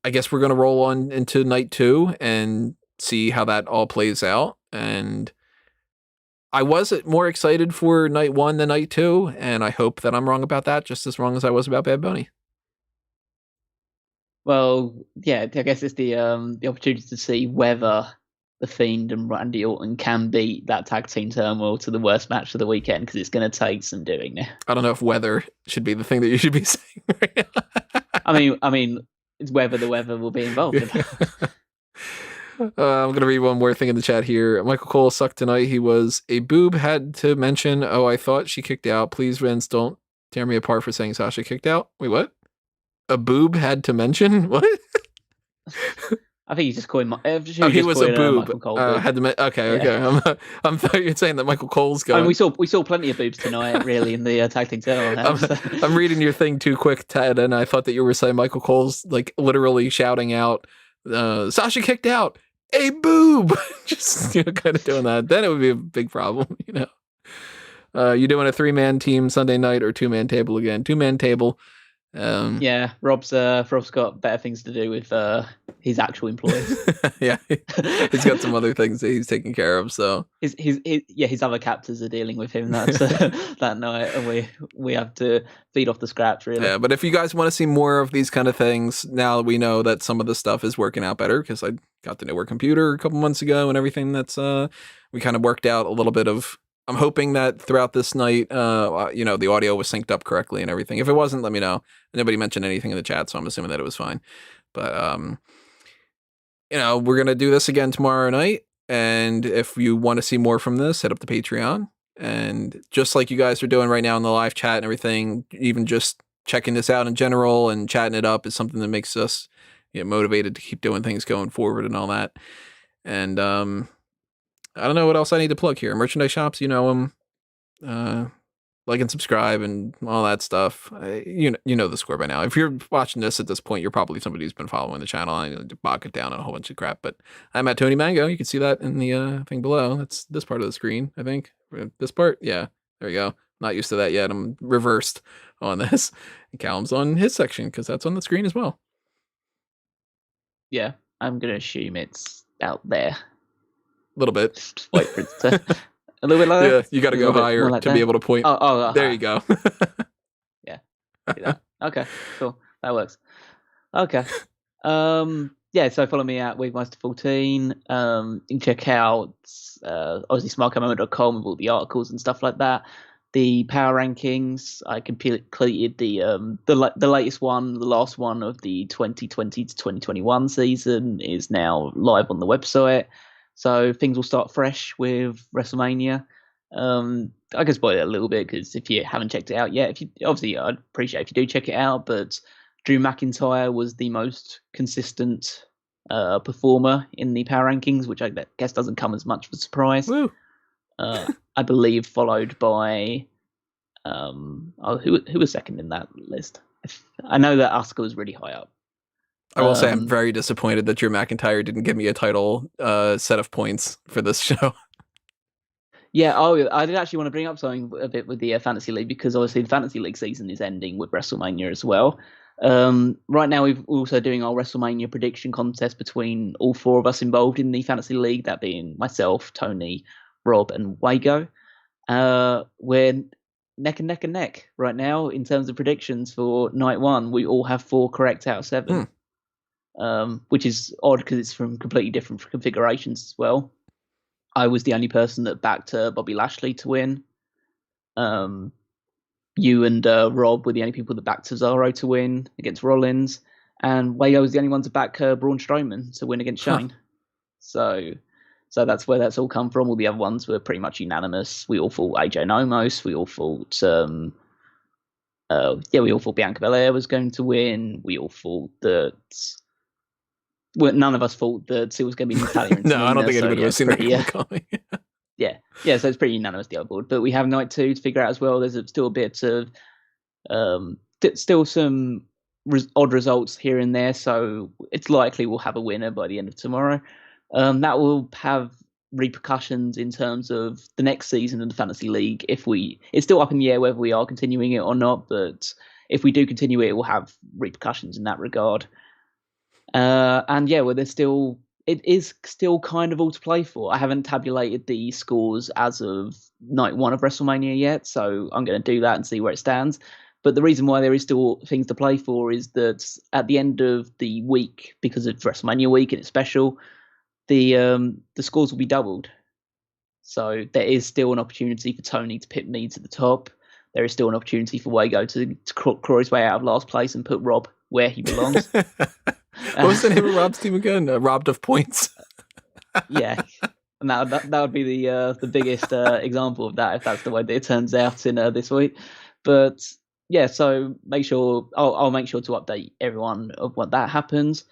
[SPEAKER 1] I guess we're going to roll on into night 2 and see how that all plays out. And I was more excited for night 1 than night 2, and I hope that I'm wrong about that, just as wrong as I was about Bad Bunny.
[SPEAKER 2] Well, yeah, I guess it's the opportunity to see whether The Fiend and Randy Orton can beat that tag team turmoil to the worst match of the weekend, because it's going to take some doing now.
[SPEAKER 1] I don't know if weather should be the thing that you should be saying right now.
[SPEAKER 2] I mean, it's whether the weather will be involved in that.
[SPEAKER 1] I'm going to read one more thing in the chat here. Michael Cole sucked tonight. He was a boob. Had to mention, I thought she kicked out. Please, Vince, don't tear me apart for saying Sasha kicked out. Wait, what? A boob had to mention? What?
[SPEAKER 2] I think he's just calling.
[SPEAKER 1] He was a boob.
[SPEAKER 2] Michael Cole,
[SPEAKER 1] had to. Okay. I'm thought you were saying that Michael Cole's going.
[SPEAKER 2] I mean, we saw plenty of boobs tonight, really, in the tag team turmoil.
[SPEAKER 1] I'm reading your thing too quick, Ted, and I thought that you were saying Michael Cole's like literally shouting out, "Sasha kicked out a boob," just kind of doing that. Then it would be a big problem, You doing a 3-man team Sunday night or 2-man table again? 2-man table.
[SPEAKER 2] Yeah, Rob's got better things to do with his actual employees.
[SPEAKER 1] Yeah, he's got some other things that he's taking care of. So
[SPEAKER 2] his other captors are dealing with him that night, and we have to feed off the scraps, really.
[SPEAKER 1] Yeah, but if you guys want to see more of these kind of things, now we know that some of the stuff is working out better, because I got the newer computer a couple months ago and everything. That's we kind of worked out a little bit of. I'm hoping that throughout this night, the audio was synced up correctly and everything. If it wasn't, let me know. Nobody mentioned anything in the chat, so I'm assuming that it was fine. But, we're going to do this again tomorrow night. And if you want to see more from this, hit up the Patreon. And just like you guys are doing right now in the live chat and everything, even just checking this out in general and chatting it up is something that makes us motivated to keep doing things going forward and all that. And, I don't know what else I need to plug here. Merchandise shops, like and subscribe and all that stuff. You know the score by now. If you're watching this at this point, you're probably somebody who's been following the channel. I bog it down on a whole bunch of crap. But I'm at Tony Mango. You can see that in the thing below. That's this part of the screen, I think. This part, yeah. There you go. Not used to that yet. I'm reversed on this. And Callum's on his section because that's on the screen as well.
[SPEAKER 2] Yeah, I'm gonna assume it's out there.
[SPEAKER 1] A little bit.
[SPEAKER 2] Just wait for it to a little bit lower.
[SPEAKER 1] Yeah, you got to go higher to be able to point.
[SPEAKER 2] Oh,
[SPEAKER 1] there you go.
[SPEAKER 2] Yeah. Okay, cool. That works. Okay. Yeah, so follow me at Wigmeister14. You can check out obviously smartcommemo.com with all the articles and stuff like that. The power rankings, I completed the latest one, the last one of the 2020 to 2021 season is now live on the website. So things will start fresh with WrestleMania. I can spoil it a little bit because if you haven't checked it out yet, obviously I'd appreciate if you do check it out. But Drew McIntyre was the most consistent performer in the power rankings, which I guess doesn't come as much of a surprise.
[SPEAKER 1] Woo.
[SPEAKER 2] I believe followed by who was second in that list? I know that Asuka was really high up.
[SPEAKER 1] I will say I'm very disappointed that Drew McIntyre didn't give me a title set of points for this show.
[SPEAKER 2] Yeah, I did actually want to bring up something a bit with the Fantasy League, because obviously the Fantasy League season is ending with WrestleMania as well. Right now we're also doing our WrestleMania prediction contest between all 4 of us involved in the Fantasy League, that being myself, Tony, Rob, and Wago. We're neck and neck right now in terms of predictions for night 1. We all have 4 correct out of 7. Which is odd because it's from completely different configurations as well. I was the only person that backed Bobby Lashley to win. You and Rob were the only people that backed Cesaro to win against Rollins. And Wayo was the only one to back Braun Strowman to win against Shane. So, So that's where that's all come from. All the other ones were pretty much unanimous. We all thought AJ Nomos. We all thought, we all thought Bianca Belair was going to win. We all thought that. Well, none of us thought that it was going to be Natalia and
[SPEAKER 1] No, I don't think anybody
[SPEAKER 2] was
[SPEAKER 1] was seeing that coming.
[SPEAKER 2] Yeah, so it's pretty unanimous, the other board. But we have night 2 to figure out as well. There's still a bit of, still some odd results here and there. So it's likely we'll have a winner by the end of tomorrow. That will have repercussions in terms of the next season of the Fantasy League. It's still up in the air whether we are continuing it or not. But if we do continue it, it will have repercussions in that regard. And yeah, well, it is still kind of all to play for. I haven't tabulated the scores as of night 1 of WrestleMania yet, so I'm going to do that and see where it stands. But the reason why there is still things to play for is that at the end of the week, because it's WrestleMania week and it's special, the scores will be doubled. So there is still an opportunity for Tony to pip me to the top. There is still an opportunity for Wago to claw his way out of last place and put Rob where he belongs.
[SPEAKER 1] What was the name of Rob's team again? Robbed of points.
[SPEAKER 2] Yeah, and that would be the biggest example of that if that's the way that it turns out in this week. But yeah, so I'll make sure to update everyone of what that happens.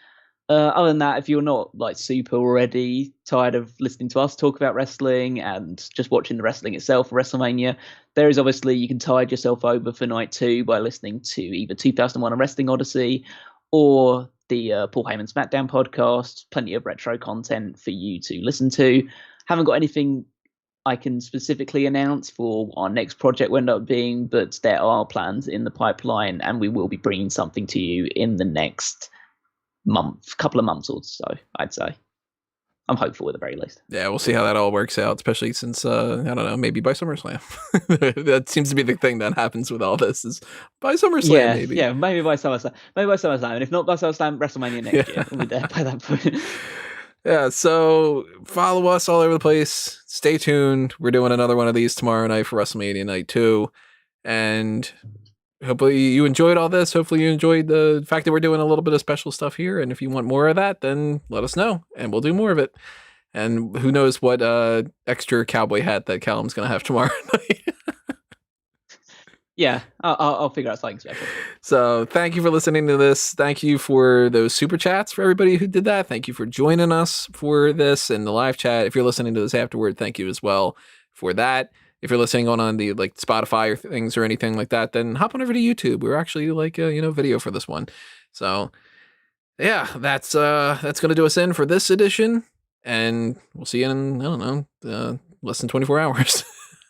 [SPEAKER 2] Other than that, if you're not like super already tired of listening to us talk about wrestling and just watching the wrestling itself for WrestleMania, there is obviously, you can tide yourself over for night 2 by listening to either 2001: A Wrestling Odyssey or the Paul Heyman SmackDown podcast. Plenty of retro content for you to listen to. Haven't got anything I can specifically announce for our next project will end up being, but there are plans in the pipeline, and we will be bringing something to you in the next couple of months or so, I'd say. I'm hopeful at the very least.
[SPEAKER 1] Yeah, we'll see how that all works out, especially since, I don't know, maybe by SummerSlam. That seems to be the thing that happens with all this, is by SummerSlam, maybe.
[SPEAKER 2] Yeah, maybe by SummerSlam. And if not by SummerSlam, WrestleMania next year. We'll be there by that point.
[SPEAKER 1] Yeah, so follow us all over the place. Stay tuned. We're doing another one of these tomorrow night for WrestleMania Night 2. And hopefully you enjoyed all this. Hopefully you enjoyed the fact that we're doing a little bit of special stuff here. And if you want more of that, then let us know and we'll do more of it. And who knows what extra cowboy hat that Callum's going to have tomorrow night.
[SPEAKER 2] Yeah, I'll figure out something special.
[SPEAKER 1] So thank you for listening to this. Thank you for those super chats for everybody who did that. Thank you for joining us for this and the live chat. If you're listening to this afterward, thank you as well for that. If you're listening on the like Spotify or things or anything like that, then hop on over to YouTube. We're actually like video for this one. So yeah, that's gonna do us in for this edition, and we'll see you in, I don't know, less than 24 hours.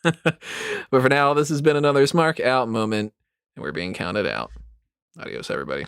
[SPEAKER 1] But for now, this has been another Smark Out moment, and we're being counted out. Adios, everybody.